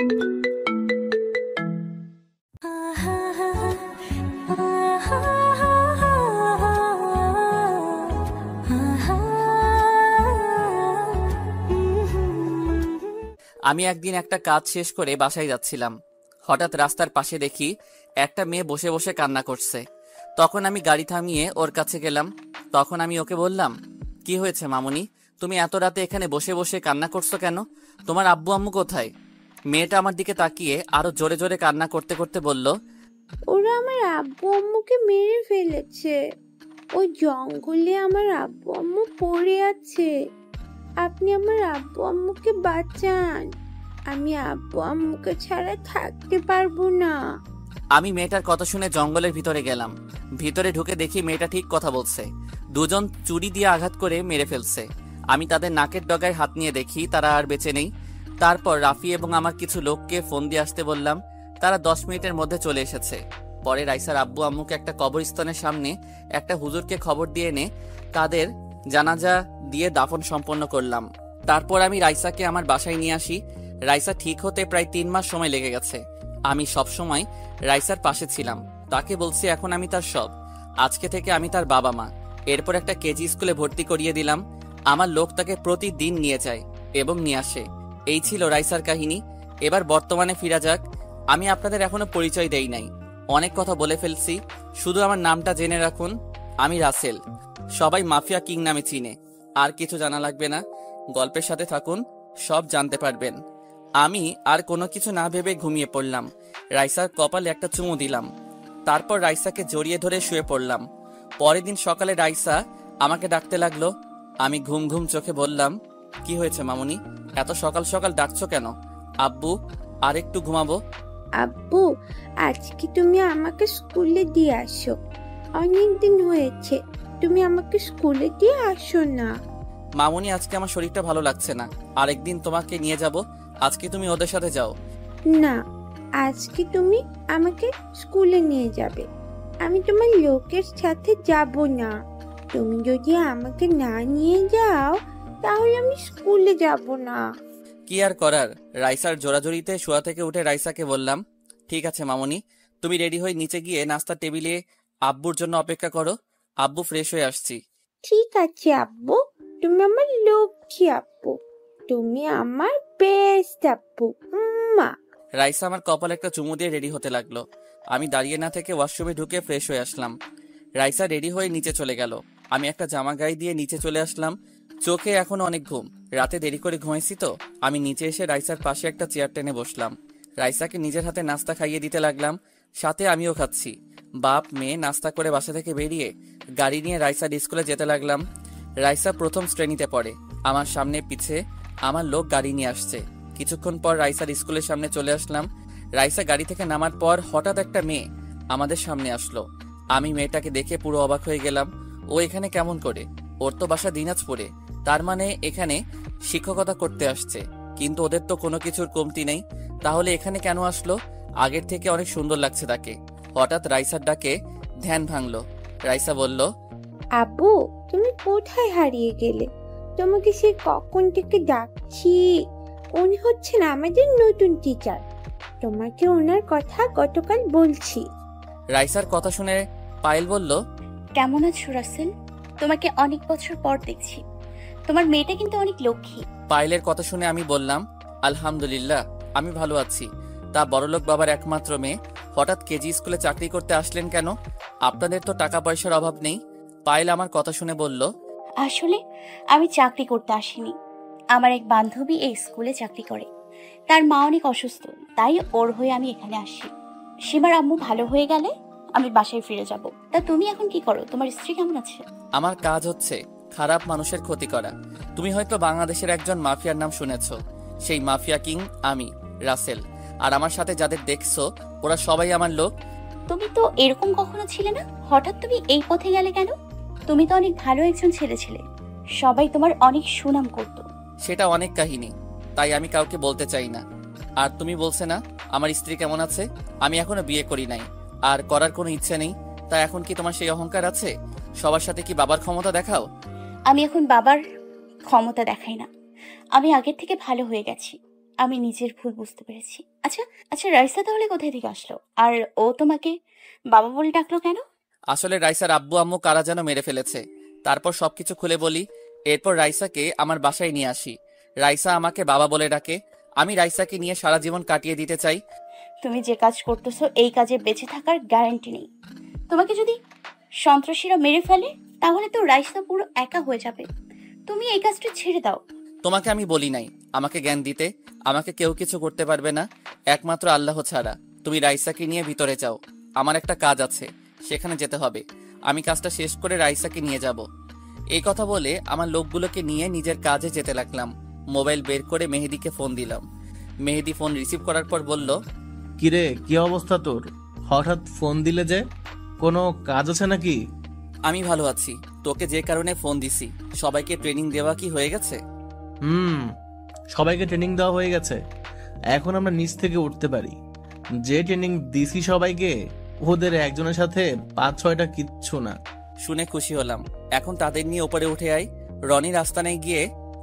আমি একদিন একটা কাজ শেষ করে বাসায় যাচ্ছিলাম। হঠাৎ রাস্তার পাশে দেখি একটা মেয়ে বসে বসে কান্না করছে। তখন আমি গাড়ি থামিয়ে ওর কাছে গেলাম। তখন আমি ওকে বললাম, কি হয়েছে মামুনি, তুমি এত রাতে এখানে বসে বসে কান্না করছো কেন? তোমার আব্বু আম্মু কোথায়? মেয়েটা আমার দিকে তাকিয়ে আরো জোরে জোরে কান্না করতে করতে বলল, ওরা আমার আব্বু আম্মুকে মেরে ফেলেছে। ওই জঙ্গলে আমার আব্বু আম্মু পড়ে আছে। আপনি আমার আব্বু আম্মুকে বাঁচান। আমি আব্বু আম্মুকে ছাড়া থাকতে পারবো না। আমি মেয়েটার কথা শুনে জঙ্গলের ভিতরে গেলাম। ভিতরে ঢুকে দেখি মেয়েটা ঠিক কথা বলছে। দুজন চুরি দিয়ে আঘাত করে মেরে ফেলছে। আমি তাদের নাকের ডগায় হাত নিয়ে দেখি তারা আর বেঁচে নেই। তারপর রাফি এবং আমার কিছু লোককে ফোন দিয়ে আসতে বললাম। তারা 10 মিনিটের মধ্যে চলে এসেছে। পরে রাইসার আব্বু আম্মুকে একটা কবরস্থানের সামনে একটা হুজুরকে খবর দিয়ে এনে তাদের জানাজা দিয়ে দাফন সম্পন্ন করলাম। তারপর আমি রাইসাকে আমার বাসায় নিয়ে আসি। রাইসা ঠিক হতে প্রায় 3 মাস সময় লেগে গেছে। আমি সব সময় রাইসার পাশে ছিলাম। তাকে বলছি এখন আমি তার সব। আজকে থেকে আমি তার বাবা মা। এরপর একটা কেজি স্কুলে ভর্তি করিয়ে দিলাম। আমার লোক তাকে প্রতিদিন নিয়ে যায় এবং নিয়ে আসে। এই ছিল রাইসার কাহিনী। এবার বর্তমানে ফিরা যাক। আমি আপনাদের এখনো পরিচয় দেই নাই, অনেক কথা বলে ফেলছি। শুধু আমার নামটা জেনে রাখুন, আমি রাসেল। সবাই মাফিয়া কিং নামে চিনে। আর কিছু জানা লাগবে না। গল্পের সাথে থাকুন, সব জানতে পারবেন। আমি আর কোনো কিছু না ভেবে ঘুমিয়ে পড়লাম। রাইসার কপালে একটা চুমু দিলাম। তারপর রাইসাকে জড়িয়ে ধরে শুয়ে পড়লাম। পরের দিন সকালে রাইসা আমাকে ডাকতে লাগলো। আমি ঘুম ঘুম চোখে বললাম, কি হয়েছে মামুনি, এত সকাল সকাল ডাকছো কেন? আব্বু, আর একটু ঘুমাবো। আব্বু, আজকে তুমি আমাকে স্কুলে দিয়ে আসো। অনেকদিন হয়েছে, তুমি আমাকে স্কুলে দিয়ে আসো না। মামুনি, আজকে আমার শরীরটা ভালো লাগছে না, আরেকদিন তোমাকে নিয়ে যাব। আজকে তুমি ওদের সাথে যাও। না, আজকে তুমি আমাকে স্কুলে নিয়ে যাবে। আমি তোমার লোকের সাথে যাব না। তুমি যদি আমাকে না নিয়ে যাও তাহলে আমি স্কুলে যাব না। কি আর করার, রাইসার জোরাজোরিতে শোয়া থেকে উঠে রাইসাকে বললাম, ঠিক আছে মামুনি, তুমি রেডি হয়ে নিচে গিয়ে নাস্তার টেবিলে আব্বুর জন্য অপেক্ষা করো। আব্বু ফ্রেশ হয়ে আসছি। ঠিক আছে আব্বু, তুমি আমার লক্ষ্মী আব্বু। তুমি আমার বেস্ট আব্বু। মা। রাইসা আমার কপালে একটা চুমু দিয়ে রেডি হতে লাগলো। আমি দাঁড়িয়ে না থেকে ওয়াশরুমে ঢুকে ফ্রেশ হয়ে আসলাম। রাইসা রেডি হয়ে নিচে চলে গেল। আমি একটা জামা গায়ে দিয়ে নিচে চলে আসলাম। চোখে এখনো অনেক ঘুম, রাতে দেরি করে ঘুমাইছি তো। আমি নিচে এসে রাইসার পাশে একটা চেয়ার টেনে বসলাম। রাইসাকে নিজের হাতে নাস্তা খাইয়ে দিতে লাগলাম, সাথে আমিও খাচ্ছি। বাপ মেয়ে নাস্তা করে বাসা থেকে বেরিয়ে গাড়ি নিয়ে রাইসার স্কুলে যেতে লাগলাম। রাইসা প্রথম শ্রেণীতে পড়ে। আমার সামনে পিছে আমার লোক গাড়ি নিয়ে আসছে। কিছুক্ষণ পর রাইসার স্কুলের সামনে চলে আসলাম। রাইসা গাড়ি থেকে নামার পর হঠাৎ একটা মেয়ে আমাদের সামনে আসলো। আমি মেয়েটাকে দেখে পুরো অবাক হয়ে গেলাম। ও এখানে কেমন করে? ওর তো বাসা দিনাজপুরে, তার মানে এখানে শিক্ষকতা করতে আসছে। কিন্তু ওদের তো কোনো কিছুর কমতি নেই, তাহলে এখানে কেন আসলো? আগের থেকে অনেক সুন্দর লাগছে তাকে। হঠাৎ রাইসার ডাকে ধ্যান ভাঙলো। রাইসা বলল, আব্বু, তুমি কোথায় হারিয়ে গেলে? তোমাকে সে কখন থেকে ডাকছি। উনি হচ্ছেন আমাদের নতুন টিচার। তোমাকে ওনার কথা গতকাল বলছি। রাইসার কথা শুনে পায়েল বলল, কেমন আছো রাসেল? তোমাকে অনেক বছর পর দেখছি। তোমার মেয়েটা কিন্তু অনেক লক্ষ্মী। পায়েলের কথা শুনে আমি বললাম, আলহামদুলিল্লাহ, আমি ভালো আছি। তা বড়লোক বাবার একমাত্র মেয়ে হঠাৎ কেজি স্কুলে চাকরি করতে আসলেন কেন? আপনাদের তো টাকা পয়সার অভাব নেই। পায়েল আমার কথা শুনে বলল, আসলে আমি চাকরি করতে আসিনি। আমার এক বান্ধবী এই স্কুলে চাকরি করে। তার মা অনেক অসুস্থ, তাই ওর হয়ে আমি এখানে আসি। সীমার আম্মু ভালো হয়ে গেলে আমি বাসায় ফিরে যাব। তা তুমি এখন কি করো? তোমার স্ত্রী কেমন আছে? আমার কাজ হচ্ছে খারাপ মানুষের ক্ষতি করা। তুমি হয়তো বাংলাদেশের একজন মাফিয়ার নাম শুনেছ। সেই মাফিয়া কিং আমি, রাসেল। আর আমার সাথে যাদের দেখছো ওরা সবাই আমার লোক। তুমি তো এরকম কখনো ছিলে না, হঠাৎ তুমি এই পথে গেলে কেন? তুমি তো অনেক ভালো একজন ছেলে ছিলে, সবাই তোমার অনেক সুনাম করত। সেটা অনেক কাহিনী, তাই আমি কাউকে বলতে চাই না। আর তুমি বলছে না আমার স্ত্রী কেমন আছে? আমি এখনো বিয়ে করি নাই, আর করার কোনো ইচ্ছে নেই। তা এখন কি তোমার সেই অহংকার আছে? সবার সাথে কি বাবার ক্ষমতা দেখাও? আমি এখন বাবার ক্ষমতা দেখাই না। আমি আগের থেকে ভালো হয়ে গেছি। আমি নিজের ভুল বুঝতে পেরেছি। আচ্ছা আচ্ছা, রাইসা তাহলে কোথায় থেকে আসলো? আর ও তোমাকে বাবা বলে ডাকলো কেন? আসলে রাইসার আব্বু আম্মু কারা যেন মেরে ফেলেছে। তারপর সবকিছু খুলে বলি। এরপর রাইসাকে আমার বাসায় নিয়ে আসি। রাইসা আমাকে বাবা বলে ডাকে। আমি রাইসাকে নিয়ে সারা জীবন কাটিয়ে দিতে চাই। তুমি যে কাজ করতেছো এই কাজে বেঁচে থাকার গ্যারান্টি নেই। তোমাকে যদি সন্ত্রাসীরা মেরে ফেলে তাহলে তো রাইসা পুরো একা হয়ে যাবে। তুমি এই কাজটা ছেড়ে দাও। তোমাকে আমি বলি নাই আমাকে জ্ঞান দিতে। আমাকে কেউ কিছু করতে পারবে না, একমাত্র আল্লাহ ছাড়া। তুমি রাইসাকে নিয়ে ভিতরে যাও, আমার একটা কাজ আছে, সেখানে যেতে হবে। আমি কাজটা শেষ করে রাইসাকে নিয়ে যাব। এই কথা বলে আমার লোকগুলোকে নিয়ে নিজের কাজে যেতে লাগলাম। মোবাইল বের করে মেহেদিকে ফোন দিলাম। মেহেদি ফোন রিসিভ করার পর বলল, কিরে, কি অবস্থা তোর? হঠাৎ ফোন দিলে যে, কোনো কাজ আছে নাকি? আমি ভালো আছি। তোকে যে কারণে ফোন দিছি, সবাইকে ট্রেনিং দেওয়া কি হয়ে গেছে? সবাইকে ট্রেনিং দেওয়া হয়ে গেছে। এখন আমরা নিচ থেকে উঠতে পারি। যে ট্রেনিং দিছি সবাইকে, ওদের একজনের সাথে 5-6টা কিচ্ছু না। শুনে খুশি হলাম। এখন তাদের নিয়ে ওপরে উঠে আয়। রনির আস্তানায় গিয়ে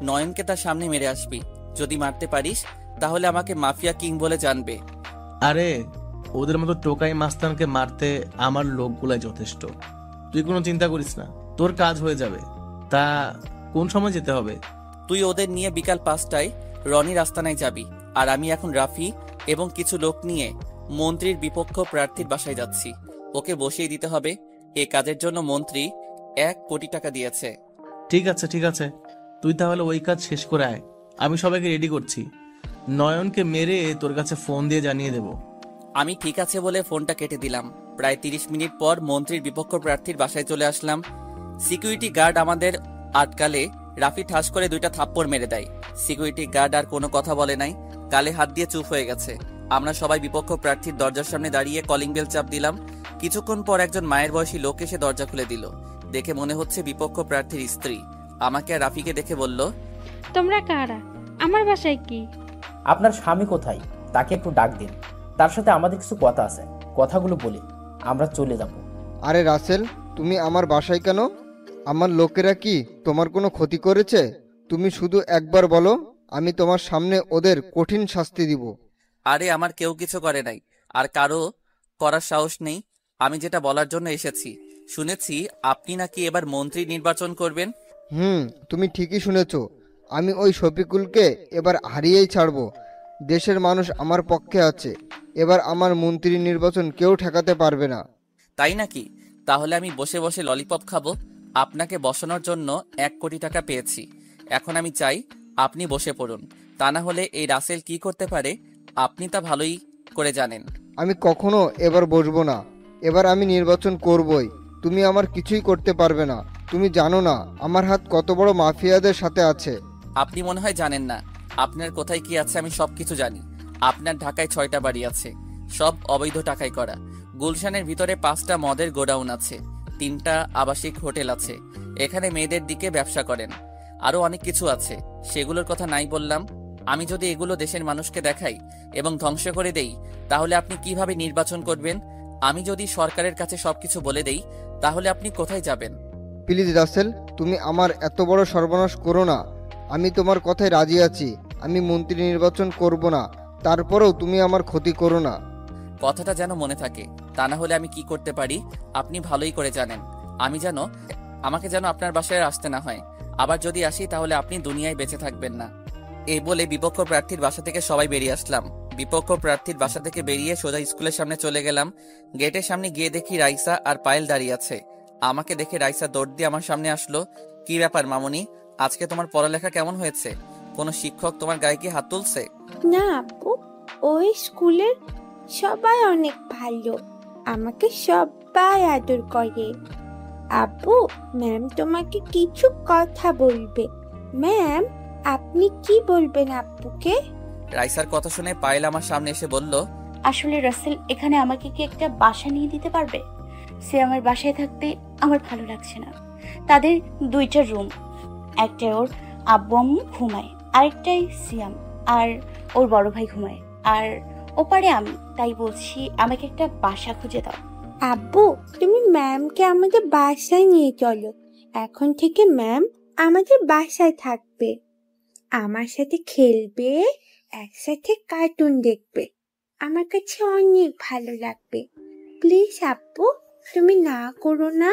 নয়নকে তার সামনে মেরে আসবি। যদি মারতে পারিস তাহলে আমাকে মাফিয়া কিং বলে জানবে। আরে, ওদের মতো টোকাই মাস্তানকে মারতে আমার লোকগুলাই যথেষ্ট। তুই কোনো চিন্তা করিস না, তোর কাজ হয়ে যাবে। তা কোন সময় যেতে হবে? তুই ওদের নিয়ে বিকাল 5টায় রনির আস্তানায় যাবি। আর আমি এখন রাফি এবং কিছু লোক নিয়ে মন্ত্রীর বিপক্ষ প্রার্থীর বাসায় যাচ্ছি। ওকে বসিয়ে দিতে হবে। এ কাজের জন্য মন্ত্রী 1 কোটি টাকা দিয়েছে। ঠিক আছে ঠিক আছে, তুই তাহলে ওই কাজ শেষ করে আয়। আমি সবাইকে রেডি করছি। নয়নকে মেরে তোর কাছে ফোন দিয়ে জানিয়ে দেব। আমি ঠিক আছে বলে ফোনটা কেটে দিলাম। প্রায় 30 মিনিট পর মন্ত্রীর বিপক্ষ প্রার্থীর বাসায় চলে আসলাম। সিকিউরিটি গার্ড আমাদের আটকালে রাফি ঠাস করে 2টা থাপ্পড় মেরে দেয়। সিকিউরিটি গার্ড আর কোনো কথা বলে নাই, গালে হাত দিয়ে চুপ হয়ে গেছে। আমরা সবাই বিপক্ষ প্রার্থীর দরজার সামনে দাঁড়িয়ে কলিং বেল চাপ দিলাম। কিছুক্ষণ পর একজন মায়ের বয়সী লোক এসে দরজা খুলে দিল। দেখে মনে হচ্ছে বিপক্ষ প্রার্থীর স্ত্রী। আমাকে আর রাফিকে দেখে বলল, তোমরা কারা? আমার বাসায় কি? আপনার স্বামী কোথায়? তাকে একটু ডাক দিন, তার সাথে আমাদের কিছু কথা আছে। কথাগুলো বলি আমরা চলে যাব। আরে রাসেল, তুমি আমার বাসায় কেন? আমার লোকেরা কি তোমার কোনো ক্ষতি করেছে? তুমি শুধু একবার বলো, আমি তোমার সামনে ওদের কঠিন শাস্তি দিব। আরে আমার কেউ কিছু করে নাই, আর কারো করার সাহস নেই। আমি যেটা বলার জন্য এসেছি, শুনেছি আপনি নাকি এবার মন্ত্রী নির্বাচন করবেন। তুমি ঠিকই শুনেছ। আমি ওই শফিকুলকে এবার হারিয়েই ছাড়বো। দেশের মানুষ আমার পক্ষে আছে। এবার আমার মন্ত্রী নির্বাচন কেউ ঠেকাতে পারবে না। তাই নাকি? তাহলে আমি বসে বসে ললিপপ খাবো। আপনাকে বসানোর জন্য 1 কোটি টাকা পেয়েছি। এখন আমি চাই আপনি বসে পড়ুন। তা না হলে এই রাসেল কি করতে পারে আপনি তা ভালোই করে জানেন। আমি কখনো এবার বসবো না। এবার আমি নির্বাচন করবই। তুমি আমার কিছুই করতে পারবে না। তুমি জানো না আমার হাত কত বড় মাফিয়াদের সাথে আছে। আপনি মনে হয় জানেন না আপনার কোথায় কি আছে। আমি সবকিছু জানি। আপনার ঢাকায় 6টা বাড়ি আছে, সব অবৈধ টাকায় করা। গুলশানের ভিতরে 5টা মদের গোডাউন আছে, 3টা আবাসিক হোটেল আছে। এখানে মেয়েদের দিকে ব্যবসা করেন। আরো অনেক কিছু আছে, সেগুলোর কথা নাই বললাম। আমি যদি এগুলো দেশের মানুষকে দেখাই এবং ধ্বংস করে দেই তাহলে আপনি কিভাবে নির্বাচন করবেন? আমি যদি সরকারের কাছে সবকিছু বলে দেই তাহলে আপনি কোথায় যাবেন? প্লিজ রাসেল, তুমি আমার এত বড় সর্বনাশ করো না। আমি তোমার কথায় রাজি আছি। আমি মন্ত্রী নির্বাচন করব না, তারপরেও তুমি আমার ক্ষতি করো না। কথাটা যেন মনে থাকে, তা না হলে আমি কি করতে পারি আপনি ভালোই করে জানেন। আমাকে যেন আপনার বাসায় আসতে না হয়। আবার যদি আসি তাহলে আপনি দুনিয়ায় বেঁচে থাকবেন না। এই বলে বিপক্ষ প্রার্থীর বাসা থেকে সবাই বেরিয়ে আসলাম। বিপক্ষ প্রার্থীর বাসা থেকে বেরিয়ে সোজা স্কুলের সামনে চলে গেলাম। গেটের সামনে গিয়ে দেখি রাইসা আর পায়েল দাঁড়িয়ে আছে। আমাকে দেখে রাইসা দৌড় দিয়ে আমার সামনে আসলো। কি ব্যাপার মামুনি, আজকে তোমার পড়ালেখা কেমন হয়েছে? কোনো শিক্ষক তোমার গায়ে কি হাত তুলছে? না আপু, ওই স্কুলের সবাই অনেক ভালো, আমাকে সবাই আদর করে। আপু, ম্যাম তোমাকে কিছু কথা বলবে। ম্যাম, আপনি কি বলবেন আপুকে? রাইসার কথা শুনে পায়েল আমার সামনে এসে বলল, আসলে রাসেল, এখানে আমাকে কি একটা বাসা নিয়ে দিতে পারবে? সে আমার বাসায় থাকতে আমার ভালো লাগছে না। তাদের 2টা রুম, একটায় ওর আব্বু আম্মু ঘুমায়, আরেকটাই সিয়াম আর ওর বড় ভাই ঘুমায়, আর ওপারে আমি। তাই বলছি আমাকে একটা বাসা খুঁজে দাও। আব্বু, তুমি ম্যামকে আমাদের বাসায় নিয়ে চলো। এখন থেকে ম্যাম আমাদের বাসায় থাকবে, আমার সাথে খেলবে, একসাথে কার্টুন দেখবে। আমার কাছে অনেক ভালো লাগবে। প্লিজ আপু, তুমি না করো না।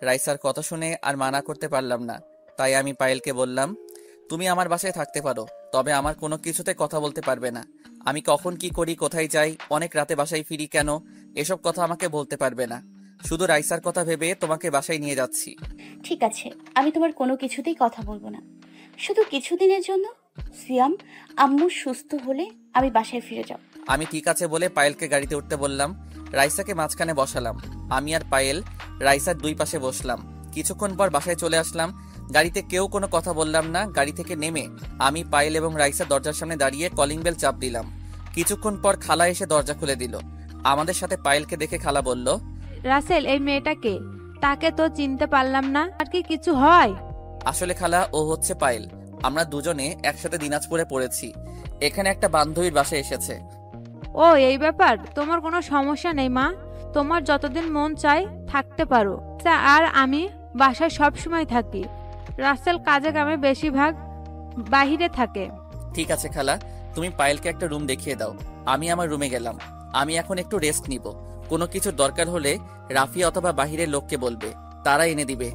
রাইসার কথা শুনে আর মানা করতে পারলাম না, তাই আমি পায়েলকে বললাম, তুমি আমার বাসায় থাকতে পারো, তবে আমার কোনো কিছুতে কথা বলতে পারবে না। আমি কখন কি করি, কোথায় যাই, অনেক রাতে বাসায় ফিরি কেন, এসব কথা আমাকে বলতে পারবে না। শুধু রাইসার কথা ভেবে তোমাকে বাসায় নিয়ে যাচ্ছি। ঠিক আছে, আমি তোমার কোনো কিছুতেই কথা বলবো না, শুধু কিছুদিনের জন্য। সিয়াম, আম্মু সুস্থ হলে আমি বাসায় ফিরে যাব। আমি ঠিক আছে বলে পায়েলকে গাড়িতে উঠতে বললাম। রাইসাকে মাঝখানে বসালাম। আমি আর পায়েল রাইসার দুই পাশে বসলাম। কিছুক্ষণ পর বাসায় চলে আসলাম। গাড়িতে কেউ কোনো কথা বললাম না। গাড়ি থেকে নেমে আমি, পায়েল এবং রাইসা দরজার সামনে দাঁড়িয়ে কলিং বেল চাপ দিলাম। কিছুক্ষণ পর খালা এসে দরজা খুলে দিল। আমাদের সাথে পায়েলকে দেখে খালা বলল, রাসেল, এই মেয়েটাকে, তাকে তো চিনতে পারলাম না। আর কি কিছু হয়? আসলে খালা, ও হচ্ছে পায়েল। আমরা দুজনে একসাথে দিনাজপুরে পড়েছি। এখানে একটা বান্ধবীর বাসায় এসেছে। ও, এই ব্যাপার। তোমার কোনো সমস্যা নেই মা, তোমার যতদিন মন চায় থাকতে পারো। আর আমি বাসায় সব সময় থাকি। রাসেল কাজে কামে বেশিরভাগ বাহিরে থাকে। ঠিক আছে খালা, তুমি পায়েলকে একটা রুম দেখিয়ে দাও। আমি আমার রুমে গেলাম। আমি এখন একটু রেস্ট নিব। কোনো কিছুর দরকার হলে রাফি অথবা বাহিরের লোককে বলবে, তারা এনে দিবে।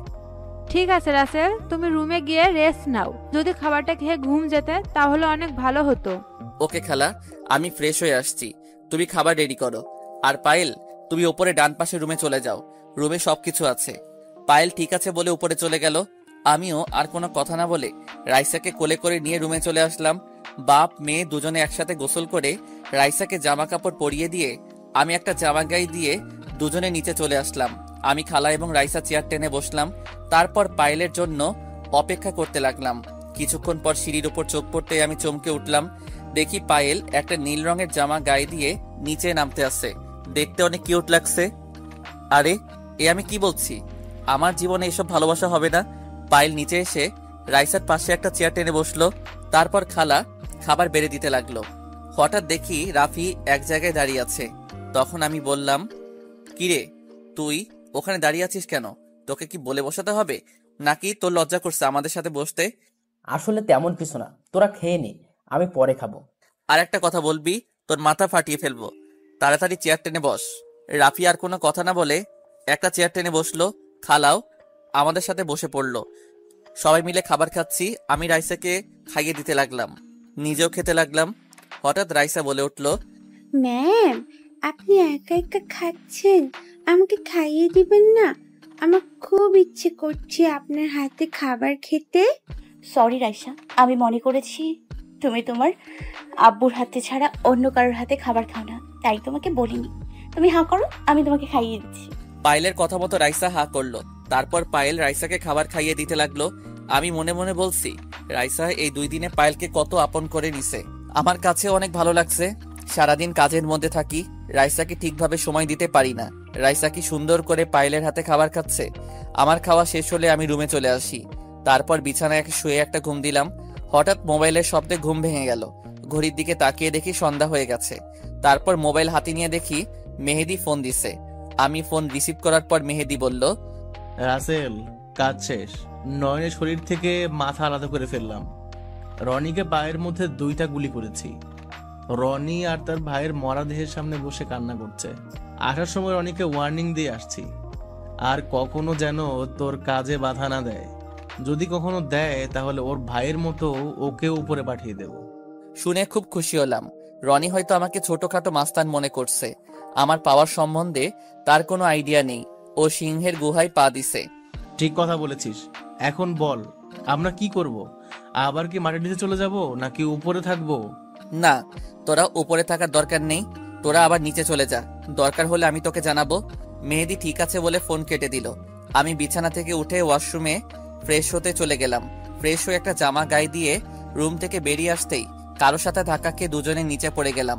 ঠিক আছে রাসেল, তুমি রুমে গিয়ে রেস্ট নাও। যদি খাবারটা খেয়ে ঘুম যেতে তাহলে অনেক ভালো হতো। ওকে খালা, আমি ফ্রেশ হয়ে আসছি। তুমি খাবার রেডি করো। আর পায়েল, তুমি ওপরে ডান পাশে রুমে চলে যাও, রুমে সবকিছু আছে। পায়েল ঠিক আছে বলে উপরে চলে গেল। আমিও আর কোনো কথা না বলে রাইসাকে কোলে করে নিয়ে রুমে চলে আসলাম। বাপ মেয়ে দুজনে একসাথে গোসল করে রাইসাকে জামা কাপড় পরিয়ে দিয়ে আমি একটা জামা গায়ে দিয়ে দুজনে নিচে চলে আসলাম। আমি খালা এবং রাইসা চেয়ার টেনে বসলাম। তারপর পায়েলের জন্য অপেক্ষা করতে লাগলাম। কিছুক্ষণ পর সিঁড়ির উপর চোখ পড়তে আমি চমকে উঠলাম। দেখি পায়েল একটা নীল রঙের জামা গায়ে দিয়ে নিচে নামতে আসছে। দেখতে অনেক কিউট লাগছে। আরে, এ আমি কি বলছি? আমার জীবনে এসব ভালোবাসা হবে না। পায়েল নিচে এসে রাইসার পাশে একটা চেয়ার টেনে বসলো। তারপর খালা খাবার বেড়ে দিতে লাগলো। হঠাৎ দেখি রাফি এক জায়গায় দাঁড়িয়ে আছে। তখন আমি বললাম, কিরে, তুই ওখানে দাঁড়িয়ে আছিস কেন? তোকে কি বলে বসাতে হবে, নাকি তোর লজ্জা করছে আমাদের সাথে বসতে? আসলে তেমন কিছু না, তোরা খেয়ে নে, আমি পরে খাবো। আর একটা কথা বলবি, তোর মাথা ফাটিয়ে ফেলবো। তাড়াতাড়ি চেয়ার টেনে বস। রাফি আর কোনো কথা না বলে একটা চেয়ার টেনে বসলো। খালাও আমাদের সাথে বসে পড়লো। সবাই মিলে খাবার খাচ্ছি। আমি রাইসাকে খাইয়ে দিতে লাগলাম, নিজেও খেতে লাগলাম। হঠাৎ রাইসা বলে উঠলো, ম্যাম, আপনি একা একা খাচ্ছেন, আমাকে খাইয়ে দিবেন না? আমার খুব ইচ্ছে করছে আপনার হাতে খাবার খেতে। সরি রাইসা, আমি মনে করেছি তুমি তোমার আব্বুর হাতে ছাড়া অন্য কারোর হাতে খাবার খাও না, তাই তোমাকে বলিনি। তুমি হাঁ করো, আমি তোমাকে খাইয়ে দিচ্ছি। পায়েলের কথা মতো রাইসা হা করলো। তারপর পায়েল রাইসাকে খাবার খাইয়ে দিতে লাগলো। আমি মনে মনে বলছি, রাইসা এই 2 দিনে পায়েলকে কত আপন করে নিছে। আমার কাছে অনেক ভালো লাগছে। সারাদিন কাজের মধ্যে থাকি, রাইসাকে ঠিকভাবে সময় দিতে পারি না। রাইসা কি সুন্দর করে পায়েলের হাতে খাবার খাচ্ছে। আমার খাওয়া শেষ হলে আমি রুমে চলে আসি। তারপর বিছানায় শুয়ে একটা ঘুম দিলাম। হঠাৎ মোবাইলের শব্দে ঘুম ভেঙে গেল। ঘড়ির দিকে তাকিয়ে দেখি সন্ধ্যা হয়ে গেছে। তারপর মোবাইল হাতে নিয়ে দেখি মেহেদি ফোন দিছে। আমি ফোন রিসিভ করার পর মেহেদি বলল, রাসেল, কাজ শেষ। নয়নের শরীর থেকে মাথা আলাদা করে ফেললাম। রনিকে পায়ের মধ্যে 2টা গুলি করেছি। রনি আর তার ভাইয়ের মরা দেহের সামনে বসে কান্না করছে। আসার সময় রনিকে ওয়ার্নিং দিয়ে আসছি, আর কখনো যেন তোর কাজে বাধা না দেয়। যদি কখনো দেয় তাহলে ওর ভাইয়ের মতো ওকে উপরে পাঠিয়ে দেব। শুনে খুব খুশি হলাম। রনি হয়তো আমাকে ছোটখাটো মাস্তান মনে করছে। আমার পাওয়ার সম্বন্ধে তার কোনো আইডিয়া নেই। ও সিংহের গুহায় পা দিছে। ঠিক কথা বলেছিস। এখন বল, আমরা কি করব? আবার কি মাটির নিচে চলে যাব, নাকি উপরে থাকবো? না, তোরা উপরে থাকার দরকার নেই। তোরা আবার নিচে চলে যা, দরকার হলে আমি তোকে জানাবো। মেহেদি ঠিক আছে বলে ফোন কেটে দিল। আমি বিছানা থেকে উঠে ওয়াশরুমে ফ্রেশ হতে চলে গেলাম। ফ্রেশ হয়ে একটা জামা গায়ে দিয়ে রুম থেকে বেরিয়ে আসতেই কারোর সাথে ধাক্কা খেয়ে দুজনে নিচে পড়ে গেলাম।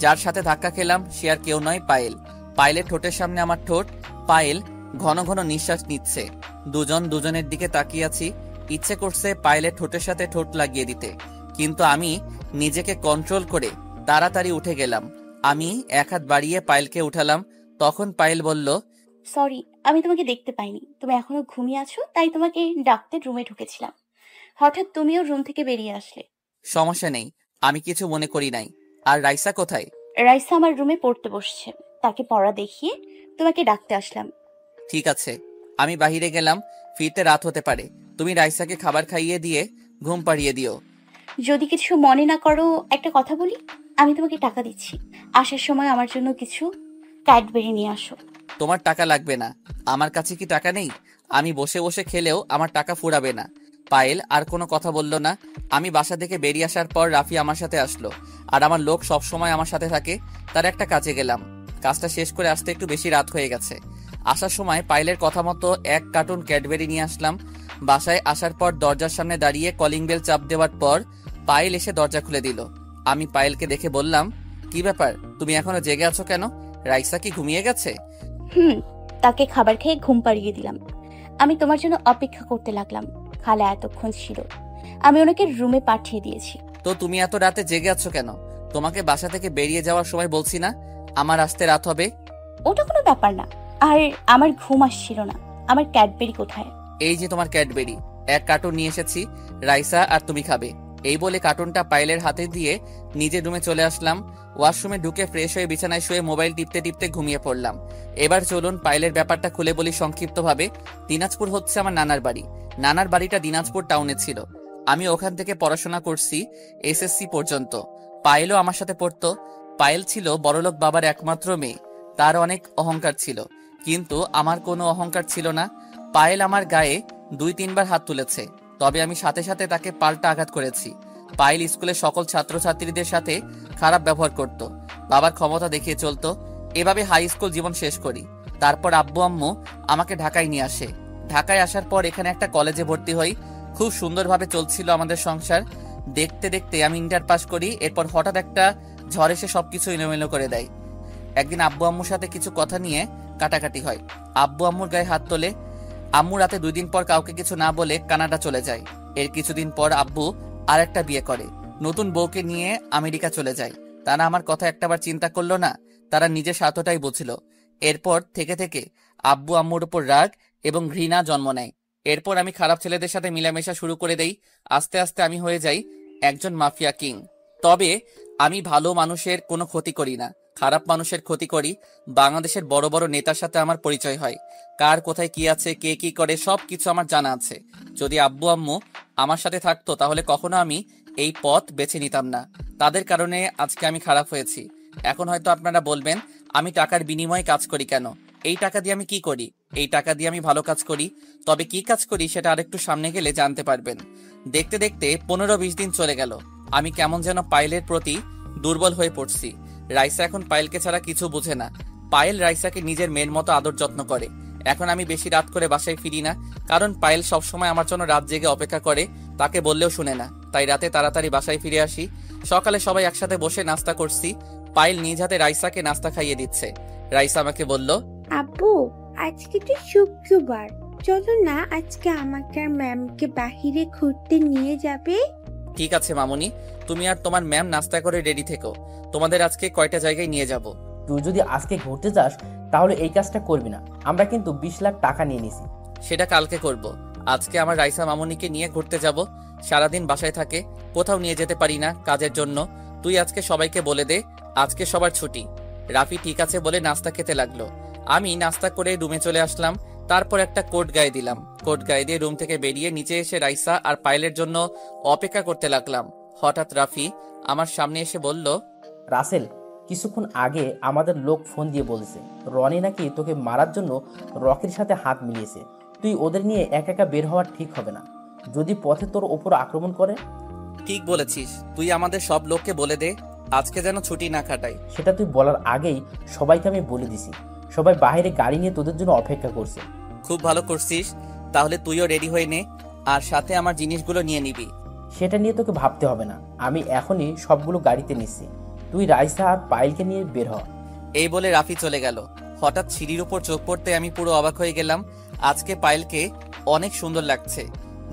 যার সাথে ধাক্কা খেলাম সে আর কেউ নয়, পায়েল। পায়েলের ঠোঁটের সামনে আমার ঠোঁট। পায়েল ঘন ঘন নিঃশ্বাস নিচ্ছে। দুজন দুজনের দিকে তাকিয়ে আছি। ইচ্ছে করছে পায়েলের ঠোঁটের সাথে ঠোঁট লাগিয়ে দিতে, কিন্তু আমি নিজেকে কন্ট্রোল করে তাড়াতাড়ি উঠে গেলাম। আমি এক হাত বাড়িয়ে পায়েলকে উঠালাম। তখন পায়েল বলল, সরি, আমি তোমাকে দেখতে পাইনি। তুমি এখনো ঘুমিয়ে আছো, তাই তোমাকে ডাকতে রুমে ঢুকেছিলাম। হঠাৎ তুমিও রুম থেকে বেরিয়ে আসলে। সমস্যা নেই, আমি কিছু মনে করি নাই। আর রাইসা কোথায়? রাইসা আমার রুমে পড়তে বসছে, তাকে পড়া দেখিয়ে তোমাকে ডাকতে আসলাম। ঠিক আছে, আমি বাহিরে গেলাম, ফিরতে রাত হতে পারে। তুমি রাইসাকে খাবার খাইয়ে দিয়ে ঘুম পাড়িয়ে দিও। যদি কিছু মনে না করো একটা কথা বলি, আমি তোমাকে টাকা দিচ্ছি, আসার সময় আমার জন্য কিছু ক্যাডবেরি নিয়ে আসো। তোমার টাকা লাগবে না। আমার কাছে কি টাকা নেই? আমি বসে বসে খেলেও আমার টাকা ফুরাবে না। পায়েল আর কোনো কথা বলল না। আমি বাসা থেকে বেরিয়ে আসার পর রাফি আমার সাথে আসলো। আর আমার লোক সব সময় আমার সাথে থাকে। তার একটা কাজে গেলাম, কাজটা শেষ করে আসতে একটু বেশি রাত হয়ে গেছে। আসার সময় পায়েলের কথা মতো 1 কার্টুন ক্যাডবেরি নিয়ে আসলাম। বাসায় আসার পর দরজার সামনে দাঁড়িয়ে কলিং বেল চাপ দেওয়ার পর পায়েল এসে দরজা খুলে দিল। আমি পায়েলকে দেখে বললাম, কি ব্যাপার, তুমি এখনো জেগে আছো কেন? রাইসা কি ঘুমিয়ে গেছে? তাকে খাবার খেয়ে ঘুম পাড়িয়ে দিলাম। আমি তোমার জন্য অপেক্ষা করতে লাগলাম। খালা এতক্ষণ ছিল, আমি ওনাকে রুমে পাঠিয়ে দিয়েছি। তো তুমি এত রাতে জেগে আছো কেন? তোমাকে বাসা থেকে বেরিয়ে যাওয়ার সময় বলছি না আমার আসতে রাত হবে? ওটা কোনো ব্যাপার না। আর আমার ঘুম আসছিল না। আমার ক্যাডবেরি কোথায়? এই যে তোমার ক্যাডবেরি, 1 কার্টুন নিয়ে এসেছি, রাইসা আর তুমি খাবে। এই বলে কার্টুনটা পায়েলের হাতে দিয়ে নিজের রুমে চলে আসলাম। ওয়াশরুমে ঢুকে ফ্রেশ হয়ে বিছানায় শুয়ে মোবাইল টিপতে টিপতে ঘুমিয়ে পড়লাম। এবার চলুন পায়েলের ব্যাপারটা খুলে বলি সংক্ষিপ্তভাবে। দিনাজপুর হচ্ছে আমার নানার বাড়ি। নানার বাড়িটা দিনাজপুর টাউনে ছিল। আমি ওখান থেকে পড়াশোনা করছি এসএসসি পর্যন্ত। পায়েলও আমার সাথে পড়তো। পায়েল ছিল বড়লোক বাবার একমাত্র মেয়ে। তার অনেক অহংকার ছিল, কিন্তু আমার কোনো অহংকার ছিল না। পায়েল আমার গায়ে 2-3 বার হাত তুলেছে, তবে আমি সাথে সাথে তাকে পাল্টা আঘাত করেছি। পায়েল স্কুলের সকল ছাত্রছাত্রীদের সাথে খারাপ ব্যবহার করত, বাবার ক্ষমতা দেখিয়ে চলতো। এভাবে হাই স্কুল জীবন শেষ করি। তারপর আব্বু আম্মু আমাকে ঢাকায় নিয়ে আসে। ঢাকায় আসার পর এখানে একটা কলেজে ভর্তি হই। খুব সুন্দরভাবে চলছিল আমাদের সংসার। দেখতে দেখতে আমি ইন্টার পাস করি। এরপর হঠাৎ একটা ঝড় এসে সবকিছু এলোমেলো করে দেয়। একদিন আব্বু আম্মুর সাথে কিছু কথা নিয়ে কাটাকাটি হয়। আব্বু আম্মুর গায়ে হাত তোলে। আম্মু রাতে 2 দিন পর কাউকে কিছু না বলে কানাডা চলে যায়। এর কিছুদিন পর আব্বু আর একটা বিয়ে করে, নতুন বউকে নিয়ে আমেরিকা চলে যায়। তারা আমার কথা একটাবার চিন্তা করলো না, তারা নিজের স্বার্থটাই বুঝলো। এরপর থেকে থেকে আব্বু আম্মুর উপর রাগ এবং ঘৃণা জন্ম নেয়। এরপর আমি খারাপ ছেলেদের সাথে মিলামেশা শুরু করে দেই। আস্তে আস্তে আমি হয়ে যাই একজন মাফিয়া কিং। তবে আমি ভালো মানুষের কোনো ক্ষতি করি না, খারাপ মানুষের ক্ষতি করি। বাংলাদেশের বড় বড় নেতার সাথে আমার পরিচয় হয়। কার কোথায় কি আছে, কে কি করে, সব কিছু আমার জানা আছে। যদি আব্বু আম্মু আমার সাথে থাকতো তাহলে কখনো আমি এই পথ বেছে নিতাম না। তাদের কারণে আজকে আমি খারাপ হয়েছি। এখন হয়তো আপনারা বলবেন, আমি টাকার বিনিময়ে কাজ করি কেন? এই টাকা দিয়ে আমি কি করি? এই টাকা দিয়ে আমি ভালো কাজ করি। তবে কি কাজ করি সেটা আরেকটু সামনে গেলে জানতে পারবেন। দেখতে দেখতে 15-20 দিন চলে গেল। আমি কেমন যেন পায়েলের প্রতি দুর্বল হয়ে পড়ছি। রাইসা এখন পায়েলকে ছাড়া কিছু বোঝে না। পায়েল রাইসাকে নিজের মেয়ের মতো আদর যত্ন করে। এখন আমি বেশি রাত করে বাসায় ফিরি না, কারণ পায়েল সবসময় আমার জন্য রাত জেগে অপেক্ষা করে। তাকে বললেও শুনে না, তাই রাতে তাড়াতাড়ি বাসায় ফিরে আসি। সকালে সবাই একসাথে বসে নাস্তা করছি। পায়েল নিজ হাতে রাইসাকে নাস্তা খাইয়ে দিচ্ছে। রাইসা আমাকে বলল, আব্বু আজকে তো শুক্রবার, চলো না আজকে আমাকে আর ম্যামকে বাহিরে ঘুরতে নিয়ে যাবে। ঠিক আছে মামুনি, তুমি আর তোমার ম্যাম নাস্তা করে রেডি থেকো। তোমাদের আজকে কয়টা জায়গায় নিয়ে যাব। তুই যদি আজকে ঘুরতে যাস তাহলে এই কাজটা করবি না। আমরা কিন্তু 20 লাখ টাকা নিয়ে নিছি। সেটা কালকে করব। আজকে আমার রাইসা মামুনিকে নিয়ে ঘুরতে যাব। সারাদিন বাসায় থাকে, কোথাও নিয়ে যেতে পারি না কাজের জন্য। তুই আজকে সবাইকে বলে দে আজকে সবার ছুটি। রাফি ঠিক আছে বলে নাস্তা খেতে লাগলো। আমি নাস্তা করে রুমে চলে আসলাম। তারপর একটা কোট গায়ে দিলাম। কোট গায়ে দিয়ে রুম থেকে বেরিয়ে নিচে এসে রাইসা আর পায়েলের জন্য অপেক্ষা করতে লাগলাম। হঠাৎ রাফি আমার সামনে এসে বলল, রাসেল, কিছুক্ষণ আগে আমাদের লোক ফোন দিয়ে বলেছে রনি নাকি তোকে মারার জন্য রকির সাথে হাত মিলিয়েছে। তুই ওদের নিয়ে একা একা বের হওয়া ঠিক হবে না, যদি পথে তোর ওপর আক্রমণ করে। ঠিক বলেছিস, তুই আমাদের সব লোককে বলে দে আজকে যেন ছুটি না কাটাই। সেটা তুই বলার আগেই সবাইকে আমি বলে দিছি। সবাই বাইরে গাড়ি নিয়ে তোদের জন্য অপেক্ষা করছে। খুব ভালো করছিস, তাহলে তুইও রেডি হয়ে নে আর সাথে আমার জিনিসগুলো নিয়ে নিবি। সেটা নিয়ে তোকে ভাবতে হবে না, আমি এখনই সবগুলো গাড়িতে নিচ্ছি। তুই রাইসা আর পায়েলকে নিয়ে বের হ। এই বলে রাফি চলে গেল। হঠাৎ সিঁড়ির উপর চোখ পড়তে আমি পুরো অবাক হয়ে গেলাম। আজকে পায়েলকে অনেক সুন্দর লাগছে।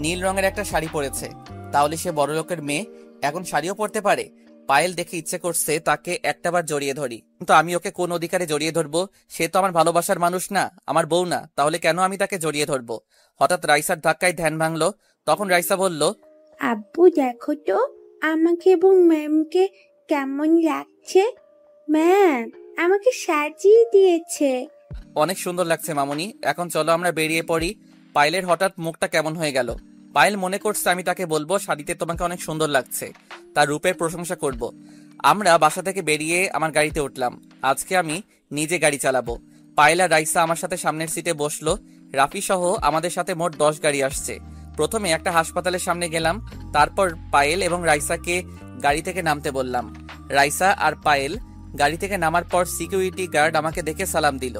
নীল রঙের একটা শাড়ি পরেছে। তাহলে সে বড়লোকের মেয়ে, এখন শাড়িও পরতে পারে। পায়েল দেখে ইচ্ছে করছে তাকে একটাবার জড়িয়ে ধরি, কিন্তু আমি ওকে কোন অধিকারে জড়িয়ে ধরবো? সে তো আমার ভালোবাসার মানুষ না, আমার বউ না, তাহলে কেন আমি তাকে জড়িয়ে ধরবো? হঠাৎ রাইসার ধাক্কায় ধ্যান ভাঙলো। তখন রাইসা বলল, আব্বু দেখো তো আমাকে এবং ম্যামকে কেমন লাগছে? ম্যাম আমাকে সাজিয়ে দিয়েছে। অনেক সুন্দর লাগছে মামুনি। এখন চলো আমরা বেরিয়ে পড়ি। পায়েলের হঠাৎ মুখটা কেমন হয়ে গেল। পায়েল মনে করছে আমি তাকে বলবো শাড়িতে তোমাকে অনেক সুন্দর লাগছে, তার রূপের প্রশংসা করব। আমরা বাসা থেকে বেরিয়ে আমার গাড়িতে উঠলাম। আজকে আমি নিজে গাড়ি চালাবো। পায়েল আর রাইসা আমার সাথে সামনের সিটে বসলো। রাফি সহ আমাদের সাথে মোট 10 গাড়ি আসছে। প্রথমে একটা হাসপাতালের সামনে গেলাম, তারপর পায়েল এবং রাইসাকে গাড়ি থেকে নামতে বললাম। রাইসা আর পায়েল গাড়ি থেকে নামার পর সিকিউরিটি গার্ড আমাকে দেখে সালাম দিল।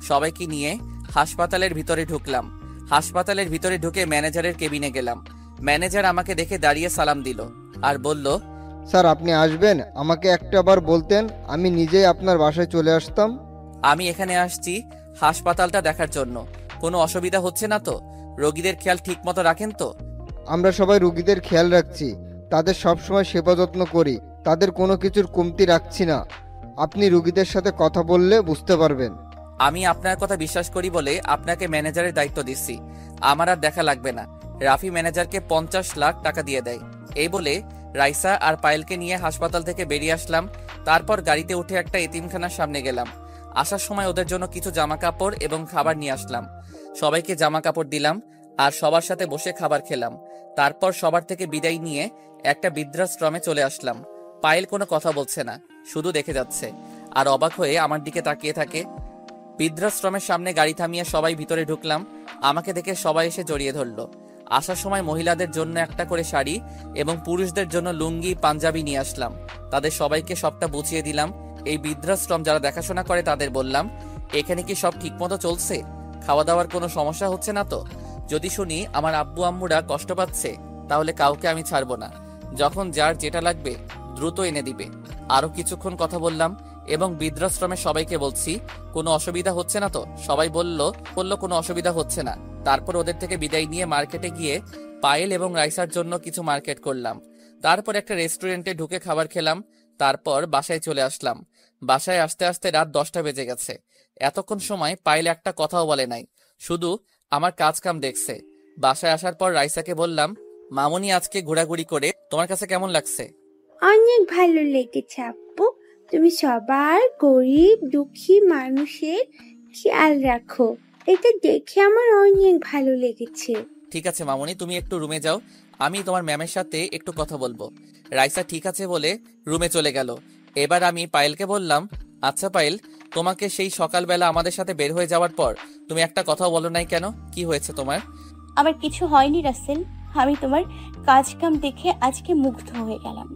সবাইকে নিয়ে হাসপাতালের ভিতরে ঢুকলাম। হাসপাতালের ভিতরে ঢুকে ম্যানেজারের কেবিনে গেলাম। ম্যানেজার আমাকে দেখে দাঁড়িয়ে সালাম দিল আর বলল, স্যার আপনি আসবেন, আমাকে একটাবার বলতেন আমি নিজেই আপনার বাসায় চলে আসতাম। আমি এখানে আসছি হাসপাতালটা দেখার জন্য। কোনো অসুবিধা হচ্ছে না তো? রোগীদের খেয়াল ঠিক মতো রাখেন তো? আমরা সবাই রুগীদের খেয়াল রাখছি, তাদের সবসময় সেবা যত্ন করি, তাদের কোনো কিছুর কমতি রাখছি না। আপনি রুগীদের সাথে কথা বললে বুঝতে পারবেন। আমি আপনার কথা বিশ্বাস করি বলে আপনাকে ম্যানেজারের দায়িত্ব দিচ্ছি। আমার আর দেখা লাগবে না। রাফি ম্যানেজারকে 50 লাখ টাকা দিয়ে দেয়। এই বলে রাইসা আর পায়েলকে নিয়ে হাসপাতাল থেকে বেরিয়ে আসলাম। তারপর গাড়িতে উঠে একটা এতিমখানার সামনে গেলাম। আসার সময় ওদের জন্য কিছু জামা কাপড় এবং খাবার নিয়ে আসলাম। সবাইকে জামা কাপড় দিলাম আর সবার সাথে বসে খাবার খেলাম। তারপর সবার থেকে বিদায় নিয়ে একটা বৃদ্ধাশ্রমে চলে আসলাম। পায়েল কোনো কথা বলছে না, শুধু দেখে যাচ্ছে আর অবাক হয়ে আমার দিকে তাকিয়ে থাকে। বৃদ্ধাশ্রমের সামনে গাড়ি থামিয়ে সবাই ভিতরে ঢুকলাম। আমাকে দেখে সবাই এসে জড়িয়ে ধরলো। আসার সময় মহিলাদের জন্য একটা করে শাড়ি এবং পুরুষদের জন্য লুঙ্গি পাঞ্জাবি নিয়ে আসলাম। তাদের সবাইকে সবটা বুঝিয়ে দিলাম। এই বৃদ্ধাশ্রম যারা দেখাশোনা করে তাদের বললাম, এখানে কি সব ঠিকমতো চলছে? খাওয়া দাওয়ার কোনো সমস্যা হচ্ছে না তো? যদি শুনি আমার আব্বু আম্মুরা কষ্ট পাচ্ছে, তাহলে কাউকে আমি ছাড়বো না। যখন যার যেটা লাগবে দ্রুত এনে দিবে। আরো কিছুক্ষণ কথা বললাম এবং বৃদ্ধাশ্রমের সবাইকে বলছি, কোনো অসুবিধা হচ্ছে না তো? সবাই বলল কোনো অসুবিধা হচ্ছে না। তারপর ওদের থেকে বিদায় নিয়ে মার্কেটে গিয়ে পায়েল এবং রাইসার জন্য কিছু মার্কেট করলাম। তারপর একটা রেস্টুরেন্টে ঢুকে খাবার খেলাম। তারপর বাসায় চলে আসলাম। বাসায় আসতে আসতে রাত 10টা বেজে গেছে। এতক্ষণ সময় পায়েল একটা কথাও বলে নাই, শুধু আমার কাজ কাম দেখছে। বাসায় আসার পর রাইসাকে বললাম, মামুনি আজকে ঘোরাঘুরি করে তোমার কাছে কেমন লাগছে? অনেক ভালো লেগেছে আব্বু। তুমি সবার গরিব দুঃখী মানুষের খেয়াল রাখো, এটা দেখে আমার অনেক ভালো লেগেছে। ঠিক আছে মামুনি, তুমি একটু রুমে যাও, আমি তোমার ম্যামের সাথে একটু কথা বলবো। রাইসা ঠিক আছে বলে রুমে চলে গেল। এবার আমি পায়েলকে বললাম, আচ্ছা পায়েল, তোমাকে সেই সকালবেলা আমাদের সাথে বের হয়ে যাওয়ার পর তুমি একটা কথাও বলো নাই কেন? কি হয়েছে তোমার? আমার কিছু হয়নি রাসেল, আমি তোমার কাজ কাম দেখে আজকে মুগ্ধ হয়ে গেলাম।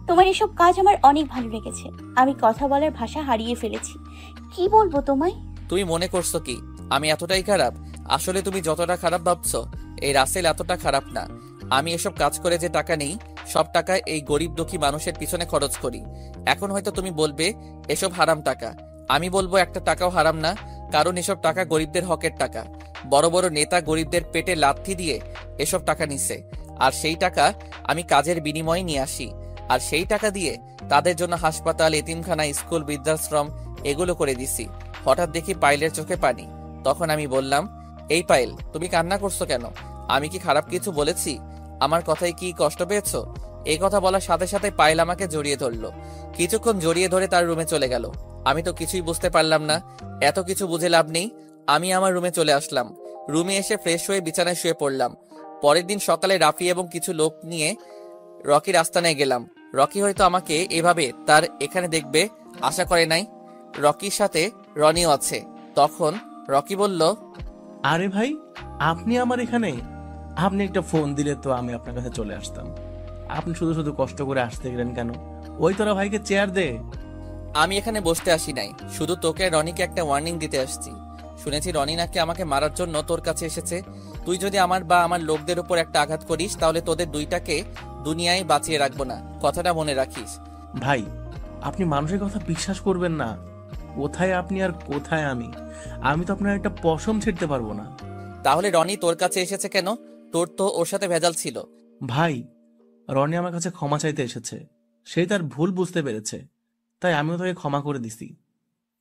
তোমার এসব কাজ আমার অনেক ভালো লেগেছে। আমি কথা বলার ভাষা হারিয়ে ফেলেছি, কি বলবো তোমায়। তুমি মনে করছো কি আমি এতটাই খারাপ? আসলে তুমি যতটা খারাপ ভাবছো, এই রাসেল এতটা খারাপ না। আমি এসব কাজ করে যে টাকা নেই, সব টাকা এই গরিব দুঃখী মানুষের পিছনে খরচ করি। এখন হয়তো তুমি বলবে এসব হারাম টাকা। আমি বলবো একটা টাকাও হারাম না, কারণ এসব টাকা গরিবদের হকের টাকা। বড় বড় নেতা গরিবদের পেটে লাথি দিয়ে এসব টাকা নিছে, আর সেই টাকা আমি কাজের বিনিময়ে নিয়ে আসি। আর সেই টাকা দিয়ে তাদের জন্য হাসপাতাল, এতিমখানা, স্কুল, বৃদ্ধাশ্রম এগুলো করে দিছি। হঠাৎ দেখি পায়েলের চোখে পানি। তখন আমি বললাম, এই পায়েল, তুমি কান্না করছো কেন? আমি কি খারাপ কিছু বলেছি? আমার কথায় কি কষ্ট পেয়েছো? এই কথা বলার সাথে সাথে পায়েল আমাকে জড়িয়ে ধরলো। কিছুক্ষণ জড়িয়ে ধরে তার রুমে চলে গেল। আমি তো কিছুই বুঝতে পারলাম না। এত কিছু বুঝে লাভ নেই। আমি আমার রুমে চলে আসলাম। রুমে এসে ফ্রেশ হয়ে বিছানায় শুয়ে পড়লাম। পরের দিন সকালে রাফি এবং কিছু লোক নিয়ে রকির আস্তানায় গেলাম। রকি হয়তো আমাকে এভাবে তার এখানে দেখবে আশা করে নাই। রকির সাথে রনিও আছে। তখন রকি বলল, আরে ভাই, আপনি আমার এখানে? আপনি একটা ফোন দিলে তো আমি আপনার কাছে চলে আসতাম। আপনি শুধু শুধু কষ্ট করে আসতে গেলেন কেন? ওই তোরা ভাইকে চেয়ার দে। আমি এখানে বসতে আসি নাই, শুধু তোকে রনিকে একটা ওয়ার্নিং দিতে আসছি। শুনেছি রনি নাকি আমাকে মারার জন্য তোর কাছে এসেছে। তুই যদি আমার বা আমার লোকদের উপর একটা আঘাত করিস, তাহলে তোদের দুইটাকে দুনিয়ায় বাঁচিয়ে রাখবো না, কথাটা মনে রাখিস। ভাই, আপনি মানুষের কথা বিশ্বাস করবেন না। কোথায় আপনি আর কোথায় আমি? আমি তো আপনার একটা পশম ছিঁড়তে পারবো না। তাহলে রনি তোর কাছে এসেছে কেন? তোর তো ওর সাথে ভেজাল ছিল। ভাই, রনি আমার কাছে ক্ষমা চাইতে এসেছে। সেই তার ভুল বুঝতে পেরেছে, তাই আমিও তাকে ক্ষমা করে দিছি।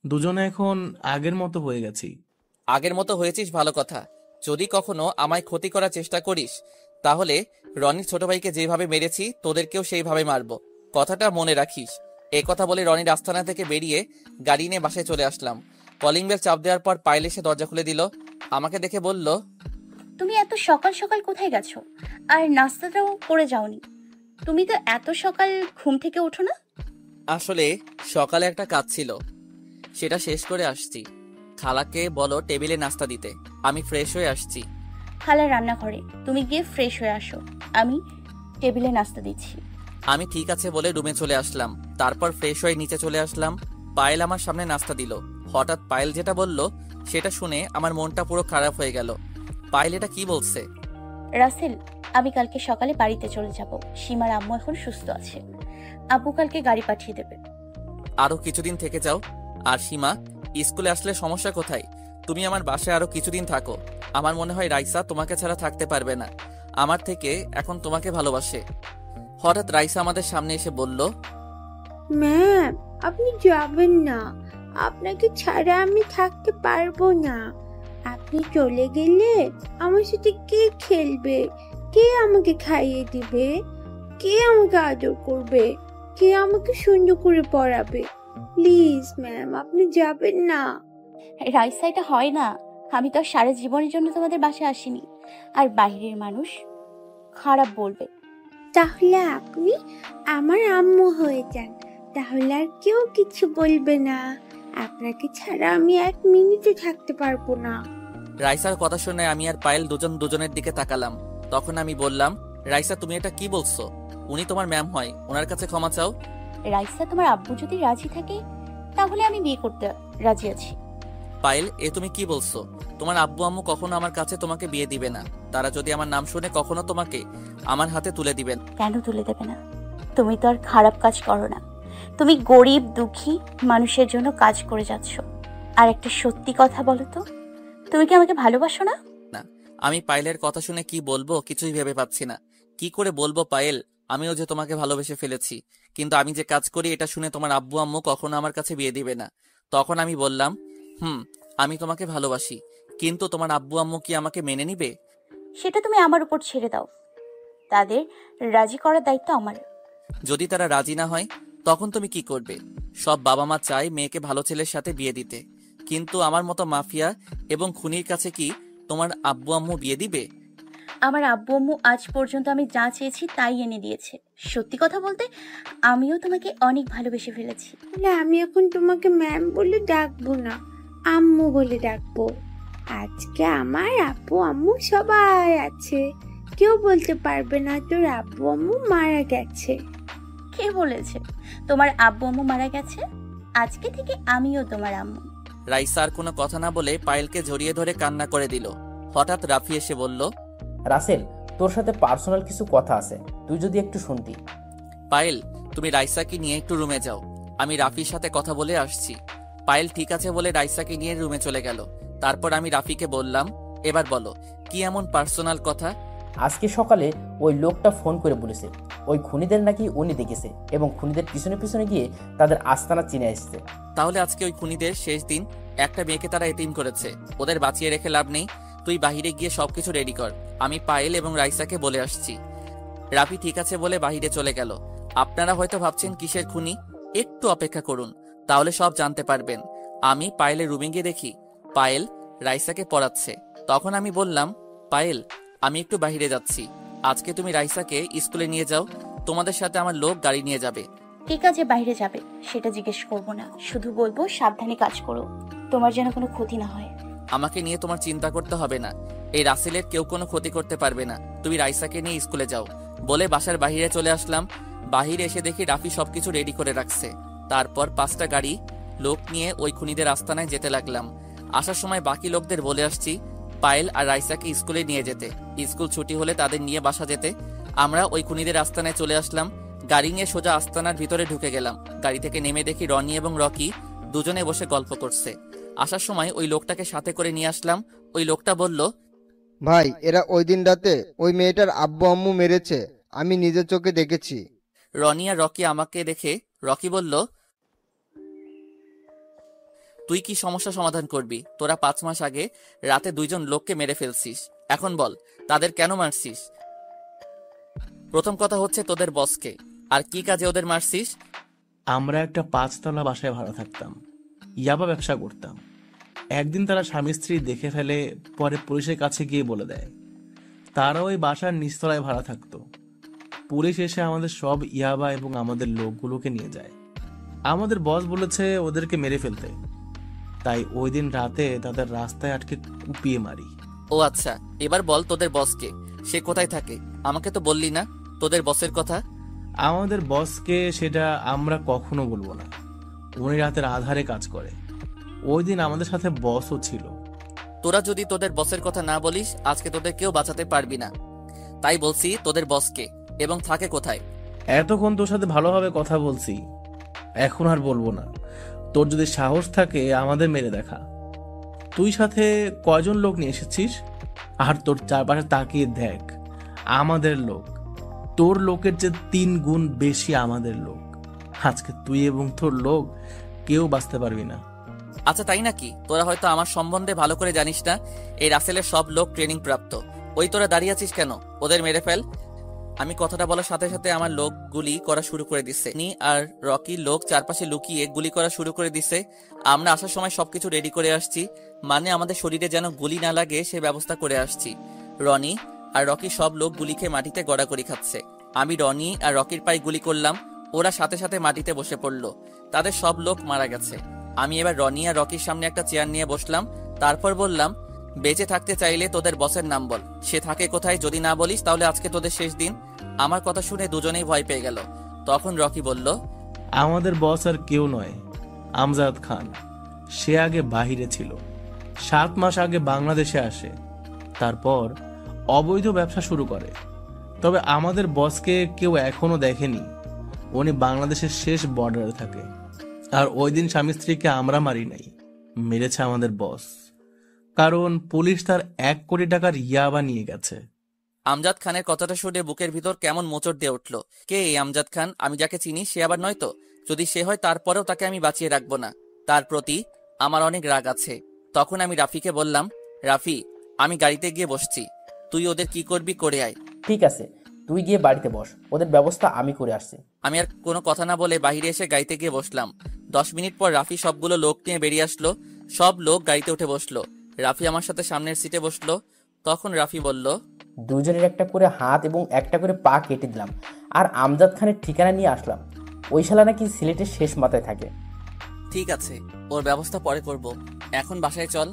দুজনে এখন আগের মতো হয়ে গেছি। আগের মতো হয়েছিস ভালো কথা। যদি কখনো আমায় ক্ষতি করার চেষ্টা করিস, তাহলে রনির ছোট ভাইকে যেভাবে মেরেছি তোদেরকেও সেইভাবে মারবো, কথাটা মনে রাখিস। এই কথা বলে রনির আস্তানা থেকে বেরিয়ে গাড়ি নিয়ে বাসায় চলে আসলাম। কলিং বেল চাপ দেওয়ার পর পায়েল এসে দরজা খুলে দিল। আমাকে দেখে বলল, তুমি এত সকাল সকাল কোথায় গেছো? আর নাস্তাটাও করে যাওনি? তুমি তো এত সকাল ঘুম থেকে ওঠো না। আসলে সকালে একটা কাজ ছিল, সেটা শেষ করে আসছি। খালাকে বলো টেবিলে নাস্তা দিতে, আমি ফ্রেশ হয়ে আসছি। খালা রান্না করে, তুমি গিয়ে ফ্রেশ হয়ে আসো, আমি টেবিলে নাস্তা দিচ্ছি। আমি ঠিক আছে বলে রুমে চলে আসলাম। তারপর ফ্রেশ হয়ে নিচে চলে আসলাম। পায়েল আমার সামনে নাস্তা দিল। হঠাৎ পায়েল যেটা বলল সেটা শুনে আমার মনটা পুরো খারাপ হয়ে গেল। পায়েল এটা কি বলছে? রাসেল, আমি কালকে সকালে বাড়িতে চলে যাব। সীমার আম্মু এখন সুস্থ আছে, আব্বু কালকে গাড়ি পাঠিয়ে দেবে। আরো কিছুদিন থেকে যাও। আর সীমা, স্কুলে আসলে সমস্যা কোথায়? তুমি আমার বাসায় আরো কিছুদিন থাকো। আমার মনে হয় রাইসা তোমাকে ছাড়া থাকতে পারবে না, আমার থেকে এখন তোমাকে ভালোবাসে। হঠাৎ রাইসা আমাদের সামনে এসে বলল, ম্যাম, আপনি যাবেন না, আপনাকে ছাড়া আমি থাকতে পারবো না। আপনি চলে গেলে আমার সাথে কে খেলবে, কে আমাকে খাইয়ে দিবে, কে আমাকে আদর করবে, কে আমাকে সুন্দর করে পড়াবে? প্লিজ ম্যাম, আপনি যাবেন না। রাইসা, এটা হয় না। আমি তো আর সারা জীবনের জন্য তোমাদের বাসায় আসিনি, আর বাইরের মানুষ খারাপ বলবে। তাহলে আপনি আমার আম্মু হয়ে যান, তাহলে আর কেউ কিছু বলবে না। আপনাকে ছাড়া আমি এক মিনিটও থাকতে পারবো না। রাইসার কথা শুনে আমি আর পায়েল দুজন দুজনের দিকে তাকালাম। তখন আমি বললাম, রাইসা তুমি এটা কি বলছো? উনি তোমার ম্যাম হয়, ওনার কাছে ক্ষমা চাও। রাইসা, তোমার আব্বু যদি রাজি থাকে তাহলে আমি বিয়ে করতে রাজি আছি। পায়েল, এ তুমি কি বলছো? তোমার আব্বু আম্মু কখনো আমার কাছে তোমাকে বিয়ে দিবে না। তারা যদি আমার নাম শুনে কখনো তোমাকে আমার হাতে তুলে দিবেন। কেন তুলে দেবে না? তুমি তো আর খারাপ কাজ করো না। তুমি গরিব দুঃখী মানুষের জন্য কাজ করে যাচ্ছ। আর একটা সত্যি কথা বলো তো, তুমি কি আমাকে ভালোবাসো না? না। আমি পায়েলের কথা শুনে কি বলবো কিছুই ভেবে পাচ্ছি না। কি করে বলবো পায়েল, আমিও যে তোমাকে ভালোবেসে ফেলেছি, কিন্তু আমি যে কাজ করি এটা শুনে তোমার আব্বু আম্মু কখনো আমার কাছে বিয়ে দিবে না। তখন আমি বললাম, আমি তোমাকে ভালোবাসি, কিন্তু তোমার আব্বু আম্মু কি আমাকে মেনে নিবে? সেটা তুমি আমার উপর ছেড়ে দাও, তাদের রাজি করার দায়িত্ব আমার। যদি তারা রাজি না হয় তখন তুমি কি করবে? সব বাবা মা চায় মেয়েকে ভালো ছেলের সাথে বিয়ে দিতে, কিন্তু আমার মতো মাফিয়া এবং খুনির কাছে কি তোমার আব্বু আম্মু বিয়ে দিবে? আমার আব্বু আম্মু আজ পর্যন্ত আমি যা চেয়েছি তাই এনে দিয়েছে। সত্যি কথা বলতে, আমিও তোমাকে অনেক ভালোবেসে ফেলেছি। তাহলে আমি এখন তোমাকে ম্যাম বলে ডাকবো না, আম্মু বলে ডাকবো। আজকে আমার আব্বু আম্মু সবাই আছে, কেউ বলতে পারবে না তোর আব্বু আম্মু মারা গেছে। কে বলেছে তোমার আব্বু আম্মু মারা গেছে? আজকে থেকে আমিও তোমার আম্মু। রাইসা আর কোনো কথা না বলে পায়েলকে জড়িয়ে ধরে কান্না করে দিল। হঠাৎ রাফি এসে বলল, রাসেল, তোর সাথে পার্সোনাল কিছু কথা আছে, তুই যদি একটু শুনতি। পায়েল, তুমি রাইসাকে নিয়ে একটু রুমে যাও, আমি রাফির সাথে কথা বলে আসছি। পায়েল ঠিক আছে বলে রাইসাকে নিয়ে রুমে চলে গেল। তারপর আমি রাফিকে বললাম, এবার বলো কি এমন পার্সোনাল কথা? আজকে সকালে ওই লোকটা ফোন করে বলেছে ওই খুনিদের নাকি উনি দেখেছে এবং খুনিদের পিছনে পিছনে গিয়ে তাদের আস্তানা চিনে এসেছে। তাহলে আজকে ওই খুনিদের শেষ দিন, একটা মেয়েকে তারা এতিম করেছে, ওদের বাঁচিয়ে রেখে লাভ নেই। তুই বাহিরে গিয়ে সবকিছু রেডি কর, আমি পায়েল এবং রাইসাকে বলে আসছি। রাফি ঠিক আছে বলে বাহিরে চলে গেল। আপনারা হয়তো ভাবছেন কিসের খুনি, একটু অপেক্ষা করুন, তাহলে সব জানতে পারবেন। আমি পায়েলের রুমে গিয়ে দেখি পায়েল রাইসাকে পড়াচ্ছে। তখন আমি বললাম, পায়েল, আমি একটু বাহিরে যাচ্ছি, আজকে তুমি রাইসাকে স্কুলে নিয়ে যাও, তোমাদের সাথে আমার লোক গাড়ি নিয়ে যাবে। ঠিক আছে, বাইরে যাবে সেটা জিজ্ঞেস করবো না, শুধু বলবো সাবধানে কাজ করো, তোমার যেন কোনো ক্ষতি না হয়। আমাকে নিয়ে তোমার চিন্তা করতে হবে না, এই রাসেলের কেউ কোনো ক্ষতি করতে পারবে না, তুমি রাইসাকে নিয়ে স্কুলে যাও বলে বাসার বাহিরে চলে আসলাম। বাহিরে এসে দেখি রাফি সবকিছু রেডি করে রাখছে। তারপর 5টা গাড়ি লোক নিয়ে ওই খুনিদের আস্তানায় যেতে লাগলাম। আসার সময় বাকি লোকদের বলে আসছি পায়েল আর রাইসাকে স্কুলে নিয়ে যেতে, স্কুল ছুটি হলে তাদের নিয়ে বাসা যেতে। আমরা ওই খুনিদের আস্তানায় চলে আসলাম। গাড়ি নিয়ে সোজা আস্তানার ভিতরে ঢুকে গেলাম। গাড়ি থেকে নেমে দেখি রনি এবং রকি দুজনে বসে গল্প করছে। আসার সময় ওই লোকটাকে সাথে করে নিয়ে আসলাম। ওই লোকটা বলল, ভাই, এরা ওই দিন রাতে ওই মেয়েটার আব্বু আম্মু মেরেছে, আমি নিজের চোখে দেখেছি। রনি আর রকি আমাকে দেখে রকি বলল, তুই কি সমস্যা সমাধান করবি? তোরা 5 মাস আগে রাতে 2জন লোককে মেরে ফেলছিস, এখন বল তাদের কেন মারছিস? প্রথম কথা হচ্ছে তোদের বসকে, আর কি কাজে ওদের মারছিস? আমরা একটা 5 তলা বাসায় ভাড়া থাকতাম, ইয়াবা ব্যবসা করতাম। একদিন তারা স্বামী স্ত্রী দেখে ফেলে, পরে পুলিশের কাছে গিয়ে বলে দেয়। তারা ওই বাসার নিচতলায় ভাড়া থাকতো। পুলিশ এসে আমাদের সব ইয়াবা এবং আমাদের লোকগুলোকে নিয়ে যায়। আমাদের বস বলেছে ওদেরকে মেরে ফেলতে, তাই ওই দিন রাতে তাদের রাস্তায় আটকে কুপিয়ে মারি। ও আচ্ছা, এবার বল তোদের বসকে, সে কোথায় থাকে? আমাকে তো বললি না তোদের বসের কথা। আমাদের বসকে সেটা আমরা কখনো বলবো না। উনি রাতের আধারে কাজ করে। ওই দিন আমাদের সাথে বসও ছিল। তোরা যদি তোদের বসের কথা না বলিস, আজকে তোদের কেউ বাঁচাতে পারবি না। তাই বলছি তোদের বসকে এবং থাকে কোথায়। এতক্ষণ তোর সাথে ভালোভাবে কথা বলছি, এখন আর বলবো না। তোর যদি সাহস থাকে আমাদের মেরে দেখা। তুই সাথে কয়জন লোক নিয়ে এসেছিস? আর তোর চারপাশে তাকিয়ে দেখ, আমাদের লোক। তোর লোকের চেয়ে 3 গুণ বেশি আমাদের লোক। আজকে তুই এবং তোর লোক কেউ বাঁচতে পারবি না। আচ্ছা তাই নাকি? তোরা হয়তো আমার সম্বন্ধে ভালো করে জানিস না। এই রাসেলের সব লোক ট্রেনিং প্রাপ্ত। ওই তোরা দাঁড়িয়ে আছিস কেন? ওদের মেরে ফেল। আমি কথাটা বলার সাথে সাথে আমার লোক গুলি করা শুরু করে দিচ্ছে। আর রকির লোক চারপাশে লুকিয়ে গুলি করা শুরু করে দিচ্ছে। আমরা আসার সময় সবকিছু রেডি করে আসছি, মানে আমাদের শরীরে যেন গুলি না লাগে সে ব্যবস্থা করে আসছি। রনি আর রকির সব লোক গুলি খেয়ে মাটিতে গড়াগড়ি খাচ্ছে। আমি রনি আর রকির পায়ে গুলি করলাম, ওরা সাথে সাথে মাটিতে বসে পড়লো। তাদের সব লোক মারা গেছে। আমি এবার রনি আর রকির সামনে একটা চেয়ার নিয়ে বসলাম। তারপর বললাম, বেঁচে থাকতে চাইলে তোদের বসের নাম বল, সে থাকে কোথায়। যদি না বলিস তাহলে আজকে তোদের শেষ দিন। আমার কথা শুনে দুজনেই ভয় পেয়ে গেল। তখন রকি বলল, আমাদের বস আর কেউ নয়, আমজাদ খান। সে আগে বাহিরে ছিল, 7 মাস আগে বাংলাদেশে আসে, তারপর অবৈধ ব্যবসা শুরু করে। তবে আমাদের বসকে কেউ এখনো দেখেনি। উনি বাংলাদেশের শেষ বর্ডারে থাকে। আর ওই দিন স্বামী স্ত্রীকে আমরা মারি নাই, মেরেছে আমাদের বস। কারণ পুলিশ তার 1 কোটি টাকার ইয়াবা নিয়ে গেছে। আমজাদ খানের কথাটা শুনে বুকের ভিতর কেমন মোচড় দিয়ে উঠল। কে এই আমজাদ খান? আমি যাকে চিনি সে আবার নয় তো? যদি সে হয় তারপরেও তাকে আমি বাঁচিয়ে রাখবো না। তার প্রতি আমার অনেক রাগ আছে। তখন আমি রাফিকে বললাম, রাফি, আমি গাড়িতে গিয়ে বসছি, তুই ওদের কি করবি করে আয়। ঠিক আছে, তুই গিয়ে বাড়িতে বস, ওদের ব্যবস্থা আমি করে আসছি। আমি আর কোনো কথা না বলে বাইরে এসে গাড়িতে গিয়ে বসলাম। 10 মিনিট পর রাফি সবগুলো লোক নিয়ে বেরিয়ে আসলো। সব লোক গাড়িতে উঠে বসলো। রাফি আমার সাথে সামনের সিটে বসলো। তখন রাফি বলল, দুজনের একটা করে হাত এবং একটা করে পা কেটে দিলাম, আর আমজাদ খানের ঠিকানা নিয়ে আসলাম। ওই শালা নাকি সিলেটের শেষ মাথায় থাকে। ঠিক আছে, ওর ব্যবস্থা পরে করব, এখন বাসায় চল।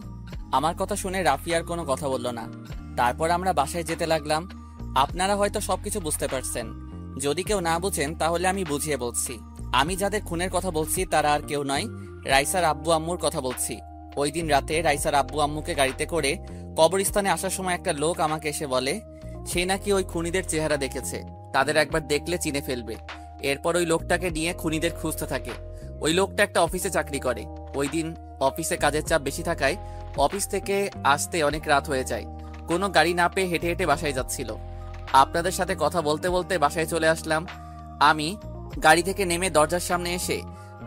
আমার কথা শুনে রাফি আর কোনো কথা বলল না। তারপর আমরা বাসায় যেতে লাগলাম। আপনারা হয়তো সবকিছু বুঝতে পারছেন। যদি কেউ না বুঝেন তাহলে আমি বুঝিয়ে বলছি। আমি যাদের খুনের কথা বলছি তারা আর কেউ নয়, রাইসার আব্বু আম্মুর কথা বলছি। ওই দিন রাতে রাইসার আব্বু আম্মুকে গাড়িতে করে কবরস্থানে আসার সময় একটা লোক আমাকে এসে বলে সে নাকি ওই খুনিদের চেহারা দেখেছে, তাদের একবার দেখলে চিনে ফেলবে। এরপর ওই লোকটাকে নিয়ে খুনিদের খুঁজতে থাকে। ওই লোকটা একটা অফিসে চাকরি করে। ওই দিন অফিসে কাজের চাপ বেশি থাকায় অফিস থেকে আসতে অনেক রাত হয়ে যায়। কোনো গাড়ি না পেয়ে হেঁটে হেঁটে বাসায় যাচ্ছিল। আপনাদের সাথে কথা বলতে বলতে বাসায় চলে আসলাম। আমি গাড়ি থেকে নেমে দরজার সামনে এসে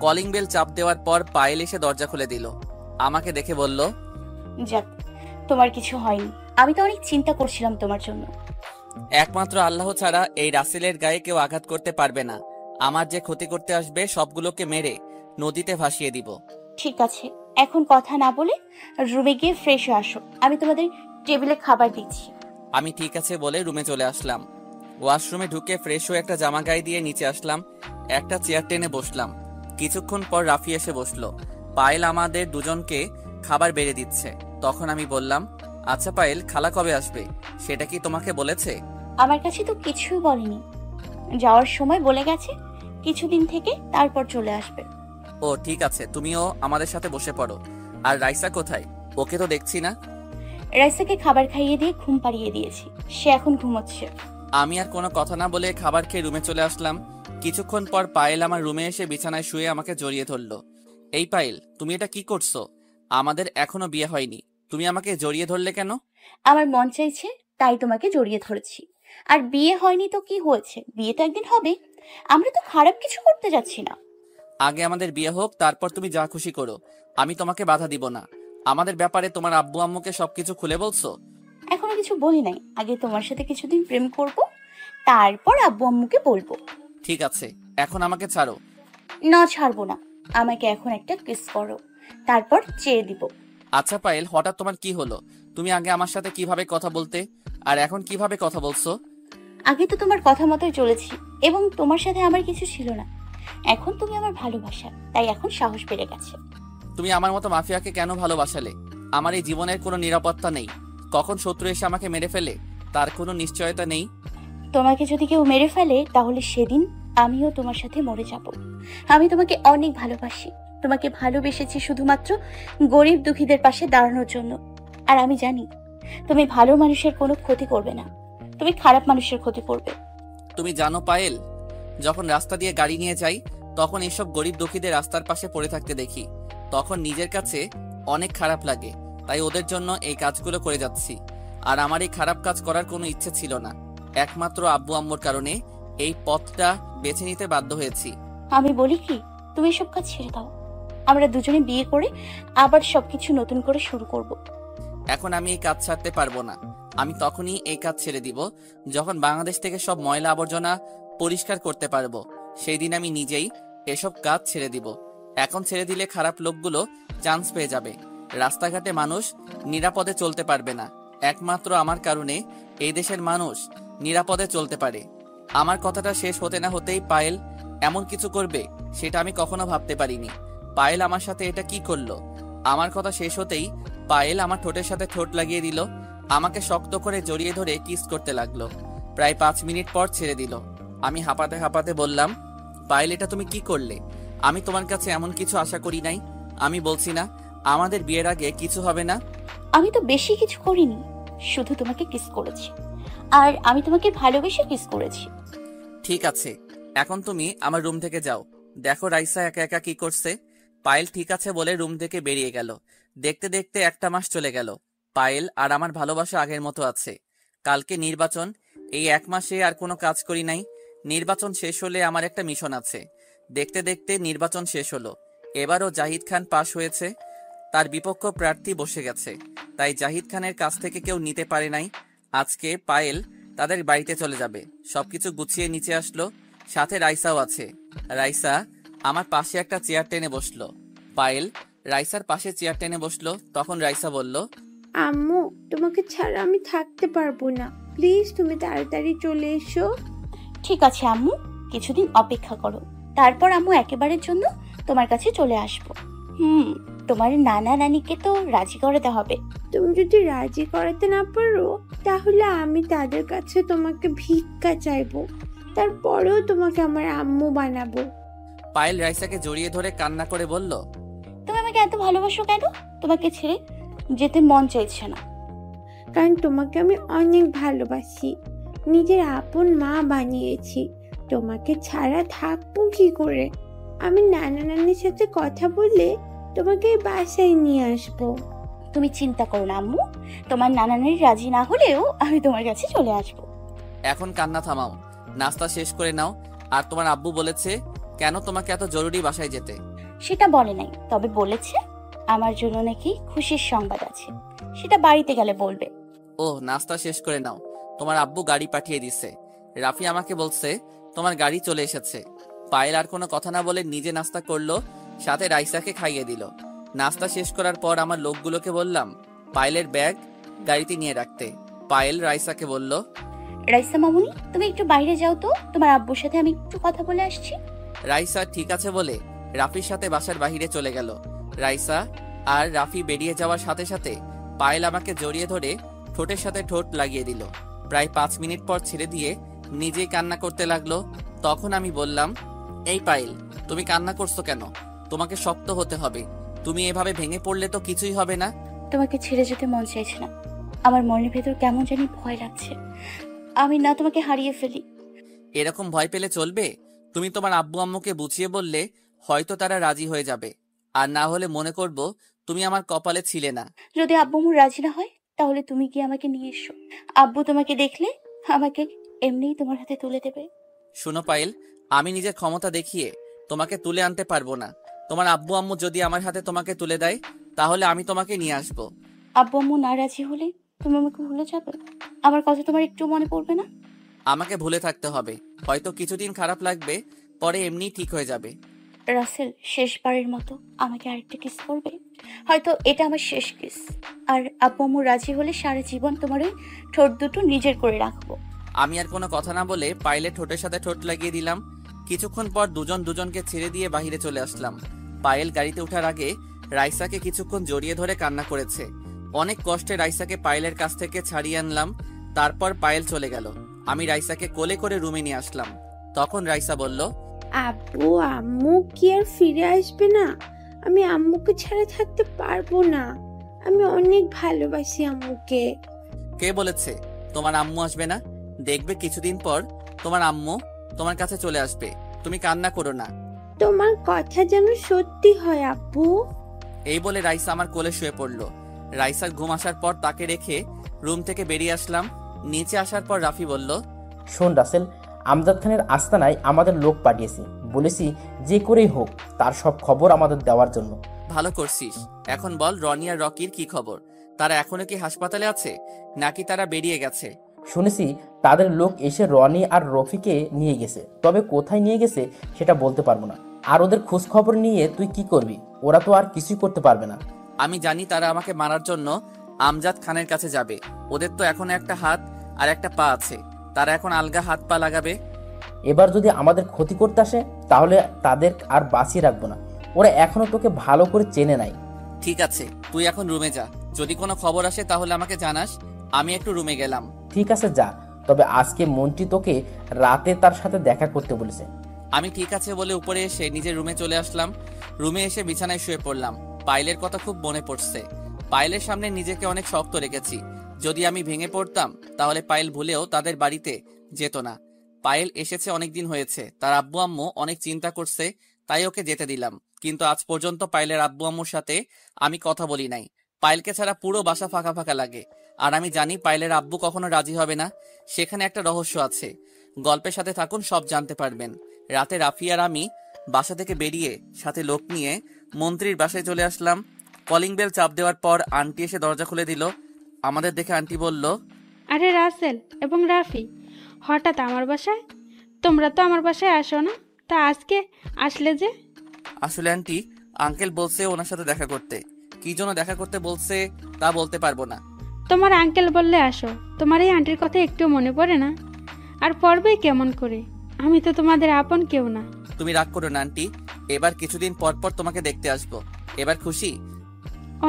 কলিং বেল চাপ দেওয়ার পর পায়েল এসে দরজা খুলে দিল। আমাকে দেখে বলল, যাক, তোমার কিছু হয়নি। আমি তো অনেক চিন্তা করছিলাম তোমার জন্য। একমাত্র আল্লাহ ছাড়া এই রাসেলের গায়ে কেউ আঘাত করতে পারবে না। আমার যে ক্ষতি করতে আসবে সবগুলোকে মেরে নদীতে ভাসিয়ে দিব। ঠিক আছে, এখন কথা না বলে রুমে গিয়ে ফ্রেশ হয়ে আসো, আমি তোমাদের টেবিলে খাবার দিচ্ছি। আমি ঠিক আছে বলে রুমে চলে আসলাম। ওয়াশরুমে ঢুকে ফ্রেশ হয়ে একটা জামা গায়ে দিয়ে নিচে আসলাম। একটা চেয়ার টেনে বসলাম। কিছুক্ষণ পর রাফি এসে বসলো। পায়েল আমাদের দুজনকে খাবার বেড়ে দিচ্ছে। তখন আমি বললাম, আচ্ছা পায়েল, খালা কবে আসবে সেটা কি তোমাকে বলেছে? আমার কাছে তো কিছুই বলেনি। যাওয়ার সময় বলে গেছে কিছুদিন থেকে তারপর চলে আসবে। ও ঠিক আছে, তুমিও আমাদের সাথে বসে পড়ো। আর রাইসা কোথায়? ওকে তো দেখছি না। রাইসাকে খাবার খাইয়ে দিয়ে ঘুম পাড়িয়ে দিয়েছি, সে এখন ঘুমোচ্ছে। আমি আর কোনো কথা না বলে খাবার খেয়ে রুমে চলে আসলাম। কিছুক্ষণ পর পায়েল আমার রুমে এসে বিছানায় শুয়ে আমাকে জড়িয়ে ধরলো। এই পায়েল, তুমি এটা কি করছো? আমাদের এখনো বিয়ে হয়নি, তুমি আমাকে জড়িয়ে ধরলে কেন? আমার মন চাইছে তাই তোমাকে জড়িয়ে ধরেছি। আর বিয়ে হয়নি তো কি হয়েছে, বিয়ে তো একদিন হবে। আমরা তো খারাপ কিছু করতে যাচ্ছি না। আগে আমাদের বিয়ে হোক, তারপর তুমি যা খুশি করো, আমি তোমাকে বাধা দিব না। আমাদের ব্যাপারে তোমার আব্বু আম্মুকে সবকিছু খুলে বলছো? এখনো কিছু বলি নাই। আগে তোমার সাথে কিছুদিন প্রেম করব, তারপর আব্বু আম্মুকে বলবো। ঠিক আছে, এখন আমাকে ছাড়ো। না, ছাড়বো না। আমাকে এখন একটা কিস করো, তারপর চেয়ে দিব। আচ্ছা পায়েল, হঠাৎ তোমার কি হলো? তুমি আগে আমার সাথে কিভাবে কথা বলতে, আর এখন কিভাবে কথা বলছো? আগে তো তোমার কথা মতোই চলেছি, এবং তোমার সাথে আমার কিছু ছিল না। এখন তুমি আমার ভালোবাসা, তাই এখন সাহস বেড়ে গেছে। তুমি আমার মতো মাফিয়াকে কেন ভালোবাসালে? আমার এই জীবনের কোনো নিরাপত্তা নেই। কখন শত্রু এসে আমাকে মেরে ফেলে তার কোনো নিশ্চয়তা নেই। তোমাকে যদি কেউ মেরে ফেলে, তাহলে সেদিন আমিও তোমার সাথে মরে যাব। আমি তোমাকে অনেক ভালোবাসি। তোমাকে ভালোবেসেছি শুধুমাত্র গরিব দুঃখীদের পাশে দাঁড়ানোর জন্য। আর আমি জানি তুমি ভালো মানুষের কোনো ক্ষতি করবে না, তুমি খারাপ মানুষের ক্ষতি করবে। তুমি জানো পায়েল, যখন রাস্তা দিয়ে গাড়ি নিয়ে যাই তখন এসব গরিব দুঃখীদের রাস্তার পাশে পড়ে থাকতে দেখি, তখন নিজের কাছে অনেক খারাপ লাগে। তাই ওদের জন্য এই কাজগুলো করে যাচ্ছি। আর আমার এই খারাপ কাজ করার কোনো ইচ্ছে ছিল না। একমাত্র আব্বু আম্মুর কারণে এই পথটা বেছে নিতে বাধ্য হয়েছি। আমি বলি কি, তুমি এসব কাজ ছেড়ে দাও। আমরা দুজনে বিয়ে করে আবার সবকিছু নতুন করে শুরু করব। এখন আমি এই কাজ ছাড়তে পারবো না। আমি তখনই এই কাজ ছেড়ে দিব যখন বাংলাদেশ থেকে সব ময়লা আবর্জনা পরিষ্কার করতে পারবো। সেই দিন আমি নিজেই এসব কাজ ছেড়ে দিব। এখন ছেড়ে দিলে খারাপ লোকগুলো চান্স পেয়ে যাবে। রাস্তাঘাটে মানুষ নিরাপদে চলতে পারবে না। একমাত্র আমার কারণে এই দেশের মানুষ নিরাপদে চলতে পারে। আমার কথাটা শেষ হতে না হতেই পায়েল এমন কিছু করবে সেটা আমি কখনো ভাবতে পারিনি। পায়েল আমার সাথে এটা কি করলো? আমার কথা শেষ হতেই পায়েল আমার ঠোঁটের সাথে ঠোঁট লাগিয়ে দিল। আমাকে শক্ত করে জড়িয়ে ধরে কিস করতে লাগলো। প্রায় 5 মিনিট পর ছেড়ে দিল। আমি হাঁপাতে হাঁপাতে বললাম, পায়েল এটা তুমি কি করলে? আমি তোমার কাছে এমন কিছু আশা করি নাই। আমি বলছি না আমাদের বিয়ের আগে কিছু হবে না? আমি তো বেশি কিছু করিনি, শুধু তোমাকে কিস করেছি। আর আমি তোমাকে ভালোবেসে কিস করেছি। ঠিক আছে, এখন তুমি আমার রুম থেকে যাও। দেখো রাইসা একা একা কি করছে। পায়েল ঠিক আছে বলে রুম থেকে বেরিয়ে গেল। দেখতে দেখতে 1 মাস চলে গেল। পায়েল আর আমার ভালোবাসা আগের মতো আছে। কালকে নির্বাচন। এই 1 মাসে আর কোনো কাজ করি নাই। নির্বাচন শেষ হলে আমার একটা মিশন আছে। দেখতে দেখতে নির্বাচন শেষ হলো। এবারও জাহিদ খান পাশ হয়েছে। তার বিপক্ষ প্রার্থী বসে গেছে। তাই জাহিদ খানের কাছ থেকে কেউ নিতে পারে নাই। আজকে পায়েল তাদের বাড়িতে চলে যাবে। সবকিছু গুছিয়ে নিচে আসলো। সাথে রাইসাও আছে। রাইসা আমার পাশে একটা চেয়ার টেনে বসলো। পায়েল রাইসার পাশে চেয়ার টেনে বসলো। তখন রাইসা বলল, আম্মু, তোমাকে ছাড়া আমি থাকতে পারবো না। প্লিজ তুমি তাড়াতাড়ি চলে এসো। ঠিক আছে আম্মু, কিছুদিন অপেক্ষা করো, তারপর আম্মু একেবারের জন্য তোমার কাছে চলে আসবো। তোমার নানা নানিকে তো রাজি করাতে হবে। তুমি যদি রাজি করাতে না পারো, তাহলে আমি তাদের কাছে তোমাকে ভিক্ষা চাইবো। তারপরেও তোমাকে আমার আম্মু বানাবো। পায়েল রাইসাকে জড়িয়ে ধরে কান্না করে বলল, তুমি আমাকে এত ভালোবাসো কেন? তোমাকে ছেড়ে যেতে মন চাইছে না। কারণ তোমাকে আমি অনেক ভালোবাসি। নিজের আপন মা বানিয়েছি। তোমাকে ছাড়া থাকবো কি করে? আমি নানা নানির সাথে কথা বলে তোমাকে এই বাসায় নিয়ে আসবো। তুমি চিন্তা করো না আম্মু, তোমার নানা নানি রাজি না হলেও আমি তোমার কাছে চলে আসবো। এখন কান্না থামাও, নাস্তা শেষ করে নাও। আর তোমার আব্বু বলেছে কেন তোমাকে এত জরুরি বাসায় যেতে? সেটা বলে নাই, তবে বলেছে আমার জন্য নাকি খুশির সংবাদ আছে, সেটা বাড়িতে গেলে বলবে। ও, নাস্তা শেষ করে নাও। তোমার আব্বু গাড়ি পাঠিয়ে দিছে। রাফি আমাকে বলছে তোমার গাড়ি চলে এসেছে। পায়েল আর কোনো কথা না বলে নিজে নাস্তা করলো, সাথে রাইসাকে খাইয়ে দিল। নাস্তা শেষ করার পর আমার লোকগুলোকে বললাম পায়েলের ব্যাগ গাড়িতে নিয়ে রাখতে। পায়েল রাইসাকে বলল, রাইসা মামুনি, তুমি একটু বাইরে যাও তো, তোমার আব্বুর সাথে আমি একটু কথা বলে আসছি। রাইসা ঠিক আছে বলে রাফির সাথে বাসার বাহিরে চলে গেল। রাইসা আর রাফি বেরিয়ে যাওয়ার সাথে সাথে পায়েল আমাকে জড়িয়ে ধরে ঠোঁটের সাথে ঠোঁট লাগিয়ে দিল। প্রায় 5 মিনিট পর ছেড়ে দিয়ে নিজেই কান্না করতে লাগলো। তখন আমি বললাম, এই পায়েল, তুমি কান্না করছো কেন? তোমাকে শক্ত হতে হবে। তুমি এভাবে ভেঙে পড়লে তো কিছুই হবে না। তোমাকে ছেড়ে যেতে মন চাইছে না, আমার মনের ভেতর কেমন জানি ভয় লাগছে। আমি না তোমাকে হারিয়ে ফেলি। এরকম ভয় পেলে চলবে? তুমি তোমার আব্বু আম্মুকে বুঝিয়ে বললে হয়তো তারা রাজি হয়ে যাবে। আর না হলে মনে করব তুমি আমার কপালে ছিলে না। যদি আব্বু আম্মু রাজি না হয়, তাহলে তুমি কি আমাকে নিয়ে এসো। আব্বু তোমাকে দেখলে আমাকে এমনিই তোমার হাতে তুলে দেবে। শোনো পায়েল, আমি নিজের ক্ষমতা দেখিয়ে তোমাকে তুলে আনতে পারবো না। তোমার আব্বু আম্মু যদি আমার হাতে তোমাকে তুলে দেয়, তাহলে আমি তোমাকে নিয়ে আসবো। আব্বু আম্মু না রাজি হলে তুমি আমাকে ভুলে যাবে? আমার কথা তোমার একটু মনে পড়বে না? আমাকে ভুলে থাকতে হবে, হয়তো কিছুদিন খারাপ লাগবে, পরে এমনি ঠিক হয়ে যাবে। রাসেল, শেষবারের মতো আমাকে আরেকটা কিস করবে? হয়তো এটা আমার শেষ কিস। আর আব্বু আম্মু রাজি হলে সারা জীবন তোমার ওই ঠোঁট দুটো নিজের করে রাখবো। আমি আর কোনো কথা না বলে পায়েলের ঠোঁটের সাথে ঠোঁট লাগিয়ে দিলাম। কিছুক্ষণ পর দুজন দুজনকে ছেড়ে দিয়ে বাহিরে চলে আসলাম। পায়েল গাড়িতে ওঠার আগে রাইসাকে কিছুক্ষণ জড়িয়ে ধরে কান্না করেছে। অনেক কষ্টে রাইসাকে পায়েলের কাছ থেকে ছাড়িয়ে আনলাম। তারপর পায়েল চলে গেল। আমি রাইসাকে কোলে করে রুমে নিয়ে আসলাম। তখন রাইসা বলল, আব্বু আম্মু কি আর ফিরে আসবে না? আমি আম্মুকে ছাড়া থাকতে পারবো না। আমি অনেক ভালোবাসি আম্মুকে। কে বলেছে তোমার আম্মু আসবে না? দেখবে কিছুদিন পর তোমার আম্মু তোমার কাছে চলে আসবে। তুমি কান্না করো না। তোমার কথা যেন সত্যি হয় আব্বু। এই বলে রাইসা আমার কোলে শুয়ে পড়ল। রাইসার ঘুম আসার পর তাকে রেখে রুম থেকে বেরিয়ে আসলাম। নিচে আসার পর রাফি বলল, শোন রাসেল, আমজাদ খানের আস্তানায় আমাদের লোক পাঠিয়েছি, বলেছি যে করেই হোক তার সব খবর আমাদের দেওয়ার জন্য। ভালো করছিস। এখন বল, রনি আর রকির কি খবর? তারা এখনো কি হাসপাতালে আছে নাকি তারা বেরিয়ে গেছে? শুনেছি তাদের লোক এসে রনি আর রফিকে নিয়ে গেছে, তবে কোথায় নিয়ে গেছে সেটা বলতে পারবো না। আর ওদের খোঁজ খবর নিয়ে তুই কি করবি? ওরা তো আর কিছুই করতে পারবে না। আমি জানি তারা আমাকে মারার জন্য আমজাদ খানের কাছে যাবে। ওদের তো এখন একটা হাত আর একটা পা আছে, তারা এখন আলগা হাত পা লাগাবে। এবার যদি আমাদের ক্ষতি করতে আসে তাহলে তাদের আর বাঁচিয়ে রাখবো না। ওরা এখনো তোকে ভালো করে চেনে নাই। ঠিক আছে, তুই এখন রুমে যা। যদি কোনো খবর আসে তাহলে আমাকে জানাস। আমি একটু রুমে গেলাম। ঠিক আছে যা, তবে আজকে মন্ত্রী তোকে রাতে তার সাথে দেখা করতে বলেছে। আমি ঠিক আছে বলে উপরে এসে নিজের রুমে চলে আসলাম। রুমে এসে বিছানায় শুয়ে পড়লাম। পায়েলের কথা খুব মনে পড়ছে। পায়েলের সামনে নিজেকে অনেক শক্ত রেখেছি। যদি আমি ভেঙে পড়তাম তাহলে পায়েল ভুলেও তাদের বাড়িতে যেত না। পায়েল এসেছে অনেকদিন হয়েছে, তার আব্বু আম্মু অনেক চিন্তা করছে, তাই ওকে যেতে দিলাম। কিন্তু আজ পর্যন্ত পায়েলের আব্বু আম্মুর সাথে আমি কথা বলি নাই। পায়েলকে ছাড়া পুরো বাসা ফাঁকা ফাঁকা লাগে। আর আমি জানি পায়েলের আব্বু কখনো রাজি হবে না। সেখানে একটা রহস্য আছে। গল্পের সাথে থাকুন, সব জানতে পারবেন। রাতে রাফি আর আমি বাসা থেকে বেরিয়ে সাথে লোক নিয়ে মন্ত্রীর বাসায় চলে আসলাম। কলিং বেল চাপ দেওয়ার পর আন্টি এসে দরজা খুলে দিল। আমাদের দেখে আন্টি বলল, আরে রাসেল এবং রাফি, হঠাৎ আমার বাসায়? তোমরা তো আমার বাসায় আসো না, তা আজকে আসলে যে? আসলে আন্টি, আঙ্কেল বলছে ওনার সাথে দেখা করতে। কি জন্য দেখা করতে বলছে তা বলতে পারবো না। তোমার আঙ্কেল বললে আসো, তোমার এই আন্টির কথা একটু মনে পড়ে না? আর পড়বে কেমন করে? আমি তো তোমাদের আপন কেউ না। তুমি রাগ করো না আন্টি, এবার কিছুদিন পর পর তোমাকে দেখতে আসবো। এবার খুশি?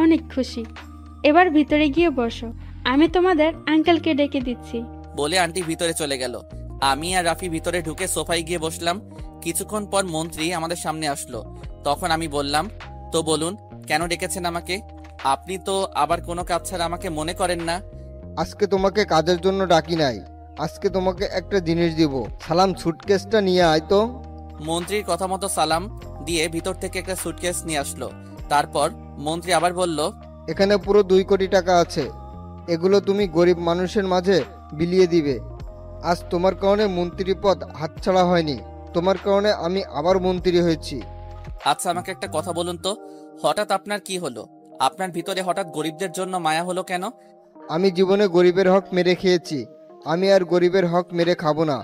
অনেক খুশি। এবার ভিতরে গিয়ে বসো, আমি তোমাদের আঙ্কেলকে ডেকে দিচ্ছি। বলে আন্টি ভিতরে চলে গেল। আমি আর রাফি ভিতরে ঢুকে সোফায় গিয়ে বসলাম। কিছুক্ষণ পর মন্ত্রী আমাদের সামনে আসলো। তখন আমি বললাম, তো বলুন, কেন ডেকেছেন আমাকে? আপনি তো আবার কোনো কাজ ছাড়া আমাকে মনে করেন না। আজকে তোমাকে কাজের জন্য ডাকি নাই, আজকে তোমাকে একটা জিনিস দিব। সালাম, সুটকেসটা নিয়ে আয় তো। মন্ত্রীর কথা মতো সালাম দিয়ে ভিতর থেকে একটা সুটকেস নিয়ে আসলো। তারপর মন্ত্রী আবার বলল, এখানে পুরো 2 কোটি টাকা আছে। এগুলো তুমি গরিব মানুষের মাঝে বিলিয়ে দিবে। আজ তোমার কারণে মন্ত্রী পদ হাতছাড়া হয়নি, তোমার কারণে আমি আবার মন্ত্রী হয়েছি। আচ্ছা আমাকে একটা কথা বলুন তো, হঠাৎ আপনার কি হলো? আপনার ভিতরে হঠাৎ গরিবদের জন্য মায়া হলো কেন? আমি জীবনে গরিবের হক মেরে খেয়েছি, আমি আর গরিবের হক মেরে খাবো না।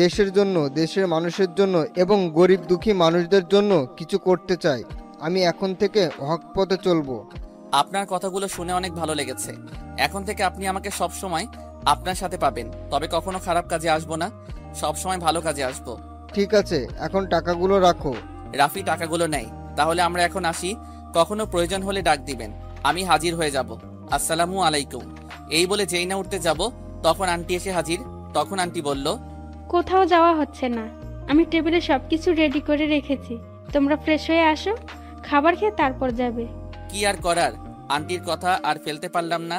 দেশের জন্য, দেশের মানুষের জন্য এবং গরিব দুঃখী মানুষদের জন্য কিছু করতে চাই। আমি এখন থেকে হক পথে চলবো। আপনার কথাগুলো শুনে অনেক ভালো লেগেছে। এখন থেকে আপনি আমাকে সব সময় আপনার সাথে পাবেন, তবে কখনো খারাপ কাজে আসবো না, সব সময় ভালো কাজে আসবো। ঠিক আছে, এখন টাকাগুলো রাখো। রাফি টাকাগুলো নেই। তাহলে আমরা এখন আসি, কখনো প্রয়োজন হলে ডাক দিবেন, আমি হাজির হয়ে যাব। আসসালামু আলাইকুম। এই বলে যেই না উঠতে যাব তখন আন্টি এসে হাজির। তখন আন্টি বলল, কোথাও যাওয়া হচ্ছে না, আমি টেবিলে সবকিছু রেডি করে রেখেছি, তোমরা ফ্রেশ হয়ে আসো, খাবার খেয়ে তারপর যাবে। কি আর করার, আন্টির কথা আর ফেলতে পারলাম না।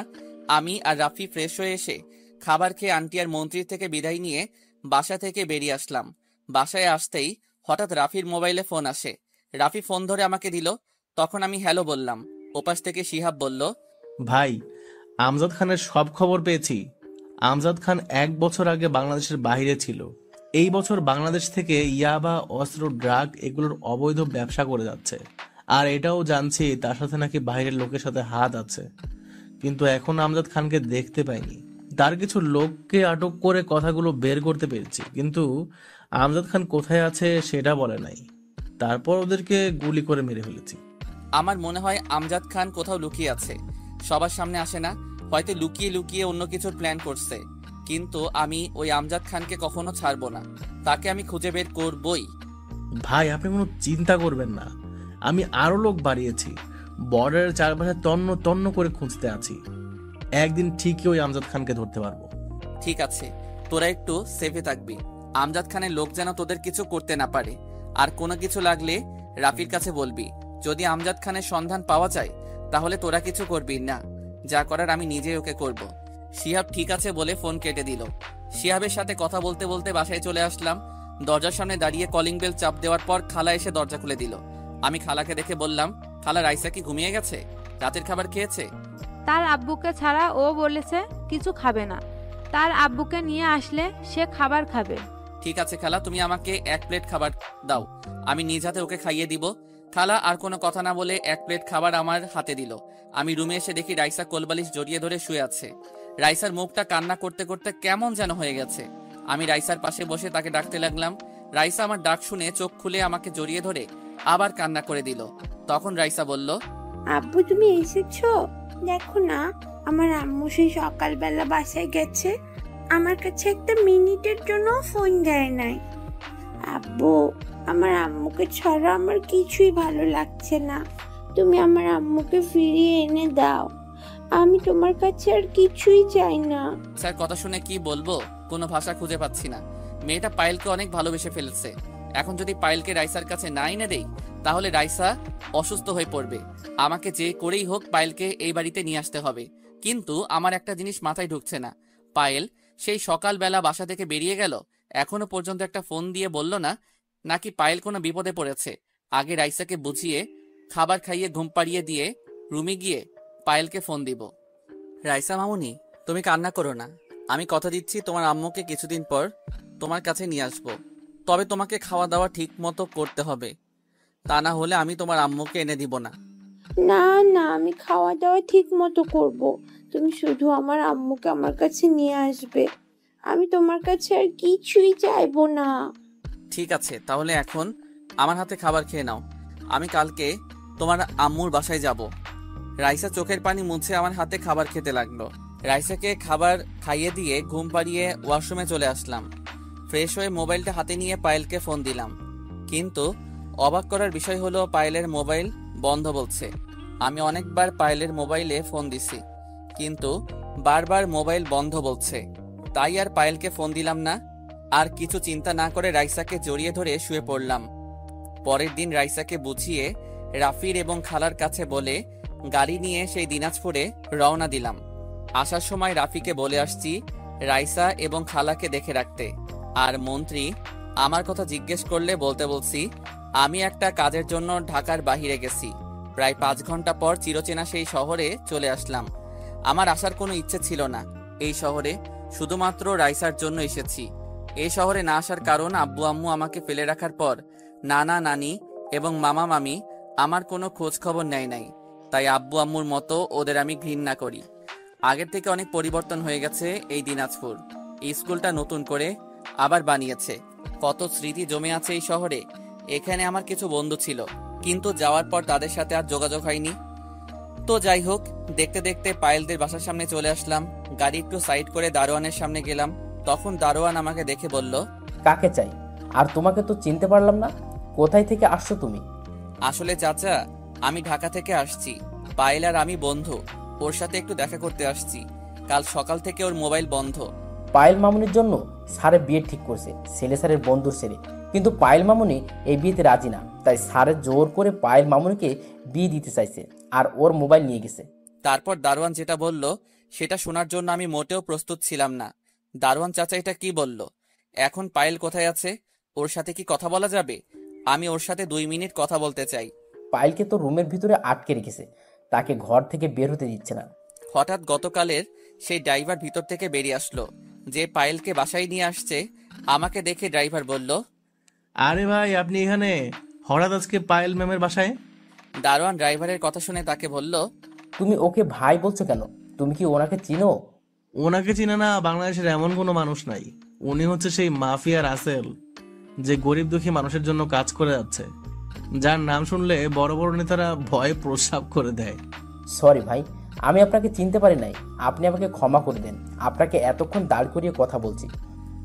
আমি আর রাফি ফ্রেশ হয়ে এসে খাবার খেয়ে আন্টি আর মন্ত্রীর থেকে বিদায় নিয়ে বাসা থেকে বেরিয়ে আসলাম। বাসায় আসতেই হঠাৎ রাফির মোবাইলে ফোন আসে। রাফি ফোন ধরে আমাকে দিল। তখন আমি হ্যালো বললাম। ওপাশ থেকে শিহাব বলল, ভাই, আমজাদ খানের সব খবর পেয়েছি। আমজাদ খান 1 বছর আগে বাংলাদেশের বাইরে ছিল। এই বছর বাংলাদেশ থেকে ইয়াবা, অস্ত্র, ড্রাগ এগুলোর অবৈধ ব্যবসা করে যাচ্ছে। আর এটাও জানছি তার সাথে নাকি বাইরের লোকের সাথে হাত আছে। কিন্তু এখন আমজাদ খানকে দেখতে পাইনি। তার কিছু লোককে আটক করে কথাগুলো বের করতে পেরেছি, কিন্তু আমজাদ খান কোথায় আছে সেটা বলে নাই। তারপর ওদেরকে গুলি করে মেরে ফেলেছি। আমার মনে হয় আমজাদ খান কোথাও লুকিয়ে আছে, সবার সামনে আসে না, হয়তো লুকিয়ে লুকিয়ে অন্য কিছুর প্ল্যান করছে। কিন্তু আমি ওই আমজাদ খানকে কখনো ছাড়বো না, তাকে আমি খুঁজে বের করবই। ভাই আপনি কোনো চিন্তা করবেন না, আমি আরো লোক বাড়িয়েছি, বর্ডারের চারপাশে তন্ন তন্ন করে খুঁজতে আছি। একদিন ঠিকই ওই আমজাদ খানকে ধরতে পারবো। ঠিক আছে, তোরা একটু সেফে থাকবি। আমজাদ খানের লোক যেন তোদের কিছু করতে না পারে। আর কোনো কিছু লাগলে রাফির কাছে বলবি। যদি আমজাদ খানের সন্ধান পাওয়া যায় তাহলে তোরা কিছু করবি না, যা করার আমি নিজেই ওকে করব। শিহাব ঠিক আছে বলে ফোন কেটে দিল। শিহাবের সাথে কথা বলতে বলতে বাসায় চলে আসলাম। দরজার সামনে দাঁড়িয়ে কলিং বেল চাপ দেওয়ার পর খালা এসে দরজা খুলে দিল। আমি খালাকে দেখে বললাম, খালা রাইসা কি ঘুমিয়ে গেছে? রাতের খাবার খেয়েছে? তার আব্বুকে ছাড়া ও বলেছে কিছু খাবে না। তার আব্বুকে নিয়ে আসলে সে খাবার খাবে। ঠিক আছে খালা, তুমি আমাকে 1 প্লেট খাবার দাও, আমি নিজ হাতে ওকে খাইয়ে দিব। খালা আর কোনো কথা না বলে 1 প্লেট খাবার আমার হাতে দিল। আমি রুমে এসে দেখি রাইসা কোলবালিশ জড়িয়ে ধরে শুয়ে আছে। রাইসার মুখটা কান্না করতে করতে কেমন যেন হয়ে গেছে। আমি রাইসার পাশে বসে তাকে ডাকতে লাগলাম। রাইসা আমার ডাক শুনে চোখ খুলে আমাকে জড়িয়ে ধরে আবার কান্না করে দিল। তখন রাইসা বলল, আব্বু তুমি এসেছো? দেখো না, আমার আম্মু সেই সকালবেলা বাসায় গেছে, আমার কাছে একটা মিনিটের জন্য ফোন দেয় নাই। আব্বু, আমার আম্মুকে ছাড়া আমার কিছুই ভালো লাগছে না, তুমি আমার আম্মুকে ফিরিয়ে এনে দাও। আমি তোমার কাছে আর কিছুই চাই না। স্যার কথা শুনে কি বলবো, কোনো ভাষা খুঁজে পাচ্ছি না। মেয়েটা পায়েলকে অনেক ভালোবেসে ফেলেছে। এখন যদি পায়েলকে রাইসার কাছে না এনে দেই তাহলে রাইসা অসুস্থ হয়ে পড়বে। আমাকে যে করেই হোক পায়েলকে এই বাড়িতে নিয়ে আসতে হবে। কিন্তু আমার একটা জিনিস মাথায় ঢুকছে না, পায়েল সেই সকালবেলা বাসা থেকে বেরিয়ে গেল, এখনো পর্যন্ত একটা ফোন দিয়ে বলল না, নাকি পায়েল কোনো বিপদে পড়েছে। আগে রাইসাকে বুঝিয়ে খাবার খাইয়ে ঘুম পাড়িয়ে দিয়ে রুমে গিয়ে পায়েলকে ফোন দিব। রাইসা মামুনি, তুমি কান্না করো না, আমি কথা দিচ্ছি তোমার আম্মুকে কিছুদিন পর তোমার কাছে নিয়ে আসবো। তবে তোমাকে খাওয়া দাওয়া ঠিক মতো করতে হবে, তা না হলে আমি তোমার আম্মুকে এনে দিব না। না না, আমি খাওয়া দাওয়া ঠিক মতো করব, তুমি শুধু আমার আম্মুকে আমার কাছে নিয়ে আসবে। আমি তোমার কাছে আর কিছুই চাইবো না। ঠিক আছে, তাহলে এখন আমার হাতে খাবার খেয়ে নাও, আমি কালকে তোমার আম্মুর বাসায় যাব। রাইসা চোখের পানি মুছে আমার হাতে খাবার খেতে লাগলো। রাইসাকে খাবার খাইয়ে দিয়ে ঘুম পাড়িয়ে ওয়াশরুমে চলে আসলাম। ফ্রেশ হয়ে মোবাইলটা হাতে নিয়ে পায়েলকে ফোন দিলাম, কিন্তু অবাক করার বিষয় হলো পায়েলের মোবাইল বন্ধ বলছে। আমি অনেকবার পায়েলের মোবাইলে ফোন দিছি, কিন্তু বারবার মোবাইল বন্ধ বলছে। তাই আর পায়েলকে ফোন দিলাম না। আর কিছু চিন্তা না করে রাইসাকে জড়িয়ে ধরে শুয়ে পড়লাম। পরের দিন রাইসাকে বুঝিয়ে রাফির এবং খালার কাছে বলে গাড়ি নিয়ে সেই দিনাজপুরে রওনা দিলাম। আসার সময় রাফিকে বলে আসছি রাইসা এবং খালাকে দেখে রাখতে। আর মন্ত্রী আমার কথা জিজ্ঞেস করলে বলতে বলছি আমি একটা কাজের জন্য ঢাকার বাহিরে গেছি। প্রায় 5 ঘন্টা পর চিরচেনা সেই শহরে চলে আসলাম। আমার আসার কোনো ইচ্ছে ছিল না এই শহরে, শুধুমাত্র রাইসার জন্য এসেছি। এই শহরে না আসার কারণ আব্বু আম্মু আমাকে ফেলে রাখার পর নানা নানি এবং মামা মামি আমার কোনো খোঁজ খবর নেয় নাই। তাই আব্বু আম্মুর মতো ওদের আমি ঘৃণা করি। আগের থেকে অনেক পরিবর্তন হয়ে গেছে এই দিনাজপুর। এই স্কুলটা নতুন করে আবার বানিয়েছে। কত স্মৃতি জমে আছে এই শহরে। এখানে আমার কিছু বন্ধু ছিল, কিন্তু যাওয়ার পর তাদের সাথে আর যোগাযোগ হয়নি। তো যাই হোক, দেখতে দেখতে পায়েলদের বাসার সামনে চলে আসলাম। গাড়ি একটু সাইড করে দারোয়ানের সামনে গেলাম। তখন দারোয়ান আমাকে দেখে বলল, কাকে চাই? আর তোমাকে তো চিনতে পারলাম না, কোথায় থেকে আসছো তুমি? আসলে চাচা, আমি ঢাকা থেকে আসছি। পায়েল আর আমি বন্ধু, ওর সাথে একটু দেখা করতে আসছি। কাল সকাল থেকে ওর মোবাইল বন্ধ। পায়েল মামুনির জন্য স্যারের বিয়ে ঠিক করছে, ছেলে স্যারের বন্ধুর ছেলে। কিন্তু পায়েল মামুনি এই বিয়েতে রাজি না, তাই স্যারের জোর করে পায়েল মামুনিকে বিয়ে দিতে চাইছে আর ওর মোবাইল নিয়ে গেছে। তারপর দারোয়ান যেটা বলল সেটা শোনার জন্য আমি মোটেও প্রস্তুত ছিলাম না। দারোয়ান চাচা এটা কি বলল? এখন পায়েল কোথায় আছে? ওর সাথে কি কথা বলা যাবে? আমি ওর সাথে 2 মিনিট কথা বলতে চাই। পায়েলকে তো রুমের ভিতরে আটকে রেখেছে, তাকে ঘর থেকে বের হতে দিচ্ছে না। হঠাৎ গতকালের সেই ড্রাইভার ভিতর থেকে বেরিয়ে আসলো, যে পায়েলকে বাসায় নিয়ে আসছে। আমাকে দেখে ড্রাইভার বলল, আরে ভাই আপনি এখানে হঠাৎ আজকে পায়েল ম্যামের বাসায়? দারোয়ান ড্রাইভারের কথা শুনে তাকে বলল, তুমি ওকে ভাই বলছো কেন? তুমি কি ওনাকে চিনো? ওনাকে চিনে না বাংলাদেশের এমন কোনো মানুষ নাই। উনি হচ্ছে সেই মাফিয়া রাসেল, যে গরিব দুঃখী মানুষের জন্য কাজ করে যাচ্ছে, যার নাম শুনলে বড় বড় নেতারা ভয়ে প্রস্রাব করে দেয়। সরি ভাই, আমি আপনাকে চিনতে পারি নাই। আপনি আমাকে ক্ষমা করে দেন। আপনাকে এতক্ষণ দাঁড় করিয়ে কথা বলছি।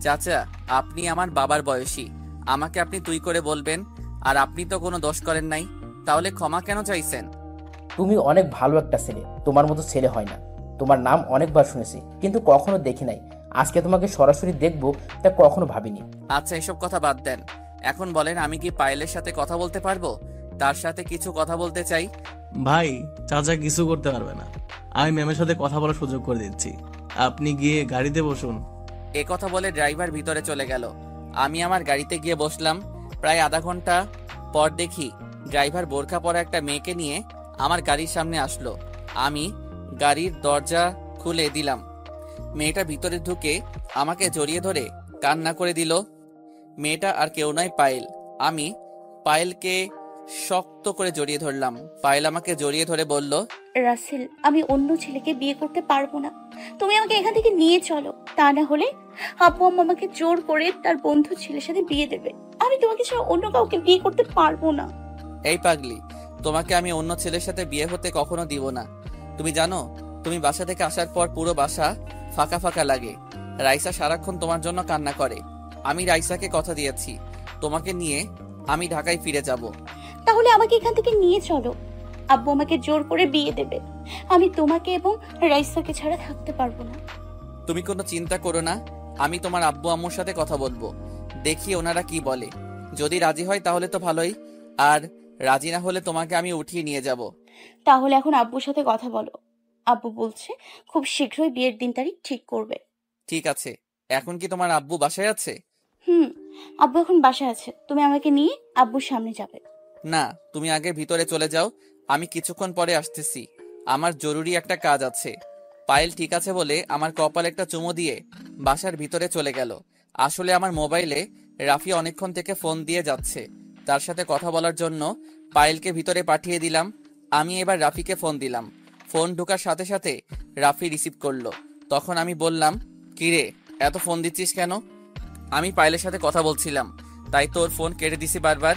চাচা, আপনি আমার বাবার বয়সী, আমাকে আপনি তুই করে বলবেন। আর আপনি তো কোনো দোষ করেন নাই, তাহলে ক্ষমা কেন চাইছেন? তুমি অনেক ভালো একটা ছেলে, তোমার মতো ছেলে হয় না। তোমার নাম অনেকবার শুনেছি, কিন্তু কখনো দেখি নাই। আজকে তোমাকে সরাসরি দেখবো তা কখনো ভাবিনি। আচ্ছা, এসব কথা বাদ দেন। এখন বলেন, আমি কি পায়েলের সাথে কথা বলতে পারবো? তার সাথে কিছু কথা বলতে চাই। ভাই, চাচা কিছু করতে পারবে না। আমি ম্যামের সাথে কথা বলার সুযোগ করে দিচ্ছি, আপনি গিয়ে গাড়িতে বসুন। এ কথা বলে ড্রাইভার ভিতরে চলে গেল। আমি আমার গাড়িতে গিয়ে বসলাম। প্রায় আধা ঘন্টা পর দেখি ড্রাইভার বোরকা পরা একটা মেয়েকে নিয়ে আমার গাড়ির সামনে আসলো। আমি গাড়ির দরজা খুলে দিলাম। মেয়েটা ভিতরে ঢুকে আমাকে জড়িয়ে ধরে কান্না করে দিল। মেয়েটা আর কেউ নয়, পায়েল। আমি পায়েলকে শক্ত করে জড়িয়ে ধরলাম। পায়েল আমাকে জড়িয়ে ধরে বলল, রাসেল, আমি অন্য ছেলেকে বিয়ে করতে পারবো না। তুমি আমাকে এখান থেকে নিয়ে চলো, তা না হলে আব্বু আম্মু আমাকে জোর করে তার বন্ধু ছেলের সাথে বিয়ে দেবে। আমি তোমাকে ছাড়া অন্য কাউকে বিয়ে করতে পারবো না। এই পাগলি, তোমাকে আমি অন্য ছেলের সাথে বিয়ে হতে কখনো দিব না। তুমি জানো, তুমি বাসা থেকে আসার পর পুরো বাসা ফাঁকা ফাঁকা লাগে। রাইসা সারাক্ষণ তোমার জন্য কান্না করে। আমি রাইসাকে কথা দিয়েছি, তোমাকে নিয়ে আমি ঢাকায় ফিরে যাব। তাহলে আমাকে এখান থেকে নিয়ে চলো। আব্বু আমাকে জোর করে বিয়ে দেবে। আমি তোমাকে এবং রাইসাকে ছাড়া থাকতে পারবো না। তুমি কোনো চিন্তা করো না, আমি তোমার আব্বু আম্মুর সাথে কথা বলবো, দেখি ওনারা কি বলে। যদি রাজি হয় তাহলে তো ভালোই, আর রাজি না হলে তোমাকে আমি উঠিয়ে নিয়ে যাব। তাহলে এখন আব্বুর সাথে কথা বলো। আব্বু বলছে খুব শীঘ্রই বিয়ের দিন তারিখ ঠিক করবে। ঠিক আছে, এখন কি তোমার আব্বু বাসায় আছে? আব্বু এখন বাসায় আছে। তুমি আমাকে নিয়ে আব্বুর সামনে যাবে। না, তুমি আগে ভিতরে চলে যাও, আমি কিছুক্ষণ পরে আসতেছি। আমার জরুরি একটা কাজ আছে। পায়েল ঠিক আছে বলে আমার কপালে একটা চুমু দিয়ে বাসার ভিতরে চলে গেল। আসলে আমার মোবাইলে রাফি অনেকক্ষণ থেকে ফোন দিয়ে যাচ্ছে, তার সাথে কথা বলার জন্য পায়েলকে ভিতরে পাঠিয়ে দিলাম। আমি এবার রাফিকে ফোন দিলাম। ফোন ঢোকার সাথে সাথে রাফি রিসিভ করলো। তখন আমি বললাম, কিরে, এত ফোন দিচ্ছিস কেন? আমি পায়েলের সাথে কথা বলছিলাম, তাই তোর ফোন কেটে দিছি বারবার।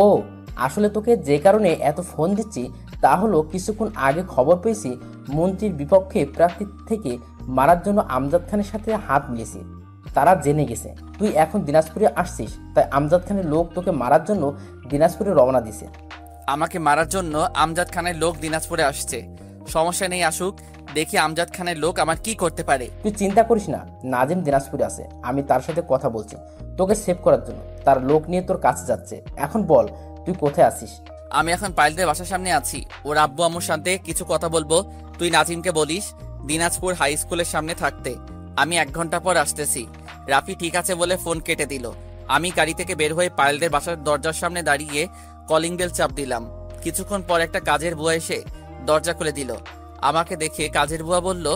ও, আসলে তোকে যে কারণে এত ফোন দিচ্ছি তা হলো কিছুক্ষণ আগে খবর পেয়েছি মন্ত্রীর বিপক্ষে প্রার্থী থেকে মারার জন্য আমজাদ খানের সাথে হাত মিলিয়েছে। তারা জেনে গেছে তুই এখন দিনাজপুরে আসছিস, তাই আমজাদ খানের লোক তোকে মারার জন্য দিনাজপুরে রওনা দিছে। আমাকে মারার জন্য আমজাদ খানের লোক দিনাজপুরে আসছে? সমস্যা নেই, আসুক, দেখি আমজাদ খানের লোক আমার কি করতে পারে। তুই চিন্তা করিস না, নাজিম দিনাজপুরে আছে, আমি তার সাথে কথা বলছি তোকে সেভ করার জন্য। তার লোক নিয়ে তোর কাছে যাচ্ছে। এখন বল তুই কোথায় আছিস? আমি এখন পায়েলদের বাসার সামনে আছি। ওর আব্বু আম্মুর সাথে কিছু কথা বলবো। তুই নাজিমকে বলিস দিনাজপুর হাই স্কুলের সামনে থাকতে। আমি 1 ঘন্টা পর আসতেছি। রাফি ঠিক আছে বলে ফোন কেটে দিল। আমি গাড়ি থেকে বের হয়ে পায়েলদের বাসার দরজার সামনে দাঁড়িয়ে কলিং বেল চাপ দিলাম। কিছুক্ষণ পর একটা কাজের বুয়া এসে দরজা খুলে দিল। আমাকে দেখে কাজের বুয়া বলল,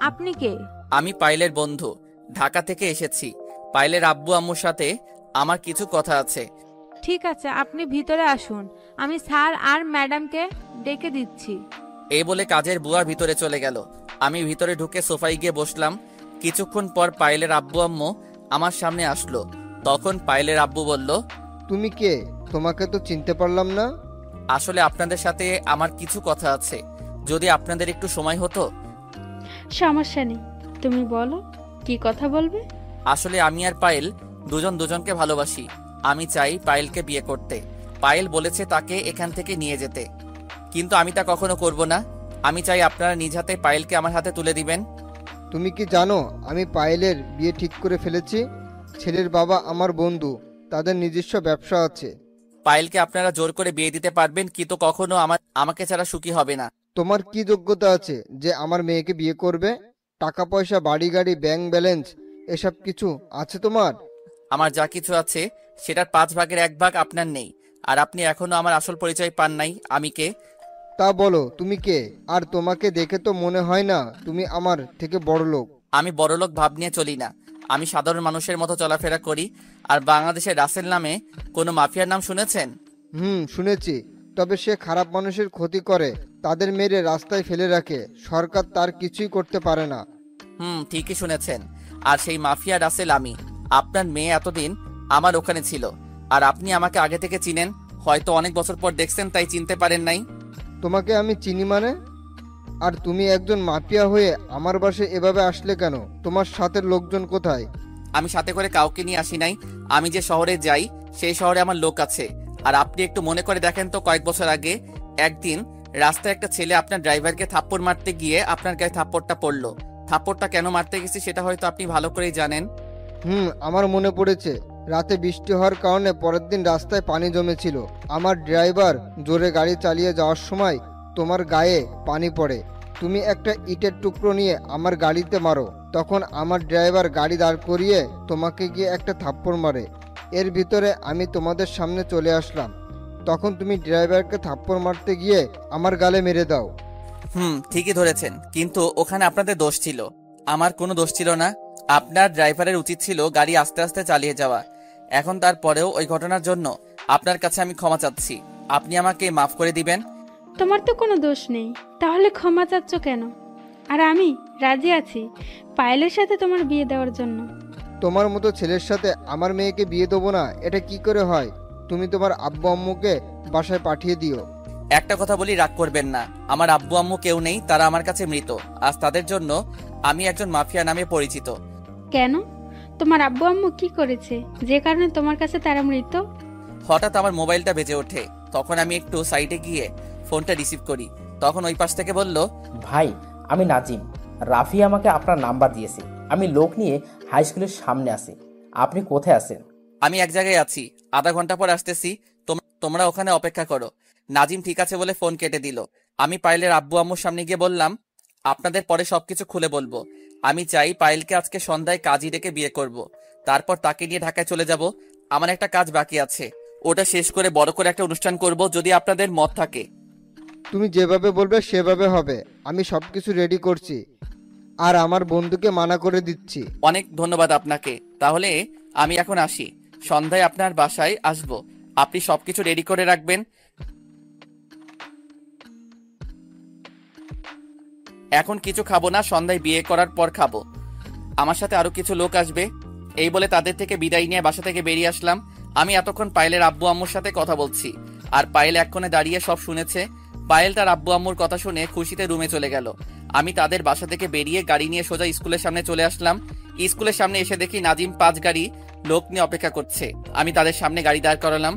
আপনি কে? আমি পায়েলের বন্ধু, ঢাকা থেকে এসেছি। পায়েলের আব্বু আম্মুর সাথে আমার কিছু কথা আছে। ঠিক আছে, আপনি ভিতরে আসুন, আমি স্যার আর ম্যাডামকে ডেকে দিচ্ছি। এই বলে কাজের বুয়া ভিতরে চলে গেল। আমি ভিতরে ঢুকে সোফায় গিয়ে বসলাম। কিছুক্ষণ পর পায়েলের আব্বু আম্মু আমার সামনে আসলো। তখন পায়েলের আব্বু বলল, তুমি কে? তোমাকে তো চিনতে পারলাম না। আসলে আপনাদের সাথে আমার কিছু কথা আছে, যদি আপনাদের একটু সময় হতো। সমস্যা নেই, তুমি বলো কি কথা বলবে। আসলে আমি আর পায়েল দুজন দুজনকে ভালোবাসি। আমি চাই পায়েলকে বিয়ে করতে। পায়েল বলেছে তাকে এখান থেকে নিয়ে যেতে, কিন্তু আমি তা কখনো করব না। আমি চাই আপনারা নিজ হাতে পায়েলকে আমার হাতে তুলে দিবেন। তুমি কি জানো আমি পায়েলের বিয়ে ঠিক করে ফেলেছি? ছেলের বাবা আমার বন্ধু, তাদের নিজস্ব ব্যবসা আছে। পায়েলকে আপনারা জোর করে বিয়ে দিতে পারবেন, কিন্তু কখনো আমাকে ছাড়া সুখী হবে না। তোমার কি যোগ্যতা আছে যে আমার মেয়েকে বিয়ে করবে? টাকা পয়সা, বাড়ি গাড়ি, ব্যাংক ব্যালেন্স এসব কিছু আছে তোমার? আমার যা কিছু আছে সেটার 5 ভাগের 1 ভাগ আপনার নেই। আর আপনি এখনো আমার আসল পরিচয় পান নাই, আমি কে। তা বলো তুমি কে? আর তোমাকে দেখে তো মনে হয় না তুমি আমার থেকে বড় লোক। আমি বড়লোক ভাব নিয়ে চলি না, আমি সাধারণ মানুষের মতো চলাফেরা করি। আর বাংলাদেশের রাসেল নামে কোনো মাফিয়ার নাম শুনেছেন? শুনেছি, তবে সে খারাপ মানুষের ক্ষতি করে, তাদের মেরে রাস্তায় ফেলে রাখে। সরকার তার কিছুই করতে পারে না। ঠিকই শুনেছেন। আর সেই মাফিয়া রাসেল আমি। আপনার মেয়ে এতদিন আমার ওখানে ছিল, আর আপনি আমাকে আগে থেকে চিনেন। হয়তো অনেক বছর পর দেখছেন, তাই চিনতে পারেন নাই। তোমাকে আমি চিনি মানে? আর তুমি একজন মাফিয়া হয়ে আমার বাসায় এভাবে আসলে কেন? তোমার সাথের লোকজন কোথায়? আমি সাথে করে কাউকে নিয়ে আসি নাই। আমি যে শহরে যাই সেই শহরে আমার লোক আছে। আর আপনি একটু মনে করে দেখেন তো, কয়েক বছর আগে একদিন রাস্তায় একটা ছেলে আপনার ড্রাইভারকে থাপ্পড় মারতে গিয়ে আপনার গায়ে থাপ্পড়টা পড়লো। থাপ্পড়টা কেন মারতে গেছি সেটা হয়তো আপনি ভালো করেই জানেন। আমার মনে পড়েছে। রাতে বৃষ্টি হওয়ার কারণে পরের দিন রাস্তায় পানি জমেছিল। আমার ড্রাইভার জোরে গাড়ি চালিয়ে যাওয়ার সময় তোমার গায়ে পানি পড়ে। তুমি একটা ইটের টুকরো নিয়ে আমার গাড়িতে মারো। তখন আমার ড্রাইভার গাড়ি দাঁড় করিয়ে তোমাকে গিয়ে একটা থাপ্পড় মারে। এর ভিতরে আমি তোমাদের সামনে চলে আসলাম। তখন তুমি ড্রাইভারকে থাপ্পড় মারতে গিয়ে আমার গালে মেরে দাও। ঠিকই ধরেছেন, কিন্তু ওখানে আপনাদের দোষ ছিল, আমার কোনো দোষ ছিল না। আপনার ড্রাইভারের উচিত ছিল গাড়ি আস্তে আস্তে চালিয়ে যাওয়া। এখন তারপরেও ওই ঘটনার জন্য আপনার কাছে আমি ক্ষমা চাচ্ছি। আপনি আমাকে মাফ করে দিবেন। তোমার তো কোনো দোষ নেই, তাহলে ক্ষমা চাচ্ছ কেন? আর আমি রাজি আছি পায়েলের সাথে তোমার বিয়ে দেওয়ার জন্য। তোমার মতো ছেলের সাথে আমার মেয়েকে বিয়ে দেবো না, এটা কি করে হয়? তুমি তোমার আব্বু আম্মুকে বাসায় পাঠিয়ে দিও। একটা কথা বলি, রাগ করবেন না। আমার আব্বু আম্মু কেউ নেই, তারা আমার কাছে মৃত। আজ তাদের জন্য আমি একজন মাফিয়া নামে পরিচিত। কেন? তোমার আব্বু আম্মু কি করেছে যে কারণে তোমার কাছে তারা মৃত? হঠাৎ আমার মোবাইলটা বেজে ওঠে। তখন আমি একটু সাইডে গিয়ে ফোনটা রিসিভ করি। তখন ওই পাশ থেকে বলল, ভাই আমি নাজিম। রাফি আমাকে আপনার নাম্বার দিয়েছে। আমি লোক নিয়ে হাই স্কুলের সামনে আছি। আপনি কোথায় আছেন? আমি এক জায়গায় আছি, আধা ঘন্টা পর আসতেছি। তোমরা ওখানে অপেক্ষা করো। নাজিম ঠিক আছে বলে ফোন কেটে দিল। আমি পায়েলের আব্বু আম্মুর সামনে গিয়ে বললাম, আপনাদের পরে সবকিছু খুলে বলবো। আমি চাই পায়েলকে আজকে সন্ধ্যায় কাজী ডেকে বিয়ে করব। তারপর তাকে নিয়ে ঢাকায় চলে যাব। আমার একটা কাজ বাকি আছে, ওটা শেষ করে বড় করে একটা অনুষ্ঠান করব, যদি আপনাদের মত থাকে। তুমি যেভাবে বলবে সেভাবে হবে। আমি সবকিছু রেডি করছি, আর আমার বন্ধুকে মানা করে দিচ্ছি। অনেক ধন্যবাদ আপনাকে। তাহলে আমি এখন আসি, সন্ধ্যায় আপনার বাসায় আসব। আপনি সবকিছু রেডি করে রাখবেন। এখন কিছু খাবো না, সন্ধ্যায় বিয়ে করার পর খাবো। আমার সাথে আরো কিছু লোক আসবে। এই বলে তাদের থেকে বিদায় নিয়ে বাসা থেকে বেরিয়ে আসলাম। আমি এতক্ষণ পায়েলের আব্বু আম্মুর সাথে কথা বলছি, আর পায়েল এক কোণে দাঁড়িয়ে সব শুনেছে। পায়েল তার আব্বু আম্মুর কথা শুনে খুশিতে রুমে চলে গেল। আমি তাদের বাসা থেকে বেরিয়ে গাড়ি নিয়ে সোজা স্কুলের সামনে চলে আসলাম। স্কুলের সামনে এসে দেখি নাজিম 5 গাড়ি লোক নিয়ে অপেক্ষা করছে। আমি তাদের সামনে গাড়ি দাঁড় করালাম।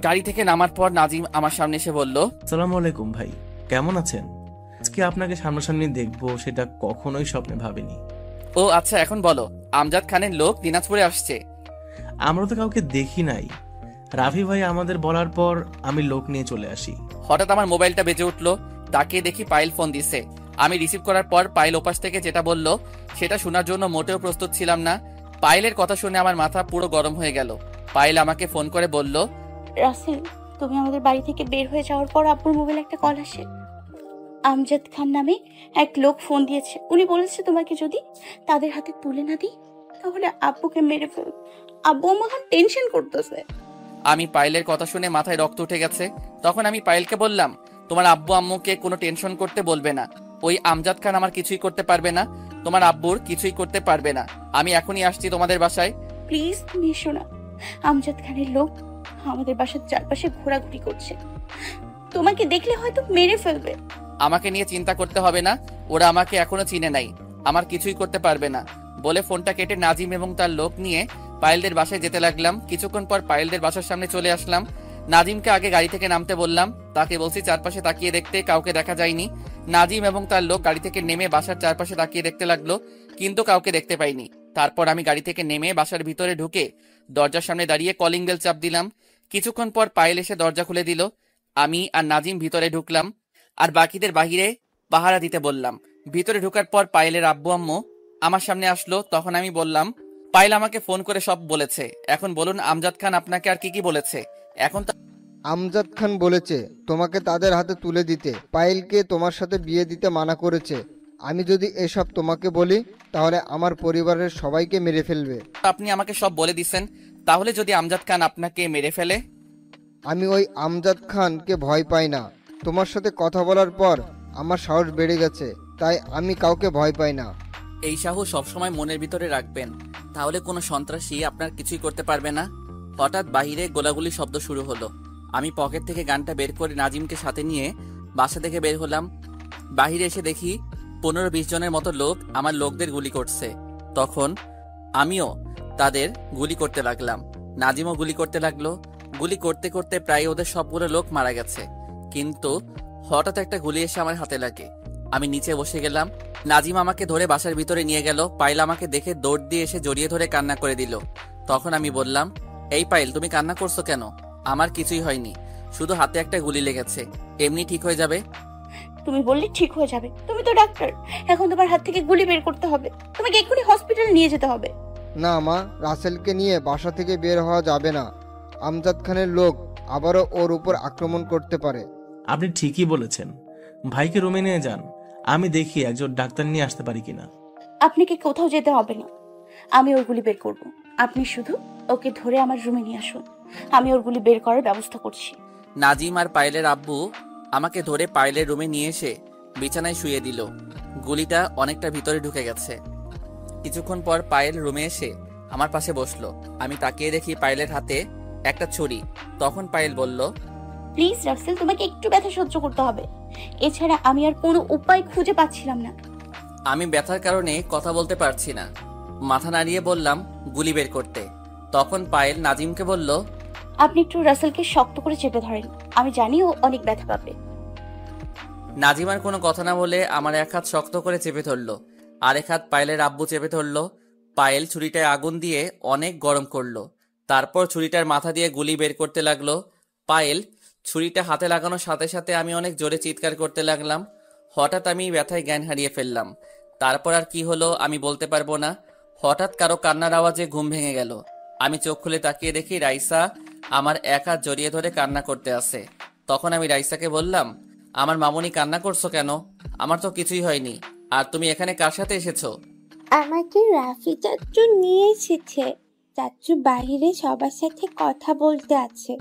গাড়ি থেকে নামার পর নাজিম আমার সামনে এসে বলল, আসসালামু আলাইকুম ভাই, কেমন আছেন? আজকে আপনাকে সামনাসামনি দেখবো সেটা কখনোই স্বপ্নে ভাবিনি। ও আচ্ছা, এখন বলো, আমজাদ খানের লোক দিনাজপুরে আসছে? আমরা তো কাউকে দেখি নাই। রাফি ভাই আমাদের বলার পর আমি লোক নিয়ে চলে আসি। হঠাৎ আমার মোবাইলটা বেজে উঠলো। তাকিয়ে দেখি পায়েল ফোন দিছে। আমি রিসিভ করার পর পায়েল ওপাশ থেকে যেটা বলল সেটা শোনার জন্য মোটেও প্রস্তুত ছিলাম না। পায়েলের কথা শুনে আমার মাথা পুরো গরম হয়ে গেল। পায়েল আমাকে ফোন করে বলল, রাসেল, তুমি আমাদের বাড়ি থেকে বের হয়ে যাওয়ার পর আব্বুর মোবাইলে একটা কল আসে। আমজাদ খান নামে এক লোক ফোন দিয়েছে। উনি বলেছে তোমাকে যদি তাদের হাতে তুলে না দিই তাহলে আব্বুকে মেরে ফেল। আব্বু আমার এখন টেনশন করতেছে। আমি পায়েলের কথা শুনে মাথায় রক্ত উঠে গেছে। তখন আমি পায়েলকে বললাম, তোমার আব্বু আম্মুকে কোনো টেনশন করতে বলবে না। ওই আমজাদ খান আমার কিছুই করতে পারবে না, তোমার আব্বুর কিছুই করতে পারবে না। আমি এখনই আসছি তোমাদের বাসায়। প্লিজ তুমি এসো না। আমজাদ খানের লোক আমাদের বাসার চারপাশে ঘোরাঘুরি করছে। তোমাকে দেখলে হয়তো মেরে ফেলবে। আমাকে নিয়ে চিন্তা করতে হবে না, ওরা আমাকে এখনো চিনে নাই, আমার কিছুই করতে পারবে না বলে ফোনটা কেটে নাজিম এবং তার লোক নিয়ে পায়েলদের বাসায় যেতে লাগলাম। কিছুক্ষণ পর পায়েলদের বাসার সামনে চলে আসলাম। নাজিমকে আগে গাড়ি থেকে নামতে বললাম। তাকে বলছি চারপাশে তাকিয়ে দেখতে, কাউকে দেখা যায়নি। নাজিম এবং তার লোক গাড়ি থেকে নেমে বাসার চারপাশে তাকিয়ে দেখতে লাগলো, কিন্তু কাউকে দেখতে পাইনি। তারপর আমি গাড়ি থেকে নেমে বাসার ভিতরে ঢুকে দরজার সামনে দাঁড়িয়ে কলিং বেল চাপ দিলাম। কিছুক্ষণ পর পায়েল এসে দরজা খুলে দিল। আমি আর নাজিম ভিতরে ঢুকলাম, আর বাকিদের বাহিরে পাহারা দিতে বললাম। ভিতরে ঢোকার পর পায়েলের আব্বু আম্মু আমার সামনে আসলো। তখন আমি বললাম, পায়েল আমাকে ফোন করে সব বলেছে। এখন বলুন আমজাদ খান আপনাকে আর কি কি বলেছে? এখন আমজাদ খান বলেছে তোমাকে তাদের হাতে তুলে দিতে, পায়েলকে তোমার সাথে বিয়ে দিতে মানা করেছে। আমি যদি এসব তোমাকে বলি তাহলে আমার পরিবারের সবাইকে মেরে ফেলবে। আপনি আমাকে সব বলে দিচ্ছেন, তাহলে যদি আমজাদ খান আপনাকে মেরে ফেলে? আমি ওই আমজাদ খানকে ভয় পাই না। তোমার সাথে কথা বলার পর আমার সাহস বেড়ে গেছে, তাই আমি কাউকে ভয় পাই না। এই সাহস সবসময় মনের ভিতরে রাখবেন, তাহলে কোনো সন্ত্রাসী আপনার কিছুই করতে পারবে না। হঠাৎ বাহিরে গোলাগুলি শব্দ শুরু হলো। আমি পকেট থেকে গানটা বের করে নাজিমকে সাথে নিয়ে বাসা থেকে বের হলাম। বাহিরে এসে দেখি 15-20 জনের মতো লোক আমার লোকদের গুলি করছে। তখন আমিও তাদের গুলি করতে লাগলাম। নাজিমও গুলি করতে লাগলো। গুলি করতে করতে প্রায় ওদের সবগুলো লোক মারা গেছে, কিন্তু হঠাৎ একটা গুলি এসে আমার হাতে লাগে। আমি নিচে বসে গেলাম। নাজিম আমাকে ধরে বাসার ভিতরে নিয়ে গেল। পাইল আমাকে দেখে দৌড় দিয়ে এসে জড়িয়ে ধরে কান্না করে দিল। তখন আমি বললাম, এই পাইল, তুমি কান্না করছো কেন? আমার কিছুই হয়নি, শুধু হাতে একটা গুলি লেগেছে, এমনি ঠিক হয়ে যাবে। তুমি বললে ঠিক হয়ে যাবে? তুমি তো ডাক্তার, এখন তোমার হাত থেকে গুলি বের করতে হবে। তোমাকে এক্ষুনি হসপিটালে নিয়ে যেতে হবে। না মা, রাসেলকে নিয়ে বাসা থেকে বের হওয়া যাবে না। আমজাদ খানের লোক আবারও ওর উপর আক্রমণ করতে পারে। আপনি ঠিকই বলেছেন, ভাইকে রুমে নিয়ে যান, আমি দেখি একজন ডাক্তার নিয়ে আসতে পারি কিনা। আপনাকে কোথাও যেতে হবে না, আমি ওর গুলি বের করব। আপনি শুধু ওকে ধরে আমার রুমে নিয়ে আসুন, আমি ওর গুলি বের করার ব্যবস্থা করছি। নাজিম আর পায়েলের আব্বু আমাকে ধরে পায়েলের রুমে নিয়ে এসে বিছানায় শুয়ে দিল। গুলিটা অনেকটা ভিতরে ঢুকে গেছে। কিছুক্ষণ পর পায়েল রুমে এসে আমার পাশে বসলো। আমি তাকিয়ে দেখি পায়েলের হাতে একটা ছুরি। তখন পায়েল বলল, প্লিজ রাসেল, তোমাকে একটু ব্যথা সহ্য করতে হবে, এছাড়া আমি আর কোনো উপায় খুঁজে পাচ্ছিলাম না। আমি ব্যথার কারণে কথা বলতে পারছি না। মাথা নাড়িয়ে বললাম, গুলি বের করতে। তখন পায়েল নাজিমকে বলল, আপনি একটু রাসেলকে শক্ত করে চেপে ধরেন, আমি জানি ও অনেক ব্যথা পাবে। নাজিম আর কোনো কথা না বলে আমার এক হাত শক্ত করে চেপে ধরলো, আরেক হাত পায়েলের আব্বু চেপে ধরলো। পায়েল ছুরিটায় আগুন দিয়ে অনেক গরম করলো, তারপর ছুরিটার মাথা দিয়ে গুলি বের করতে লাগলো। পায়েল ছুরিটা হাতে লাগানোর সাথে সাথে আমি অনেক জোরে চিৎকার করতে লাগলাম। হঠাৎ আমি ব্যথায় জ্ঞান হারিয়ে ফেললাম। তারপর আর কি হলো আমি বলতে পারবো না। হঠাৎ কারো কান্নার আওয়াজে ঘুম ভেঙে গেল। আমি চোখ খুলে তাকিয়ে দেখি রাইসা আমার এক হাত জড়িয়ে ধরে কান্না করতে আসে। তখন আমি রাইসাকে বললাম, আমার মামুনি কান্না করছো কেন? আমার তো কিছুই হয়নি। আর তুমি এখানে কার সাথে এসেছো? আমাকে রাফি চাচ্চু নিয়ে এসেছে। চাচ্চু বাইরে সবার সাথে কথা বলতে আছে।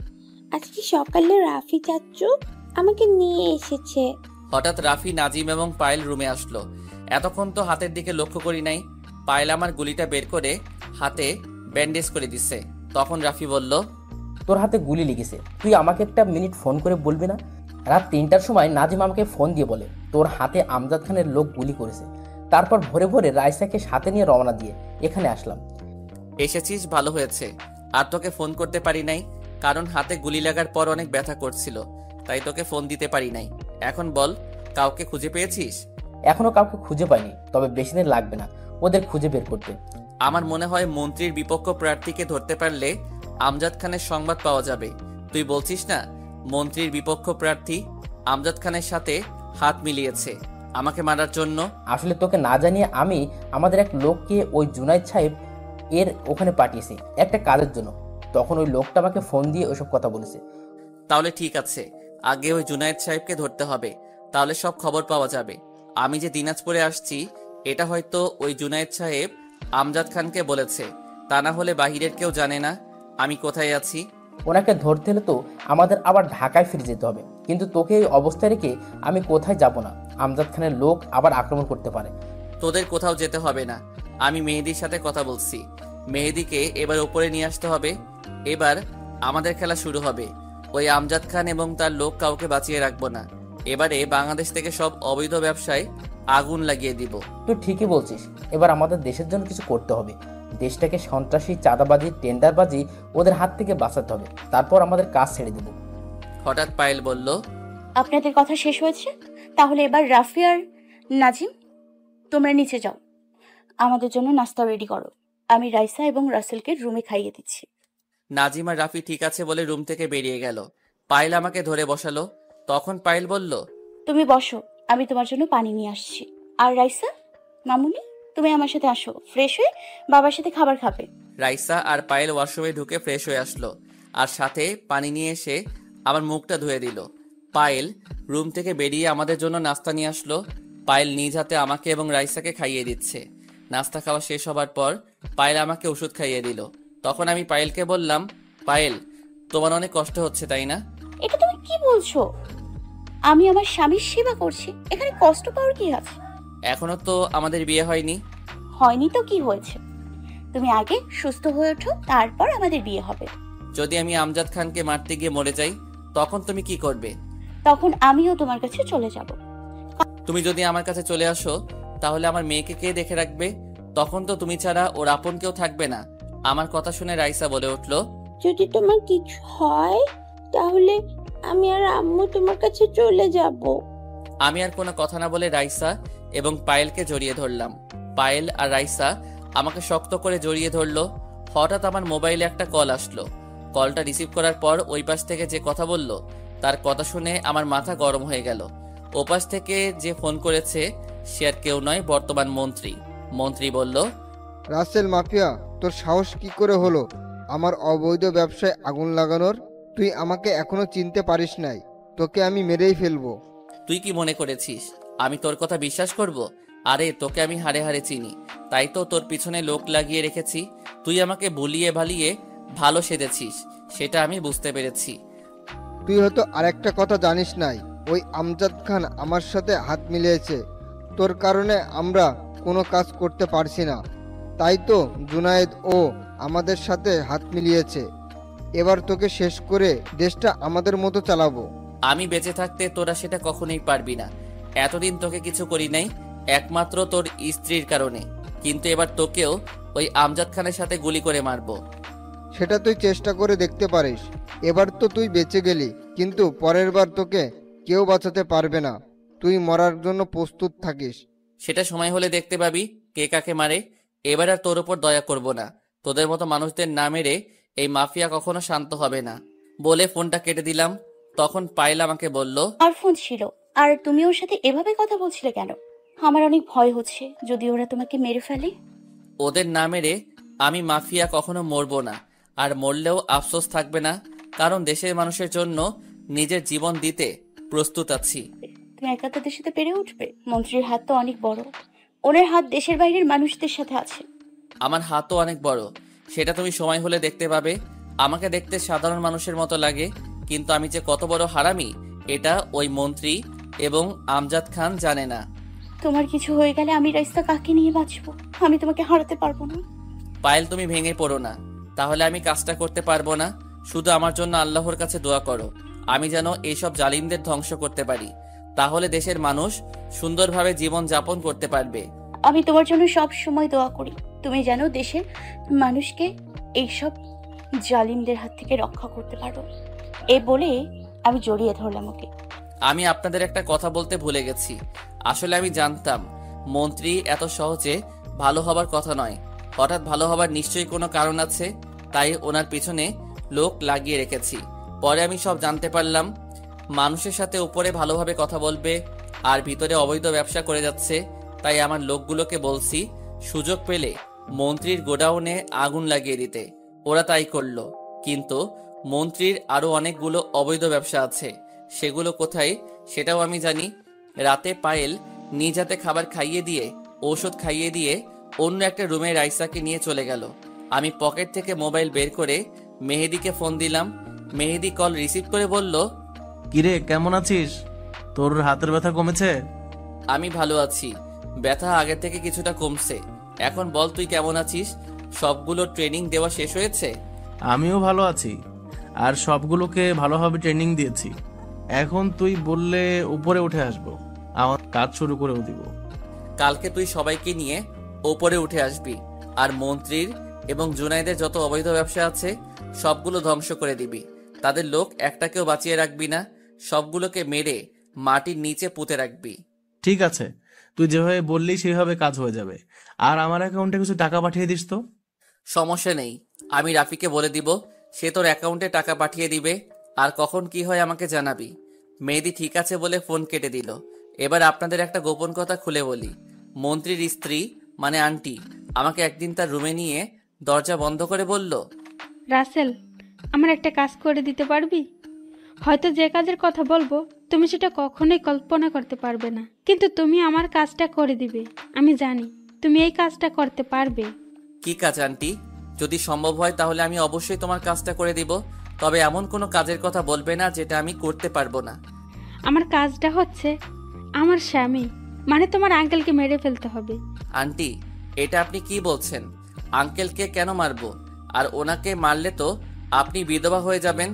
আজকে সকালে রাফি চাচ্চু আমাকে নিয়ে এসেছে। হঠাৎ রাফি, নাজিম এবং পায়েল রুমে আসলো। এতক্ষণ তো হাতের দিকে লক্ষ্য করি নাই। পায়েল আমার গুলিটা বের করে হাতে ব্যান্ডেজ করে দিচ্ছে। তখন রাফি বলল, তোর হাতে গুলি লেগেছে, তুই আমাকে একটা মিনিট ফোন করে বলবি না? রাত 3টার সময় নাজিম আমাকে ফোন দিয়ে বলে তোর হাতে আমজাদ খানের লোক গুলি করেছে। তারপর ভোরে ভোরে রাইসাকে সাথে নিয়ে রওনা দিয়ে এখানে আসলাম। এসেছিস, ভালো হয়েছে। আর তোকে ফোন করতে পারি নাই, কারণ হাতে গুলি লাগার পর অনেক ব্যথা করছিল, তাই তোকে ফোন দিতে পারি নাই। এখন বল, কাউকে খুঁজে পেয়েছিস? এখনো কাউকে খুঁজে পাইনি, তবে বেশি দিন লাগবে না ওদের খুঁজে বের করতে। আমার মনে হয় মন্ত্রীর বিপক্ষ প্রার্থীকে ধরতে পারলে আমজাদ খানের সংবাদ পাওয়া যাবে। তুই বলছিস না মন্ত্রীর বিপক্ষ প্রার্থী আমজাদ খানের সাথে হাত মিলিয়েছে আমাকে মারার জন্য? আসলে তোকে না জানিয়ে আমি আমাদের এক লোককে ওই জুনাইদ সাহেব এর ওখানে পাঠিয়েছি একটা কাজের জন্য। তখন ওই লোকটা আমাকে ফোন দিয়ে ওইসব কথা বলেছে। তাহলে ঠিক আছে, আগে ওই জুনায়েদ সাহেবকে ধরতে হবে, তাহলে সব খবর পাওয়া যাবে। আমি যে দিনাজপুরে আসছি এটা হয়তো ওই জুনায়েদ সাহেব আমজাদ খানকে বলেছে, তা না হলে বাহিরের কেউ জানে না আমি কোথায় আছি। ওনাকে ধরতে হলে তো আমাদের আবার ঢাকায় ফিরে যেতে হবে, কিন্তু তোকে এই অবস্থায় রেখে আমি কোথায় যাব না। আমজাদ খানের লোক আবার আক্রমণ করতে পারে। তোদের কোথাও যেতে হবে না, আমি মেহেদির সাথে কথা বলছি। মেহেদিকে এবার উপরে নিয়ে আসতে হবে। এবার আমাদের খেলা শুরু হবে। ওই আমজাদ খান এবং তার লোক কাউকে বাঁচিয়ে রাখবো না। এবারে বাংলাদেশ থেকে সব অবৈধ ব্যবসায় আগুন লাগিয়ে দিব। তুই ঠিকই বলছিস, এবার আমাদের দেশের জন্য কিছু করতে হবে। দেশটাকে সন্ত্রাসী, চাঁদাবাজি, টেন্ডারবাজি ওদের হাত থেকে বাঁচাতে হবে, তারপর আমাদের কাজ ছেড়ে দেব। হঠাৎ পায়েল বলল, আপনাদের কথা শেষ হয়েছে? তাহলে এবার রাফি আর নাজিম তোমরা নিচে যাও, আমাদের জন্য নাস্তা রেডি করো। আমি রাইসা এবং রাসেলকে রুমে খাইয়ে দিচ্ছি। নাজিম আর রাফি ঠিক আছে বলে রুম থেকে বেরিয়ে গেল। পায়েল আমাকে ধরে বসালো। তখন পায়েল বলল, তুমি বসো, আমি তোমার জন্য পানি নিয়ে আসছি। আর রাইসা, মামুনি, তুমি আমার সাথে আসো, ফ্রেশ হয়ে বাবার সাথে খাবার খাবে। রাইসা আর পায়েল ওয়াশরুমে ঢুকে ফ্রেশ হয়ে আসলো, আর সাথে পানি নিয়ে এসে আমার মুখটা ধুয়ে দিল। পায়েল রুম থেকে বেরিয়ে আমাদের জন্য নাস্তা নিয়ে আসলো। পায়েল নিজ হাতে আমাকে এবং রাইসাকে খাইয়ে দিচ্ছে। নাস্তা খাওয়া শেষ হবার পর পায়েল আমাকে ওষুধ খাইয়ে দিল। তখন আমি পায়েলকে বললাম, পায়েল, তোমার অনেক কষ্ট হচ্ছে তাই না? এটা তুমি কি বলছো? আমি আমার স্বামীর সেবা করছি, এখানে কষ্ট পাওয়ার কি আছে? এখনো তো আমাদের বিয়ে হয়নি। হয়নি তো কি হয়েছে? তুমি আগে সুস্থ হয়ে ওঠো, তারপর আমাদের বিয়ে হবে। যদি আমি আমজাদ খানকে মারতে গিয়ে মরে যাই তখন তুমি কি করবে? তখন আমিও তোমার কাছে চলে যাব। তুমি যদি আমার কাছে চলে আসো তাহলে আমার মেয়েকে কে দেখে রাখবে? তখন তো তুমি ছাড়া ওর আপন কেউ থাকবে না। আমার কথা শুনে রাইসা বলে উঠল, যদি তোমার কিছু হয় তাহলে আমি আর আম্মু তোমার কাছে চলে যাব। আমি আর কোনো কথা না বলে রাইসা এবং পায়েলকে জড়িয়ে ধরলাম। পায়েল আর রাইসা আমাকে শক্ত করে জড়িয়ে ধরলো। হঠাৎ আমার মোবাইলে একটা কল আসলো। কলটা রিসিভ করার পর ওই পাশ থেকে যে কথা বলল তার কথা শুনে আমার মাথা গরম হয়ে গেল। ওপাশ থেকে যে ফোন করেছে সে আর কেউ নয়, বর্তমান মন্ত্রী। মন্ত্রী বলল, রাসেল মাফিয়া, তোর সাহস কি করে হলো আমার অবৈধ ব্যবসায় আগুন লাগানোর? তুই আমাকে এখনো চিনতে পারিস নাই, তোকে আমি মেরেই ফেলবো। তুই কি মনে করেছিস আমি তোর কথা বিশ্বাস করব? আরে তোকে আমি হাড়ে হাড়ে চিনি, তাই তো তোর পিছনে লোক লাগিয়ে রেখেছি। তুই আমাকে ভুলিয়ে ভালিয়ে ভালো সেজেছিস, সেটা আমি বুঝতে পেরেছি। তুই হয়তো আরেকটা কথা জানিস নাই, ওই আমজাদ খান আমার সাথে হাত মিলিয়েছে। তোর কারণে আমরা কোনো কাজ করতে পারছি না, তাই তো জুনায়েদ ও আমাদের সাথে হাত মিলিয়েছে। এবার তোকে শেষ করে দেশটা আমাদের মতো চালাবো। আমি বেঁচে থাকতে তোরা সেটা কখনোই পারবি না। এতদিন তোকে কিছু করি নাই একমাত্র তোর স্ত্রীর কারণে, কিন্তু এবার তোকেও ওই আমজাদ খানের সাথে গুলি করে মারবো। সেটা তুই চেষ্টা করে দেখতে পারিস। এবার তো তুই বেঁচে গেলি, কিন্তু পরের বার তোকে কেউ বাঁচাতে পারবে না। তুই মরার জন্য প্রস্তুত থাকিস। সেটা সময় হলে দেখতে পাবি কে কাকে মারে। এবার আর তোর উপর দয়া করব না। তোদের মতো মানুষদের না মেরে এই মাফিয়া কখনো শান্ত হবে না। বলে ফোনটা কেটে দিলাম। তখন পায়েল আমাকে বলল, আর ফোন ছিল, আর তুমি ওর সাথে এভাবে কথা বলছিলে কেন? আমার অনেক ভয় হচ্ছে যদি ওরা তোমাকে মেরে ফেলে। ওদের না মেরে আমি মাফিয়া কখনো মরবো না, আর মরলেও আফসোস থাকবে না, কারণ দেশের মানুষের জন্য নিজের জীবন দিতে প্রস্তুত আছি। তুমি একা তাদের সাথে পেরে উঠবে? মন্ত্রীর হাত তো অনেক বড়, ওনার হাত দেশের বাইরের মানুষদের সাথে আছে। আমার হাতও অনেক বড়, সেটা তুমি সময় হলে দেখতে পাবে। আমাকে দেখতে সাধারণ মানুষের মতো লাগে, কিন্তু আমি যে কত বড় হারামি এটা ওই মন্ত্রী এবং আমজাদ খান জানে না। তোমার কিছু হয়ে গেলে আমি রাইসা কাকে নিয়ে বাঁচবো? আমি তোমাকে হারাতে পারবো না। পায়েল, তুমি ভেঙে পড়ো না, তাহলে আমি কাজটা করতে পারবো না। শুধু আমার জন্য আল্লাহর কাছে দোয়া করো, আমি যেন এইসব জালিমদের ধ্বংস করতে পারি। তাহলে দেশের মানুষ সুন্দরভাবে জীবন যাপন করতে পারবে। আমি তোমার জন্য সব সময় দোয়া করি, তুমি যেন দেশের মানুষকে এইসব জালিমদের হাত থেকে রক্ষা করতে পারো। এই বলে আমি জড়িয়ে ধরলাম ওকে। আমি আপনাদের একটা কথা বলতে ভুলে গেছি। আসলে আমি জানতাম মন্ত্রী এত সহজে ভালো হবার কথা নয়। হঠাৎ ভালো হবার নিশ্চয়ই কোনো কারণ আছে, তাই ওনার পিছনে লোক লাগিয়ে রেখেছি। পরে আমি সব জানতে পারলাম। মানুষের সাথে উপরে ভালোভাবে কথা বলবে আর ভিতরে অবৈধ ব্যবসা করে যাচ্ছে। তাই আমার লোকগুলোকে বলছি সুযোগ পেলে মন্ত্রীর গোডাউনে আগুন লাগিয়ে দিতে। ওরা তাই করলো, কিন্তু মন্ত্রীর আরো অনেকগুলো অবৈধ ব্যবসা আছে, সেগুলো কোথায় সেটাও আমি জানি। রাতে পায়েল নিজ হাতে খাবার খাইয়ে দিয়ে ঔষধ খাইয়ে দিয়ে অন্য একটা রুমে রাইসাকে নিয়ে চলে গেল। আমি পকেট থেকে মোবাইল বের করে মেহেদিকে ফোন দিলাম। মেহেদি কল রিসিভ করে বলল, কিরে, কেমন আছিস? তোর হাতের ব্যথা কমেছে? আমি ভালো আছি, ব্যথা আগের থেকে কিছুটা কমছে। এখন বল তুই কেমন আছিস? সবগুলো ট্রেনিং দেওয়া শেষ হয়েছে? আমিও ভালো আছি, আর সবগুলোকে ভালোভাবে ট্রেনিং দিয়েছি। এখন তুই বললে উপরে উঠে আসবো, আমার কাজ শুরু করেও দিব। কালকে তুই সবাইকে নিয়ে ওপরে উঠে আসবি, আর মন্ত্রীর এবং জুনাইদের যত অবৈধ ব্যবসা আছে সবগুলো ধ্বংস করে দিবি। তাদের লোক একটাকেও বাঁচিয়ে রাখবি না, সবগুলোকে মেরে মাটির নিচে পুঁতে রাখবি। ঠিক আছে, তুই যেভাবে বললি সেভাবে কাজ হয়ে যাবে। আর আমার অ্যাকাউন্টে কিছু টাকা পাঠিয়ে দিস তো। সমস্যা নেই, আমি রাফিকে বলে দিব, সে তোর অ্যাকাউন্টে টাকা পাঠিয়ে দিবে। আর কখন কি হয় আমাকে জানাবি। মেহেদি ঠিক আছে বলে ফোন কেটে দিল। এবার আপনাদের একটা গোপন কথা খুলে বলি। মন্ত্রীর স্ত্রী মানে আন্টি আমাকে একদিন তার রুমে নিয়ে দরজা বন্ধ করে বলল, রাসেল, আমার একটা কাজ করে দিতে পারবি? হয়তো যে কাজের কথা বলবো তুমি সেটা কখনোই কল্পনা করতে পারবে না, কিন্তু তুমি আমার কাজটা করে দিবে। আমি জানি তুমি এই কাজটা করতে পারবে। কি কাজ আন্টি? যদি সম্ভব হয় তাহলে আমি অবশ্যই তোমার কাজটা করে দিব, তবে এমন কোনো কাজের কথা বলবে না যেটা আমি করতে পারবো না। আমার কাজটা হচ্ছে আমার স্বামী মানে তোমার আঙ্কেলকে মেরে ফেলতে হবে। আন্টি, এটা আপনি কি বলছেন? আঙ্কেলকে কেন মারবো? আর ওনাকে মারলে তো আপনি বিধবা হয়ে যাবেন।